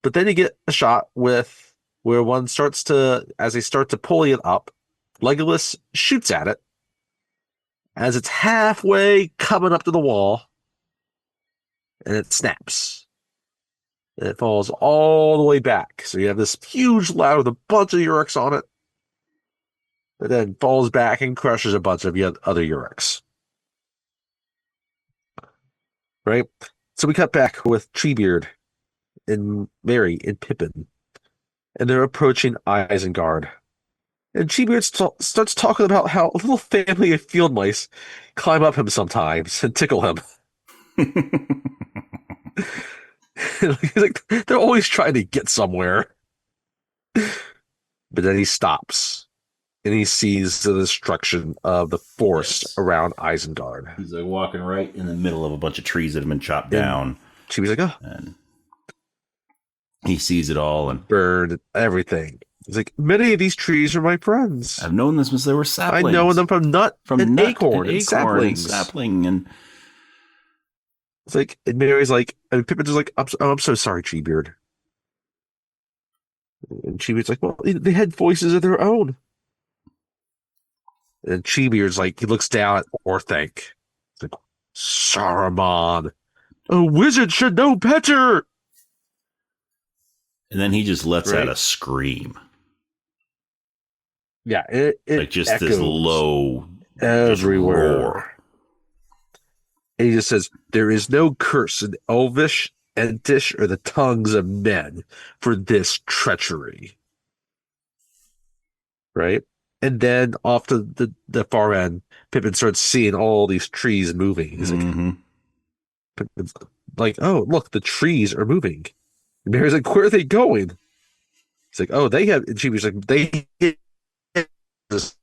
But then you get a shot with where one starts to, as they start to pull it up, Legolas shoots at it As it's halfway coming up to the wall, and it snaps. And it falls all the way back. So you have this huge ladder with a bunch of Yurks on it. That then falls back and crushes a bunch of other Yurks. Right? So we cut back with Treebeard and Mary and Pippin. And they're approaching Isengard. And Treebeard starts talking about how a little family of field mice climb up him sometimes and tickle him. He's like, they're always trying to get somewhere. But then he stops. And he sees the destruction of the forest around Isengard. He's like walking right in the middle of a bunch of trees that have been chopped down. She was like, oh. And he sees it all and burned everything. He's like, many of these trees are my friends. I've known them since they were saplings. I know them from nut and acorn and saplings. And it's like, and Mary's like, and Pippin's like, I'm so sorry, Treebeard. And Treebeard's like, well, they had voices of their own. And Treebeard's like, he looks down at Orthanc. He's like, Saruman, a wizard should know better. And then he just lets out a scream. Yeah, it like just this low everywhere. And he just says, there is no curse in Elvish, Entish, or the tongues of men for this treachery. Right? And then off to the far end, Pippin starts seeing all these trees moving. He's like, Pippin's like, oh, look, the trees are moving. And Mary's like, where are they going? He's like, oh, they have, and she was like, they this.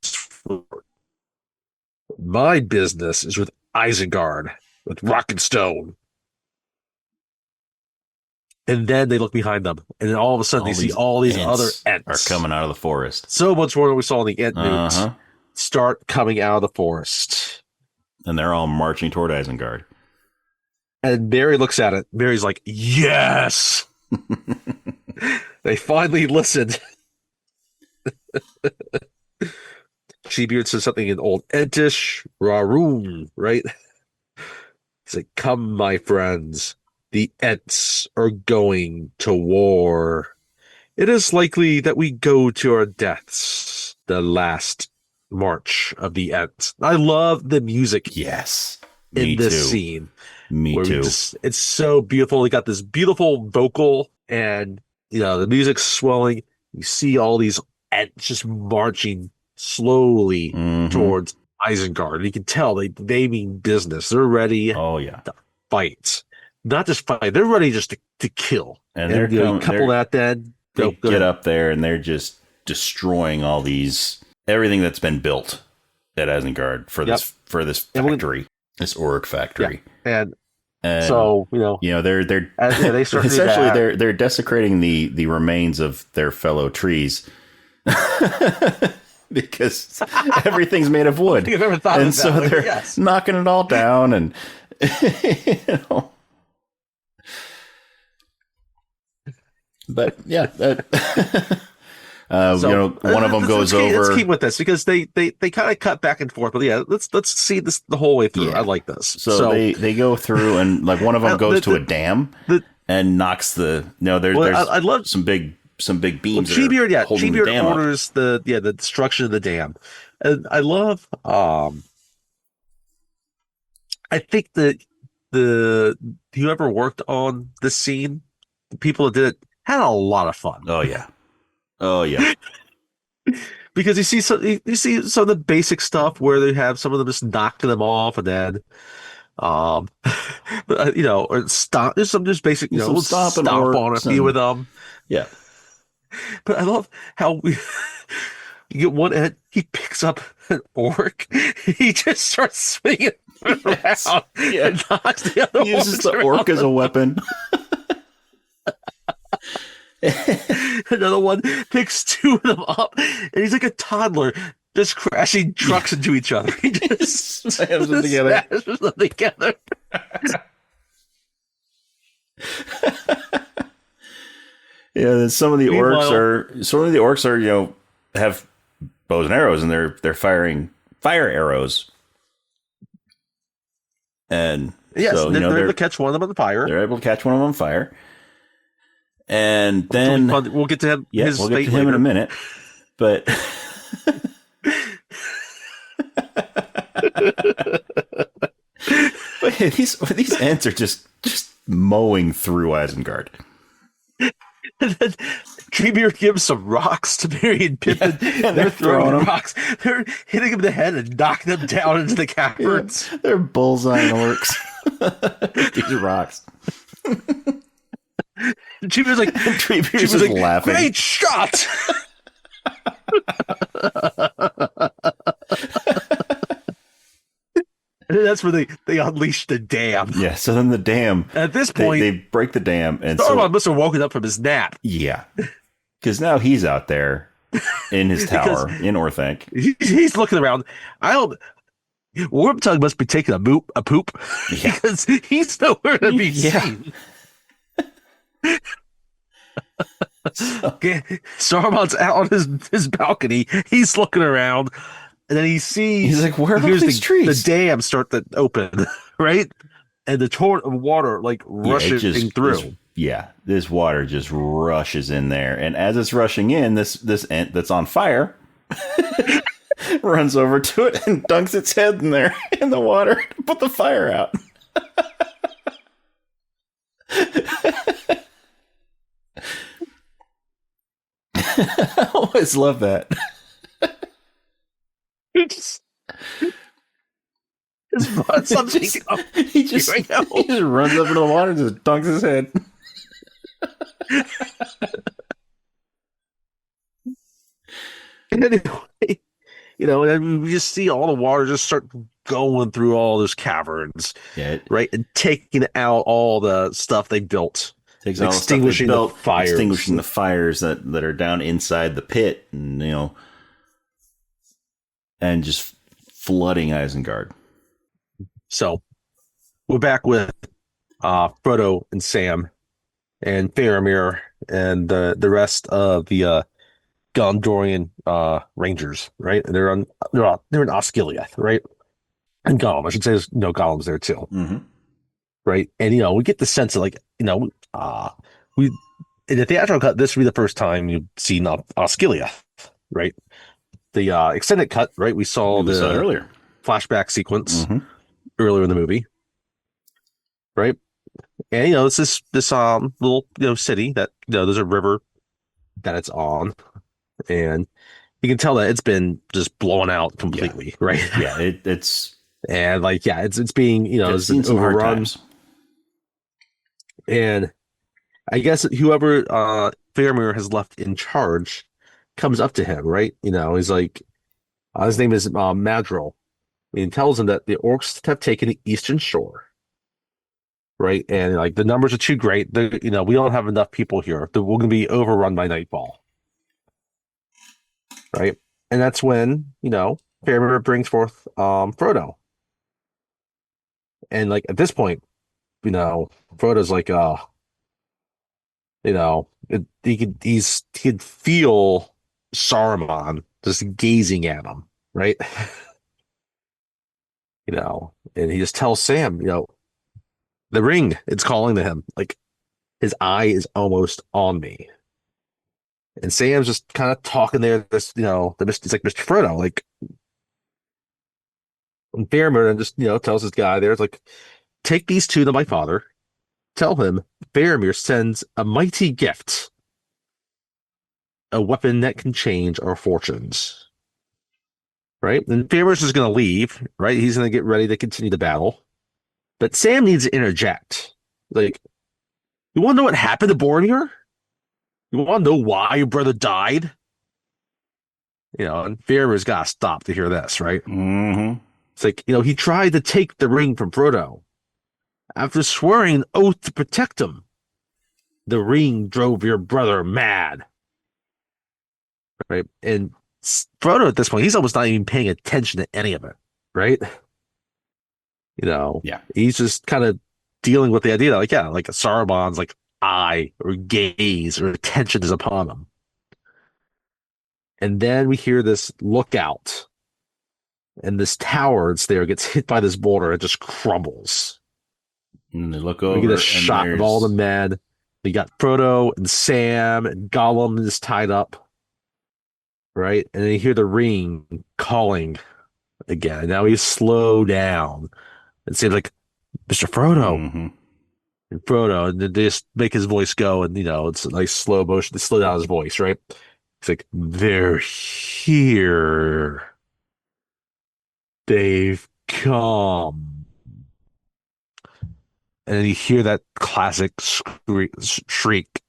My business is with Isengard, with Rock and Stone. And then they look behind them, and then all of a sudden they see all these other Ents are coming out of the forest. So much more than we saw in the Ent news start coming out of the forest. And they're all marching toward Isengard. And Mary looks at it. Mary's like, yes! They finally listened. Treebeard says something in Old Entish, Raroon, right? He's like, come, my friends. The Ents are going to war. It is likely that we go to our deaths. The last march of the Ents. I love the music. Yes. In this scene. Me too. It's so beautiful. They got this beautiful vocal, and the music's swelling. You see all these Ents just marching slowly towards Isengard. And you can tell they mean business. They're ready to fight. Not just fight. They're ready just to kill. And they're couple that then. They get up there and they're just destroying everything that's been built at Isengard for this factory, this orc factory. Yeah. And so they're they start essentially they're desecrating the remains of their fellow trees. Because everything's made of wood. I've never thought and of so that. they're knocking it all down and But yeah, one of them goes over. Let's keep with this because they kind of cut back and forth. But yeah, let's see this the whole way through. Yeah. I like this. So they go through and like one of them goes to a dam and knocks there's I love some big beams. Well, Treebeard orders the destruction of the dam, and I love. I think that whoever worked on this scene, the people that did it, had a lot of fun. Oh yeah. Because you see some of the basic stuff where they have some of them just knocking them off, and then or stop. There's some just basic, stomp on a few of them. Yeah. But I love how you get one Ent, he picks up an orc, he just starts swinging around and knocks the other. He uses the orc as a weapon. Another one picks two of them up, and he's like a toddler, just crashing trucks into each other. He just smashes them together. Yeah, some of the orcs are have bows and arrows, and they're firing fire arrows And Yes, so, they're able to catch one of them on the fire. They're able to catch one of them on fire. And then we'll get to him. Yeah, we'll get to him in a minute. But but these ants are just mowing through Isengard. And then Treebeard gives some rocks to Merry and Pippin. Yeah, and they're throwing rocks. They're hitting him in the head and knocking them down into the caverns. Yeah, they're bullseyeing orcs. These rocks. Treebeard's like, Treebeard's just laughing. Great shot! And that's where they unleash the dam. Yeah, so then the dam. At this point, they break the dam, and Saruman must have woken up from his nap. Yeah, because now he's out there in his tower in Orthanc. He's looking around. Wormtongue must be taking a poop because he's nowhere to be seen. Okay, Saruman's out on his balcony. He's looking around. And then he sees. He's like, "Where are these trees?" The dam start to open, right? And the torrent of water rushing through. This water just rushes in there, and as it's rushing in, this ant that's on fire runs over to it and dunks its head in there in the water to put the fire out. I always love that. He just runs up into the water and just dunks his head. And anyway, and we just see all the water just start going through all those caverns, right, and taking out all the stuff they built, extinguishing the fires, that are down inside the pit, and and just flooding Isengard. So we're back with Frodo and Sam and Faramir and the rest of the Gondorian Rangers, right? And they're in Osgiliath, right? And Gollum, I should say, there's Gollum's there too, right? And we get the sense of we in the theatrical cut, this would be the first time you've seen Osgiliath, right? The extended cut, right? We saw earlier flashback sequence earlier in the movie, right? And it's this little city that there's a river that it's on, and you can tell that it's been just blown out completely, right? Yeah, it's and it's being it's been overrun, and I guess whoever Faramir has left in charge comes up to him, right? He's like, his name is Madril. He tells him that the orcs have taken the eastern shore, right? And the numbers are too great. We don't have enough people here. We're going to be overrun by nightfall, right? And that's when Faramir brings forth Frodo, and at this point, Frodo's like, he could feel Saruman just gazing at him, right? And he just tells Sam, the ring, it's calling to him. His eye is almost on me. And Sam's just kind of talking there. This, he's like, Mr. Frodo, and Faramir and just, tells this guy there, it's like, take these two to my father. Tell him Faramir sends a mighty gift. A weapon that can change our fortunes. Right? And Faramir's just going to leave, right? He's going to get ready to continue the battle. But Sam needs to interject. You want to know what happened to Boromir? You want to know why your brother died? And Faramir's got to stop to hear this, right? Mm-hmm. It's like, he tried to take the ring from Frodo. After swearing an oath to protect him, the ring drove your brother mad. Right? And Frodo at this point, he's almost not even paying attention to any of it, right? He's just kind of dealing with the idea that, Saruman's eye or gaze or attention is upon him. And then we hear this lookout. And this tower that's there gets hit by this boulder. It just crumbles. And they look We over get a and shot of all the there's men. We got Frodo and Sam and Gollum is tied up, right? And then you hear the ring calling again. Now he's slow down. It seems like Mr. Frodo Mhm. and Frodo, and then they just make his voice go, and it's a nice slow motion to slow down his voice, right? It's like they're here. They've come. And then you hear that classic shriek.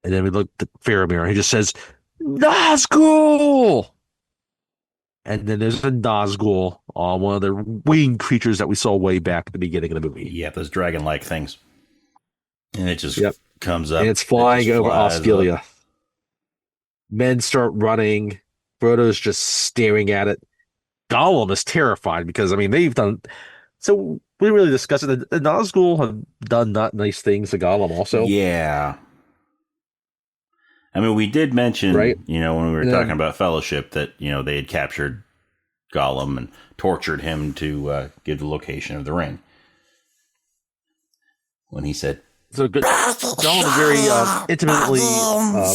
And then we look at Faramir. He just says, Nazgul! And then there's a Nazgul, one of the winged creatures that we saw way back at the beginning of the movie. Yeah, those dragon-like things. And it just comes up. And it's flying over Osgiliath. Up. Men start running. Frodo's just staring at it. Gollum is terrified because, they've done... So we really discussed it. The Nazgul have done not nice things to Gollum also. Yeah. We did mention, right? When we were talking about Fellowship that, they had captured Gollum and tortured him to give the location of the ring. When he said... So good. Gollum is very intimately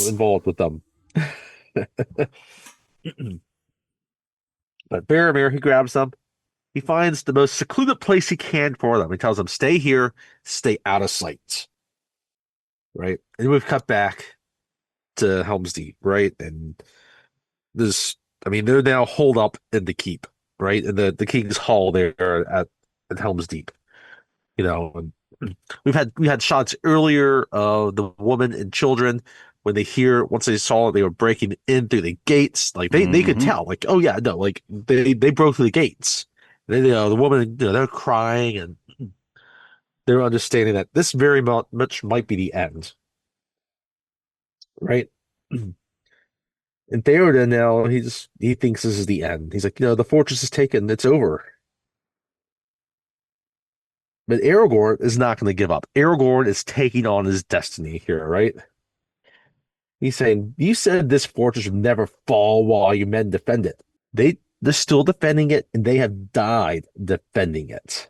involved with them. But Faramir, he grabs them. He finds the most secluded place he can for them. He tells them, stay here, stay out of sight. Right? And we've cut back to Helm's Deep, right? And they're now holed up in the keep, right? In the King's Hall there at Helm's Deep. And we had shots earlier of the woman and children when once they saw it, they were breaking in through the gates. Like they could tell, like, oh yeah, no, like they broke through the gates. And then, the woman, they're crying and they're understanding that this very much might be the end. Right? And Theoden now, he thinks this is the end. He's like, the fortress is taken, it's over. But Aragorn is not going to give up. Aragorn is taking on his destiny here, right? He's saying, you said this fortress would never fall while your men defend it. They're still defending it, and they have died defending it.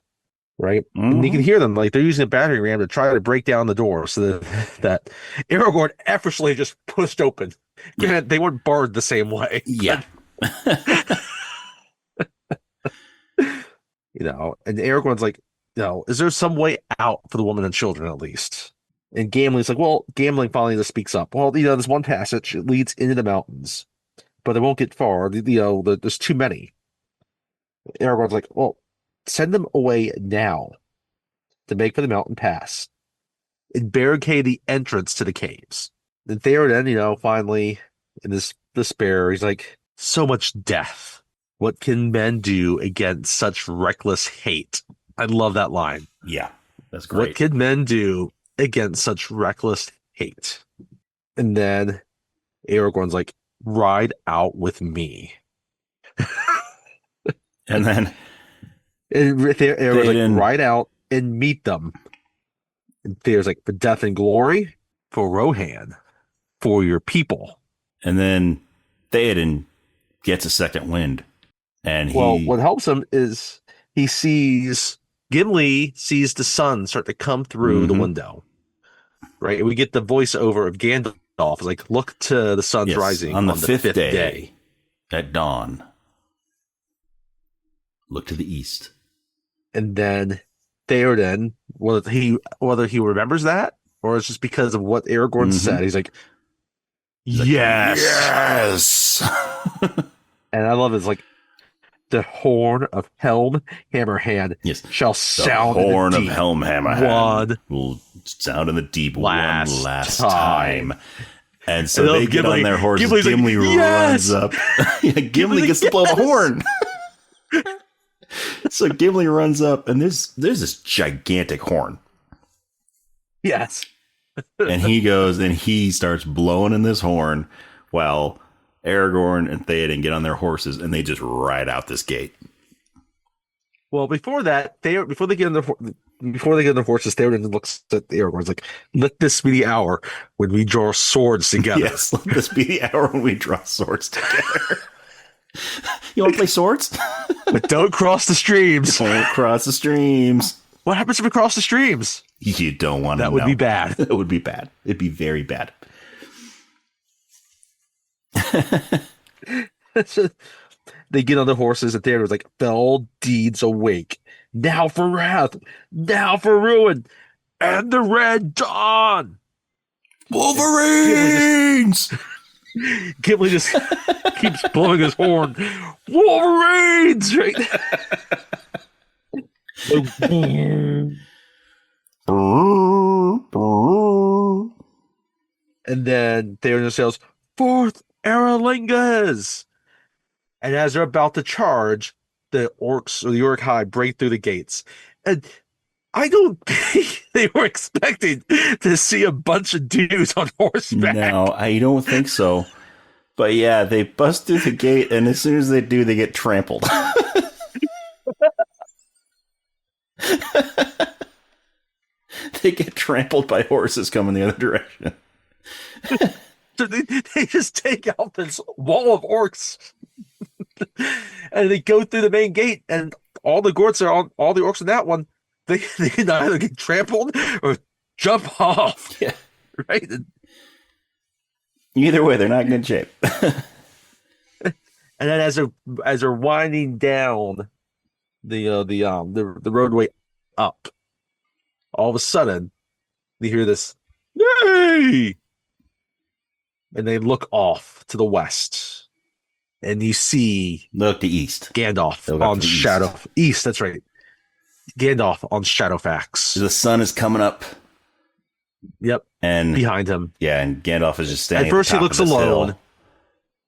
Right? Mm-hmm. And you can hear them, like, they're using a battering ram to try to break down the door so that Aragorn effortlessly just pushed open. Yeah. They weren't barred the same way. Yeah. And Aragorn's like, is there some way out for the woman and children at least? And Gimli's like, Gimli finally just speaks up. Well, there's one passage, it leads into the mountains, but it won't get far. There's too many. Aragorn's like, well, send them away now to make for the mountain pass and barricade the entrance to the caves. And Theoden, finally, in this despair, he's like, so much death. What can men do against such reckless hate? I love that line. Yeah, that's great. What can men do against such reckless hate? And then Aragorn's like, ride out with me. And then Aragorn's like, ride out and meet them. And Theoden's like, for death and glory, for Rohan, for your people. And then Theoden gets a second wind. And what helps him is Gimli sees the sun start to come through the window. Right? And we get the voiceover of Gandalf. It's like, look to the sun's rising on the fifth day at dawn. Look to the east. And then Theoden, whether he remembers that or it's just because of what Aragorn said, he's like, yes. And I love it. It's like, the horn of Helm Hammerhand shall sound the horn in the deep of Helm Hammerhand will sound in the deep one last time. And so they get on their horses. Gimli runs up. Gimli gets to blow the horn. So Gimli runs up, and there's this gigantic horn. Yes. And he goes and he starts blowing in this horn while Aragorn and Theoden get on their horses and they just ride out this gate. Well, before that, before they get on their horses, Theoden looks at Aragorn's like, "Let this be the hour when we draw swords together." Yes, let this be the hour when we draw swords together. You want to play swords? But don't cross the streams. Don't cross the streams. What happens if we cross the streams? You don't want to know. That would be bad. That would be bad. It'd be very bad. They get on the horses and Theodore's like, fell deeds awake. Now for wrath. Now for ruin. And the red dawn. Wolverines! Gimli just keeps blowing his horn. Wolverines! Right? And then Theoden says, "Forth, Aralingas!" And as they're about to charge, the orcs or the Uruk-hai break through the gates. And I don't think they were expecting to see a bunch of dudes on horseback. No, I don't think so. But yeah, they bust through the gate, and as soon as they do, they get trampled. They get trampled by horses coming the other direction. So they just take out this wall of orcs. And they go through the main gate, and all the orcs are on all the orcs in that one. They can either get trampled or jump off. Yeah. Right? Either way, they're not in good shape. And then as they're winding down the roadway up, all of a sudden they hear this "Yay!" And they look off to the west, and you see Look to east. Gandalf on Shadow East. That's right, Gandalf on Shadowfax. The sun is coming up. Yep, and behind him. Yeah, and Gandalf is just standing. At first, he looks alone, hill.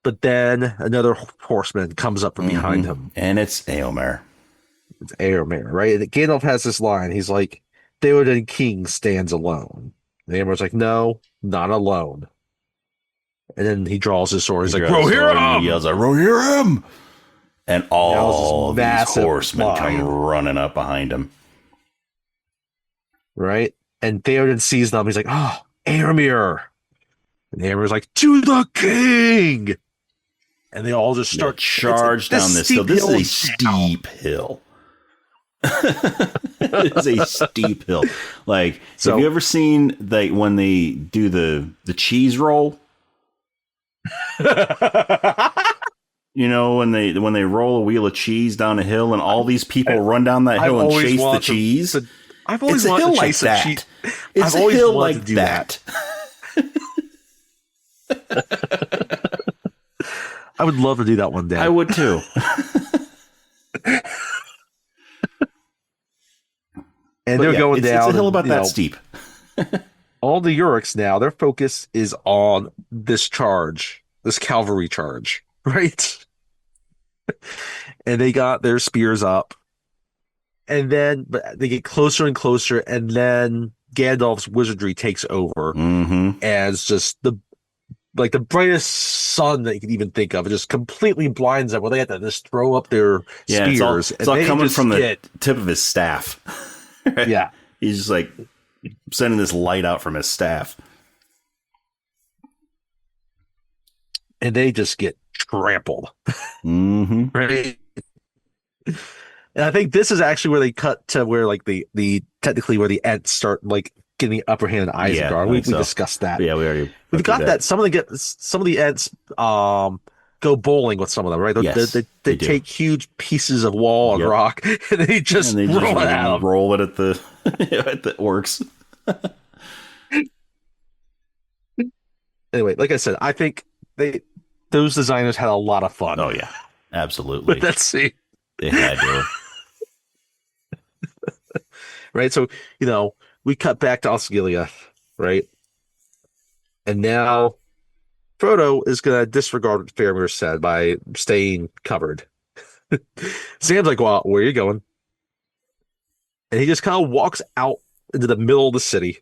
But then another horseman comes up from behind him, and it's Éomer. It's Éomer, right? And Gandalf has this line. He's like, "Theoden King stands alone." And Éomer's like, "No, not alone." And then he draws his sword. He's like, "Rohirrim!" He yells, "Rohirrim!" And all these horsemen line. come running up behind him. Right? And Theoden sees them. He's like, "Oh, Éomer!" And Éomer's like, "To the king!" And they all just start charge down this hill. This is a steep hill. It is a steep hill. Like, have you ever seen when they do the cheese roll? You know, when they roll a wheel of cheese down a hill, and all these people run down that hill and chase the cheese. I've always wanted to chase that. Cheese. It's a hill like that. I would love to do that one day. I would too. And they're going down. It's a hill about that steep. All the Uruks now, their focus is on this charge, this cavalry charge, right? And they got their spears up. And then but they get closer and closer, and then Gandalf's wizardry takes over as just the brightest sun that you can even think of. It just completely blinds them where they have to just throw up their spears. It's all coming from the tip of his staff. Right? Yeah. He's just like sending this light out from his staff. And they just get trampled. Right? And I think this is actually where they cut to where like the technically where the Ents start like getting the upper hand in Isengard. Yeah, we discussed that. But yeah, we've got that. Some of the Ents go bowling with some of them, right? They take huge pieces of wall and rock and they just roll it at the at the orcs. Anyway, like I said, I think those designers had a lot of fun. Oh yeah, absolutely. But let's see. They had to. Right, so we cut back to Osgiliath, right? And now Frodo is going to disregard what Faramir said by staying covered. Sam's like, "Well, where are you going?" And he just kind of walks out into the middle of the city.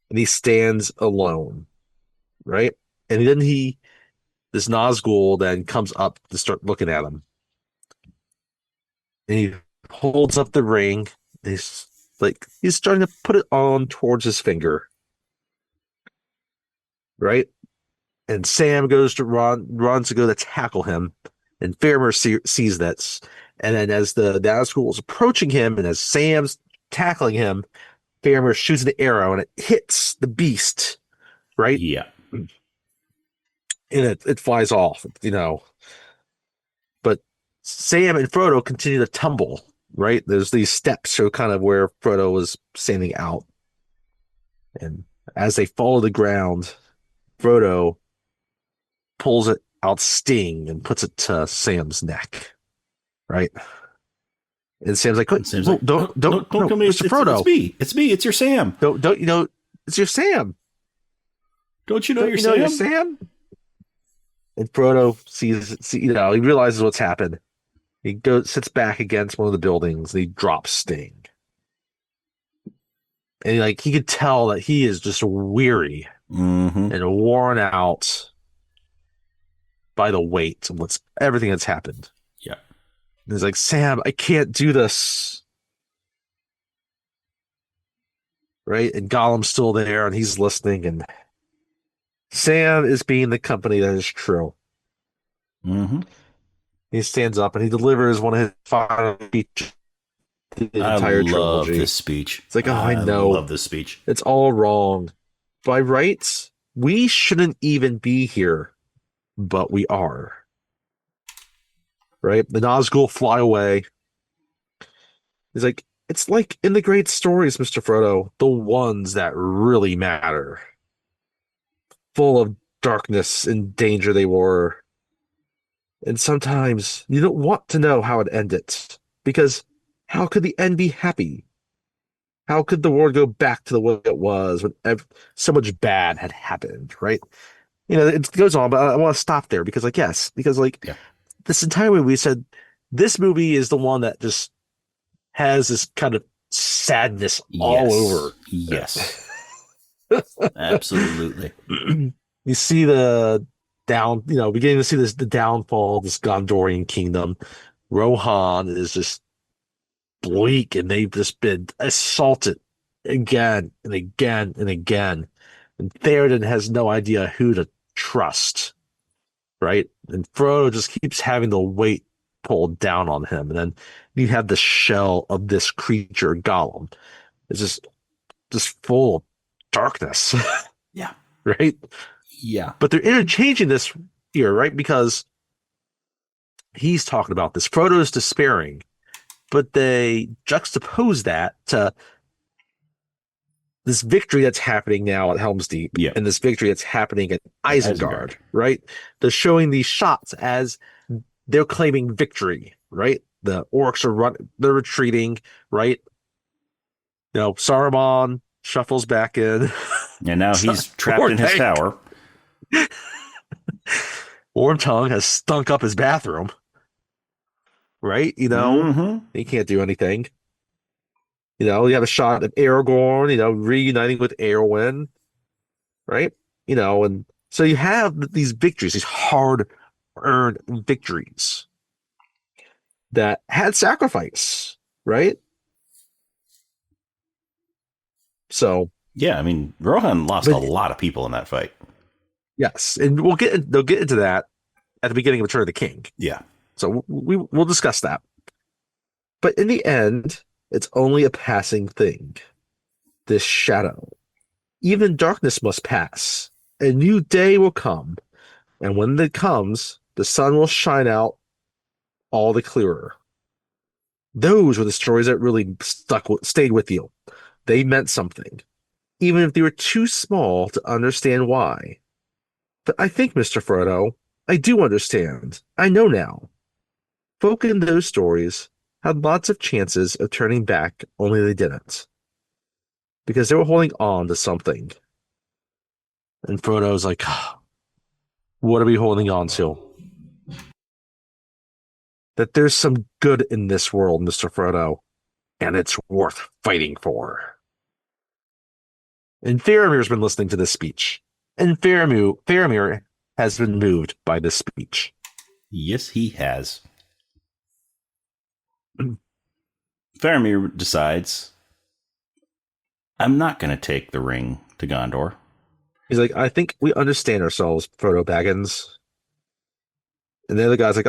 And he stands alone, right? And then this Nazgul then comes up to start looking at him. And he holds up the ring. He's starting to put it on towards his finger. Right? And Sam runs to go to tackle him, and Faramir sees that. And then as the Nazgul is approaching him, and as Sam's tackling him, Faramir shoots an arrow, and it hits the beast, right? Yeah. And it flies off, But Sam and Frodo continue to tumble, right? There's these steps, so kind of where Frodo was standing out. And as they fall to the ground, Frodo pulls it out Sting and puts it to Sam's neck, right? And Sam's like, Sam's like, don't come here, Mr. Frodo. It's me. It's your Sam. Don't it's your Sam. Don't you know your Your Sam? Sam? And Frodo he realizes what's happened. He sits back against one of the buildings and he drops Sting. And he could tell that he is just weary and worn out by the weight of everything that's happened. Yeah. And he's like, Sam, I can't do this. Right? And Gollum's still there and he's listening, and Sam is being the company that is true. He stands up and he delivers one of his final speeches. The entire trilogy. I love this speech. It's like, I know. I love this speech. It's all wrong. By rights, we shouldn't even be here, but we are. Right? The Nazgul fly away. He's like, it's like in the great stories, Mr. Frodo, the ones that really matter. Full of darkness and danger they were. And sometimes you don't want to know how it ended, because how could the end be happy? How could the world go back to the way it was when so much bad had happened, right? It goes on, but I want to stop there because, this entire movie, we said this movie is the one that just has this kind of sadness all over. Yes. Absolutely. You see beginning to see the downfall of this Gondorian kingdom. Rohan is just bleak, and they've just been assaulted again and again and again. And Theoden has no idea who to trust, right? And Frodo just keeps having the weight pulled down on him. And then you have the shell of this creature, Gollum. It's just full of darkness. Yeah. Right? Yeah. But they're interchanging this here, right? Because he's talking about this. Frodo is despairing, but they juxtapose that to this victory that's happening now at Helm's Deep, and this victory that's happening at Isengard, right? They're showing these shots as they're claiming victory, right? The orcs they're retreating, right? Saruman shuffles back in. And now he's trapped in his tower. Wormtongue has stunk up his bathroom, right? He can't do anything. You have a shot of Aragorn, reuniting with Eowyn, right? And so you have these victories, these hard-earned victories that had sacrifice, right? So yeah, I mean, Rohan lost a lot of people in that fight. Yes, and they'll get into that at the beginning of Return of the King. Yeah. So we'll discuss that. But in the end, it's only a passing thing. This shadow. Even darkness must pass. A new day will come. And when it comes, the sun will shine out all the clearer. Those were the stories that really stayed with you. They meant something, even if they were too small to understand why. But I think, Mr. Frodo, I do understand. I know now. Folk in those stories had lots of chances of turning back, only they didn't. Because they were holding on to something. And Frodo's like, what are we holding on to? That there's some good in this world, Mr. Frodo, and it's worth fighting for. And Faramir's been listening to this speech. And Faramir has been moved by this speech. Yes, he has. Faramir decides, I'm not going to take the ring to Gondor. He's like, I think we understand ourselves, Frodo Baggins. And the other guy's like,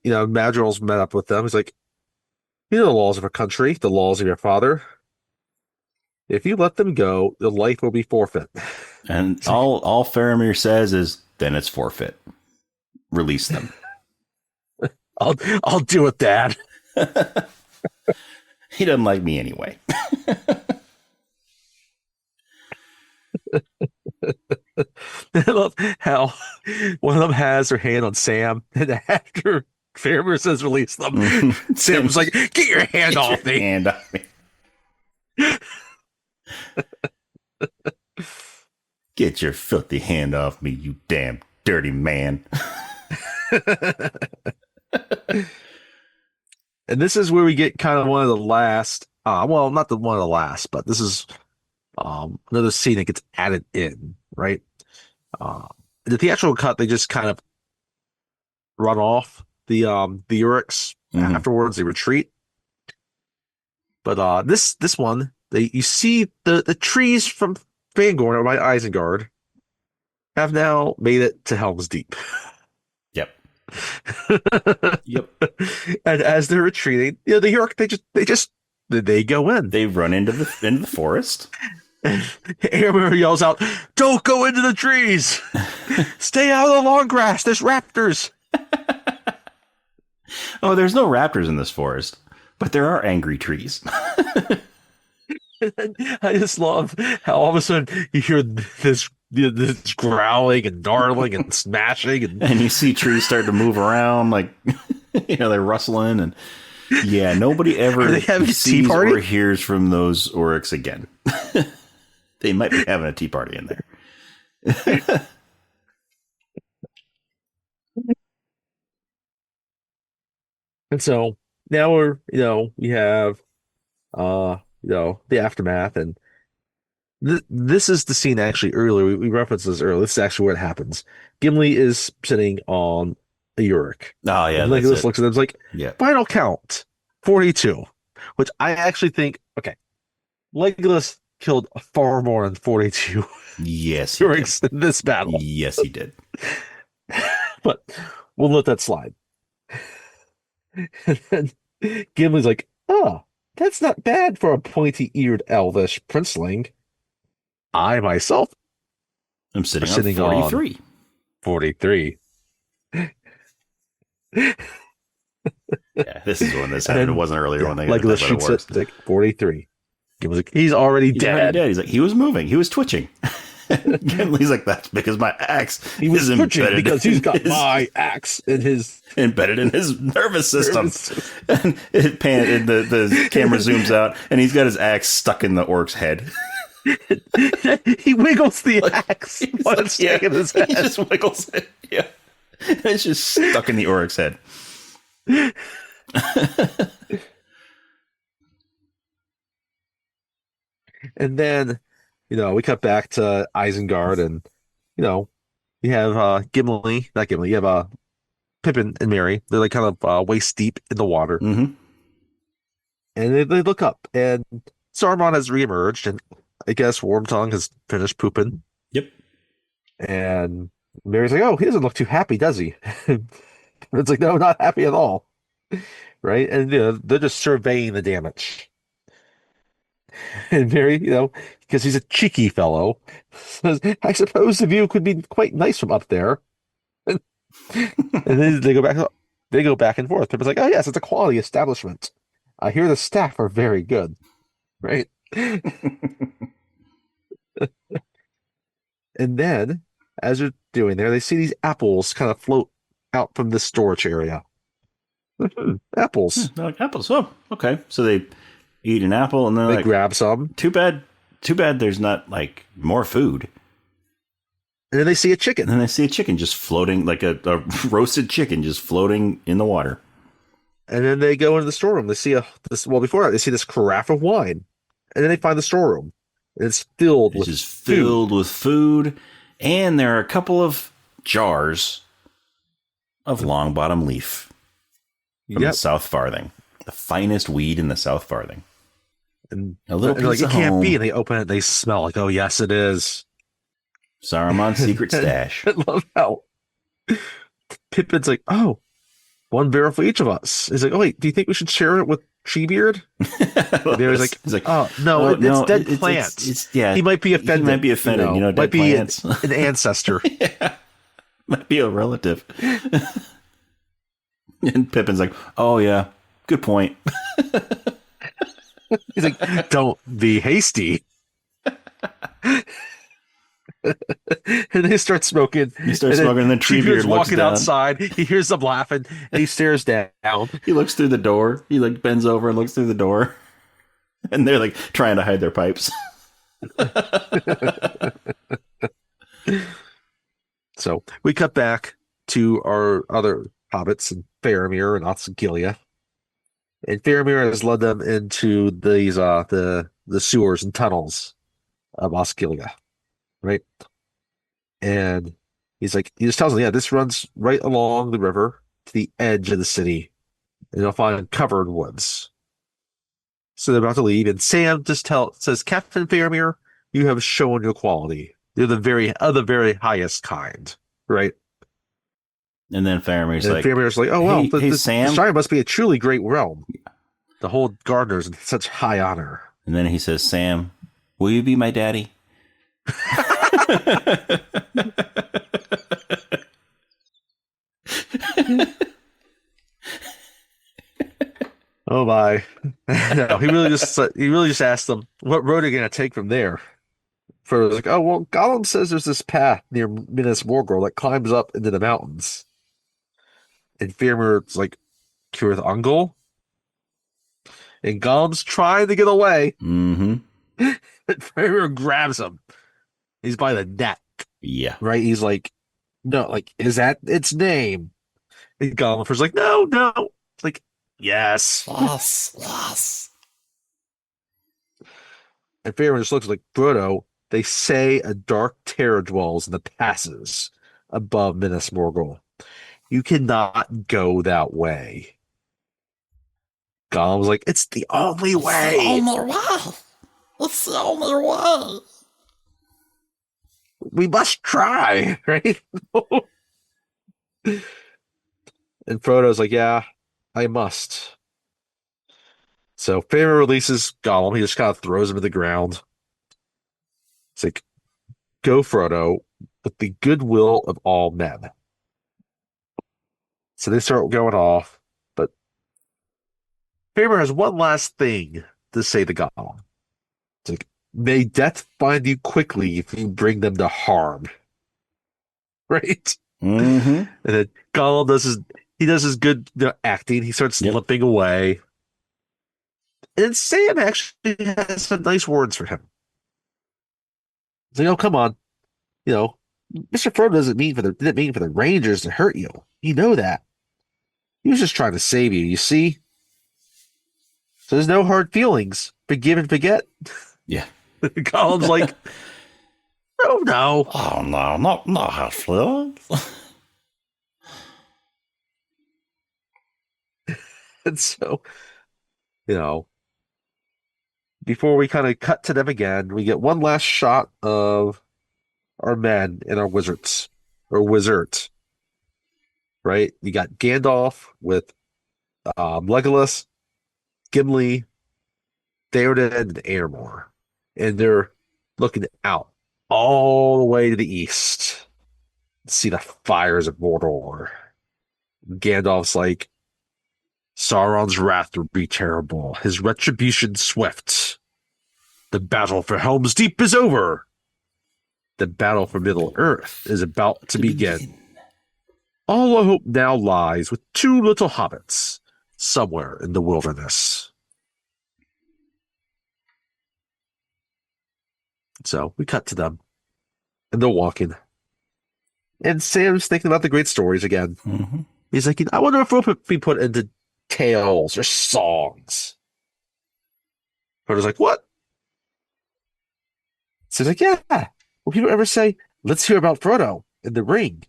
Madrill's met up with them. He's like, you know the laws of our country, the laws of your father. If you let them go, your life will be forfeit. And all Faramir says is, then it's forfeit. Release them. I'll do it, Dad. He doesn't like me anyway. I love how one of them has their hand on Sam, and after Faramir says release them, Sam's like, get your hand off me. Hand off me. Get your filthy hand off me, you damn dirty man. And this is where we get kind of one of the last, well, not the one of the last, but this is another scene that gets added in, right? The theatrical cut, they just kind of run off the Uruks afterwards. They retreat. But this one, you see the trees from Fangorn or by Isengard have now made it to Helm's Deep. Yep. Yep. And as they're retreating, the York they go in. They run into the forest. And Aramir yells out, "Don't go into the trees! Stay out of the long grass. There's raptors." Oh, there's no raptors in this forest, but there are angry trees. I just love how all of a sudden you hear this growling and gnarling and smashing, and you see trees start to move around, like they're rustling, and nobody ever sees or hears from those Oryx again. They might be having a tea party in there. And so now we have the aftermath, and this is the scene actually earlier. We referenced this earlier. This is actually where it happens. Gimli is sitting on a Yorick. Oh, yeah. And Legolas looks at him and is like, final count, 42. Which I actually think, okay, Legolas killed far more than 42 Yoricks in this battle. Yes, he did. But we'll let that slide. And then Gimli's like, oh, that's not bad for a pointy-eared elvish princeling. I myself am sitting on 43. 43. Yeah, this is when this happened. It wasn't earlier when they Legolas shoots it like 43. Gimli's like, he's already dead. He's like, he was moving. He was twitching. Gimli's like, that's because my axe is embedded because he's got my axe in his embedded in his nervous system. And the camera zooms out, and he's got his axe stuck in the orc's head. He wiggles the axe while it's stuck in his head. He just wiggles it. Yeah, it's just stuck in the orc's head. And then, we cut back to Isengard, and, you have Gimli, not Gimli, you have Pippin and Merry. They're like kind of waist deep in the water. Mm-hmm. And they look up, and Saruman has reemerged, and I guess Wormtongue has finished pooping. Yep. And Merry's like, oh, he doesn't look too happy, does he? It's like, no, not happy at all. Right? And they're just surveying the damage. And Merry, because he's a cheeky fellow, says, I suppose the view could be quite nice from up there. And then they go back and forth. Pippa's like, oh yes, it's a quality establishment. I hear the staff are very good. Right? And then, as they're doing there, they see these apples kind of float out from the storage area. Apples. They're like, apples. Oh, okay. So they eat an apple, and then they grab some. Too bad there's not like more food. And then they see a chicken. And then they see a chicken just floating, like a roasted chicken just floating in the water. And then they go into the storeroom. They see before that, they see this carafe of wine. And then they find the storeroom. And it's filled with food. And there are a couple of jars of long bottom leaf from the South Farthing. The finest weed in the South Farthing. And a little piece of home. Can't be. And they open it, they smell like, oh, yes, it is. Saruman's secret stash. I love how Pippin's like, oh, one barrel for each of us. He's like, oh wait, do you think we should share it with Treebeard? And he was like, He's like, oh no, oh, it's dead plants. Yeah, he might be offended. He might be offended. You know, might dead be plants. an ancestor. Yeah, might be a relative. And Pippin's like, oh yeah, good point. He's like, don't be hasty. And they start smoking. He starts smoking, and then Treebeard looks walking down. outside. He hears them laughing, and he stares down. He looks through the door. He like bends over and looks through the door, and they're like trying to hide their pipes. So we cut back to our other hobbits and Faramir and Osgiliath. And Faramir has led them into these the sewers and tunnels of Osgiliath, right? And he just tells them, yeah, this runs right along the river to the edge of the city, and you'll find covered woods. So they're about to leave, and Sam just says, Captain Faramir, you have shown your quality. You're the very highest kind, right? And then Faramir's And like, Faramir's like, oh well, hey, Sam. the Shire must be a truly great realm. The whole gardeners in such high honor. And then he says, Sam, will you be my daddy? Oh my! No, he really just asked them, "What road are you gonna take from there?" Frodo's like, "Oh well, Gollum says there's this path near Minas Morgul that climbs up into the mountains." And Faramir's like, "Cirith Ungol?" And Gollum's trying to get away. Mm-hmm. And Faramir grabs him. He's by the neck, Yeah. right? He's like, "No, like, is that its name?" And Gollum's like, "No, no." It's like, yes. Yes. And Faramir just looks like, Frodo, they say a dark terror dwells in the passes above Minas Morgul. You cannot go that way. Gollum's like, it's the only way. It's the only way. It's the only way. We must try, right? And Frodo's like, yeah, I must. So Faramir releases Gollum. He just kind of throws him to the ground. It's like, go, Frodo, with the goodwill of all men. So they start going off, but Faramir has one last thing to say to Gollum. It's like, may death find you quickly if you bring them to harm. Right? Mm-hmm. And then Gollum does his good acting. He starts limping away. And then Sam actually has some nice words for him. He's like, oh, come on. Mr. Frodo didn't mean for the Rangers to hurt you. You know that. He was just trying to save you, you see? So there's no hard feelings. Forgive and forget. Yeah. Gollum's like, oh, no. Oh, no, not hard feelings. And so, before we kind of cut to them again, we get one last shot of our men and our wizards. Right? You got Gandalf with Legolas, Gimli, Theoden, and Eormor. And they're looking out all the way to the east to see the fires of Mordor. Gandalf's like, Sauron's wrath will be terrible, his retribution swift. The battle for Helm's Deep is over. The battle for Middle-earth is about to begin. All I hope now lies with two little hobbits somewhere in the wilderness. So we cut to them, and they're walking. And Sam's thinking about the great stories again. Mm-hmm. He's like, I wonder if we'll be put into tales or songs. Frodo's like, what? So he's like, yeah. Will people ever say, let's hear about Frodo in the ring?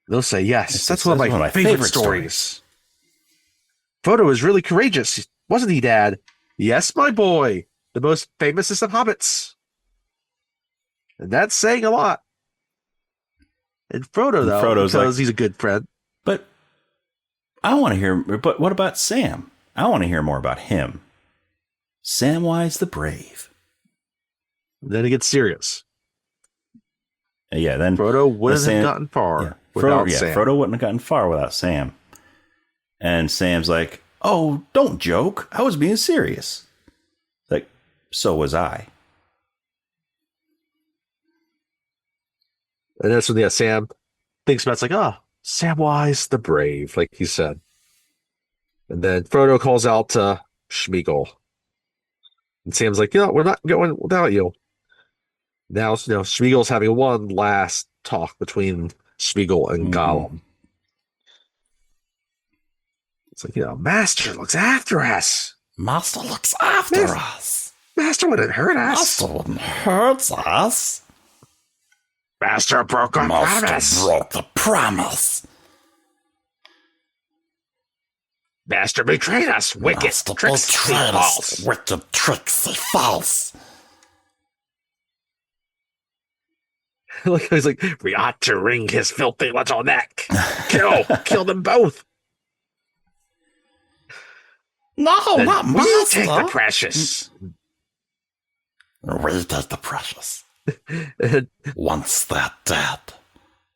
They'll say, yes, that's one of my favorite stories. Frodo is really courageous, wasn't he, Dad? Yes, my boy. The most famousest of hobbits. And that's saying a lot. And Frodo, though, Frodo's because like, he's a good friend. but I want to hear, but what about Sam? I want to hear more about him. Samwise the Brave. Then he gets serious. Yeah, then Frodo wouldn't have gotten far without Sam. Frodo wouldn't have gotten far without Sam. And Sam's like, oh, don't joke. I was being serious. Like, so was I. And that's when, Sam thinks about it's like, Samwise the Brave, like he said. And then Frodo calls out to Smeagol. And Sam's like, we're not going without you. Now, Smeagol's having one last talk between Smeagol and Gollum. It's like, Master looks after us. Master looks after us. Master wouldn't hurt us. Master wouldn't hurt us. Master broke our promise. Master broke the promise. Master betrayed us. Wicked, Master tricksy, betrayed false. us. Wicked, tricksy, false. He's like, we ought to wring his filthy little neck. Kill them both. No, Then not we Master. take the precious. We take the precious. And Once they're dead.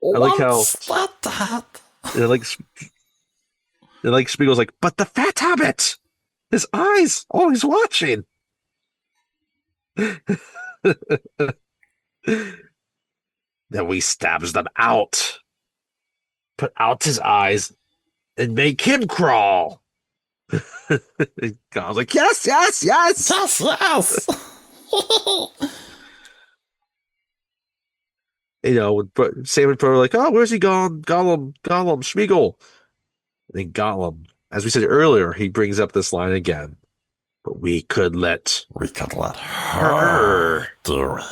I like how- Once they're dead. Spiegel's like, but the fat hobbit, his eyes always watching. Then we stabs them out, put out his eyes, and make him crawl. God's like, yes. Yes, yes. Sam and Frodo are like, where's he gone? Gollum, Smeagol. And then Gollum, as we said earlier, he brings up this line again. But we could let her do it.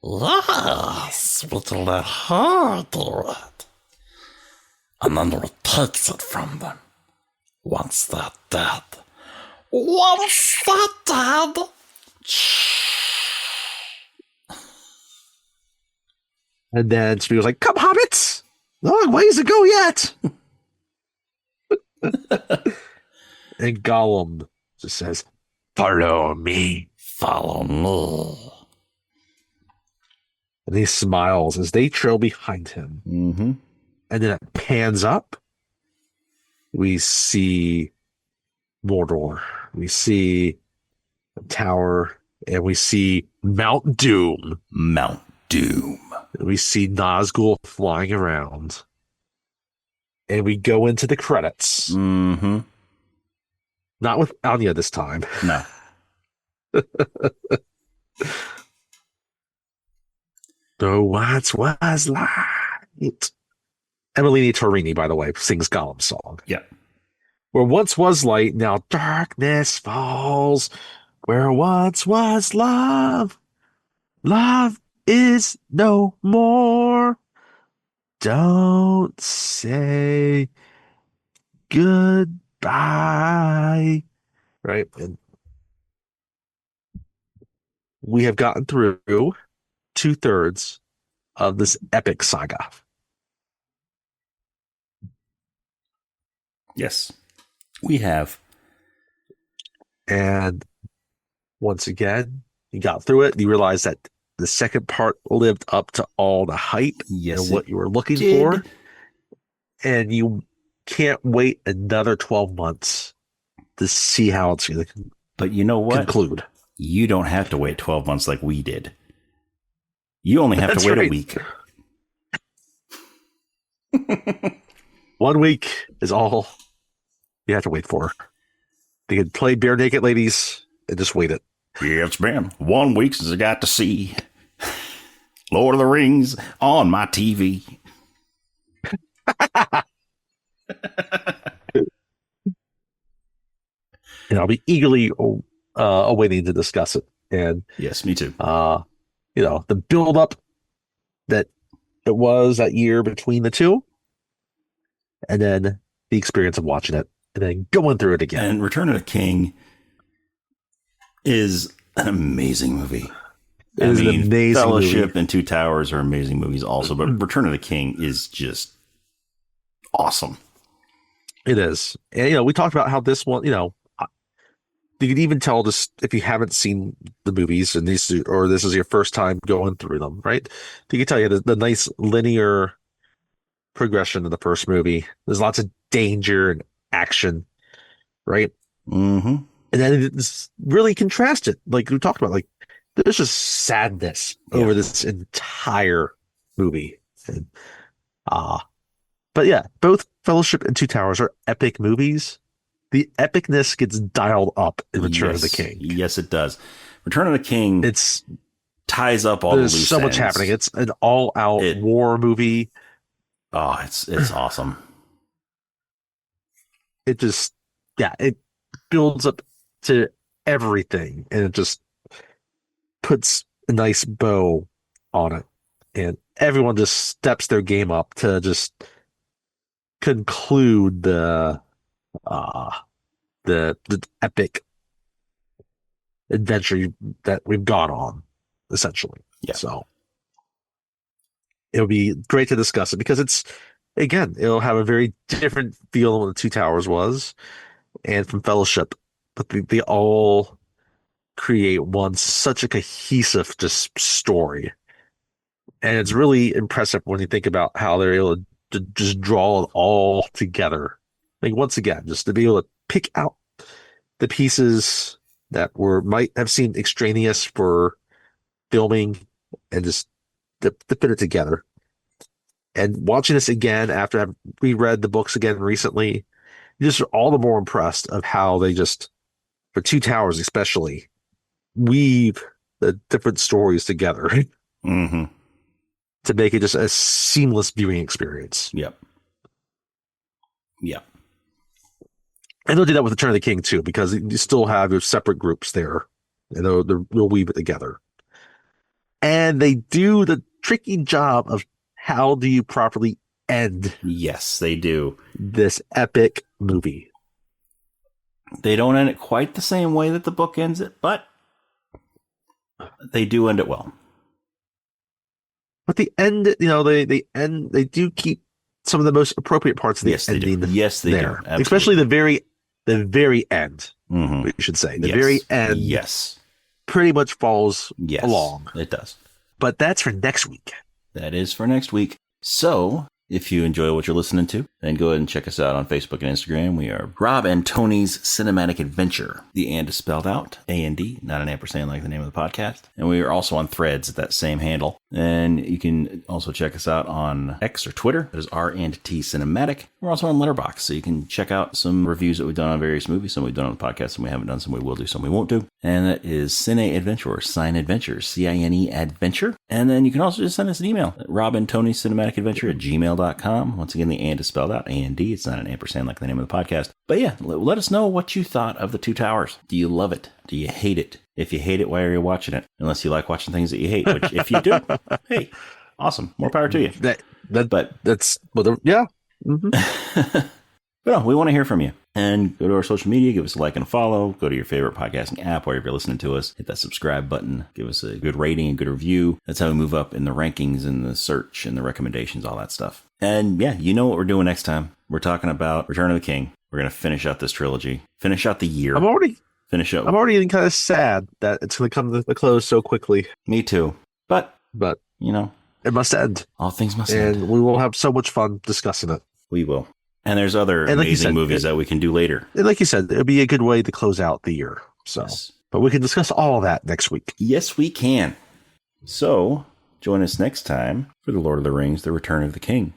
Yes, we can let her do it. And then we takes it from them. Once they're dead. Once they're dead. And then Spiegel's like, come, hobbits! Long ways to go yet! And Gollum just says, follow me. Follow me. And he smiles as they trail behind him. Mm-hmm. And then it pans up. We see Mordor. We see the tower. And we see Mount Doom. Mount Doom. We see Nazgul flying around. And we go into the credits. Mm-hmm. Not with Anya this time. No. The once was light. Emily Torini, by the way, sings Gollum's song. Yeah. Where once was light, now darkness falls. Where once was love, love is no more. Don't say goodbye. Right? And we have gotten through 2/3 of this epic saga. Yes. We have. And once again, you got through it. You realize that the second part lived up to all the hype and what you were looking for. And you can't wait another 12 months to see how it's going to But you know what? conclude. You don't have to wait 12 months like we did. You only have That's to wait right. a week. 1 week is all you have to wait for. They can play Bare Naked Ladies and just wait it. Yeah, it's been 1 week since I got to see Lord of the Rings on my TV. And I'll be eagerly awaiting to discuss it. And Yes, me too. the build up that it was that year between the two, and then the experience of watching it and then going through it again. And Return of the King is an amazing movie. It is an amazing Fellowship movie. and Two Towers are amazing movies also, but Return of the King is just awesome. It is. And, we talked about how this one, you can even tell just if you haven't seen the movies and this is your first time going through them, right? You can tell you the nice linear progression in the first movie. There's lots of danger and action, right? Mm-hmm. And then it's really contrasted, like we talked about, like there's just sadness over this entire movie. And, but yeah, both Fellowship and Two Towers are epic movies. The epicness gets dialed up in Return of the King. Yes, it does. Return of the King ties up all the loose There's so much ends. happening. It's an all-out war movie. Oh, it's awesome. It builds up to everything, and it just puts a nice bow on it. And everyone just steps their game up to just conclude the epic adventure that we've gone on, essentially. Yeah. So it'll be great to discuss it because it'll have a very different feel than what the Two Towers was and from Fellowship, but they all create such a cohesive just story. And it's really impressive when you think about how they're able to just draw it all together. Like once again, just to be able to pick out the pieces that might have seemed extraneous for filming and just to put it together. And watching this again after I've reread the books again recently, just all the more impressed of how they just, for Two Towers especially, weave the different stories together Mm-hmm. to make it just a seamless viewing experience. Yep. And they'll do that with Return of the King too, because you still have your separate groups there, and they'll weave it together. And they do the tricky job of how do you properly end? Yes, they do. This epic movie. They don't end it quite the same way that the book ends it, but they do end it well. But the end, they do keep some of the most appropriate parts of the ending. Yes, they do. Absolutely. Especially the very end. Mm-hmm. We should say the very end. Yes, pretty much falls along. It does. But that's for next week. That is for next week. So, if you enjoy what you're listening to, then go ahead and check us out on Facebook and Instagram. We are Rob and Tony's Cinematic Adventure. The and is spelled out, A-N-D, not an ampersand like the name of the podcast. And we are also on Threads at that same handle. And you can also check us out on X or Twitter. That is R&T Cinematic. We're also on Letterboxd, so you can check out some reviews that we've done on various movies. Some we've done on the podcast, some we haven't done, some we will do, some we won't do. And that is Cine Adventure, or Cine Adventure, C-I-N-E Adventure. And then you can also just send us an email at robandtonycinematicadventure@gmail.com. Once again, the and is spelled out, A-N-D. It's not an ampersand like the name of the podcast. But yeah, let us know what you thought of the Two Towers. Do you love it? Do you hate it? If you hate it, why are you watching it? Unless you like watching things that you hate, which if you do, hey, awesome. More power to you. Yeah. Mm-hmm. But no, we want to hear from you. And go to our social media, give us a like and a follow. Go to your favorite podcasting app, wherever you're listening to us. Hit that subscribe button. Give us a good rating, a good review. That's how we move up in the rankings and the search and the recommendations, all that stuff. And yeah, you know what we're doing next time. We're talking about Return of the King. We're going to finish out this trilogy. Finish out the year. I'm already getting kind of sad that it's going to come to the close so quickly. Me too. But it must end. All things must end. And we will have so much fun discussing it. We will. And there's other amazing movies that we can do later. And like you said, it'll be a good way to close out the year. So, yes. But we can discuss all of that next week. Yes, we can. So, join us next time for The Lord of the Rings, The Return of the King.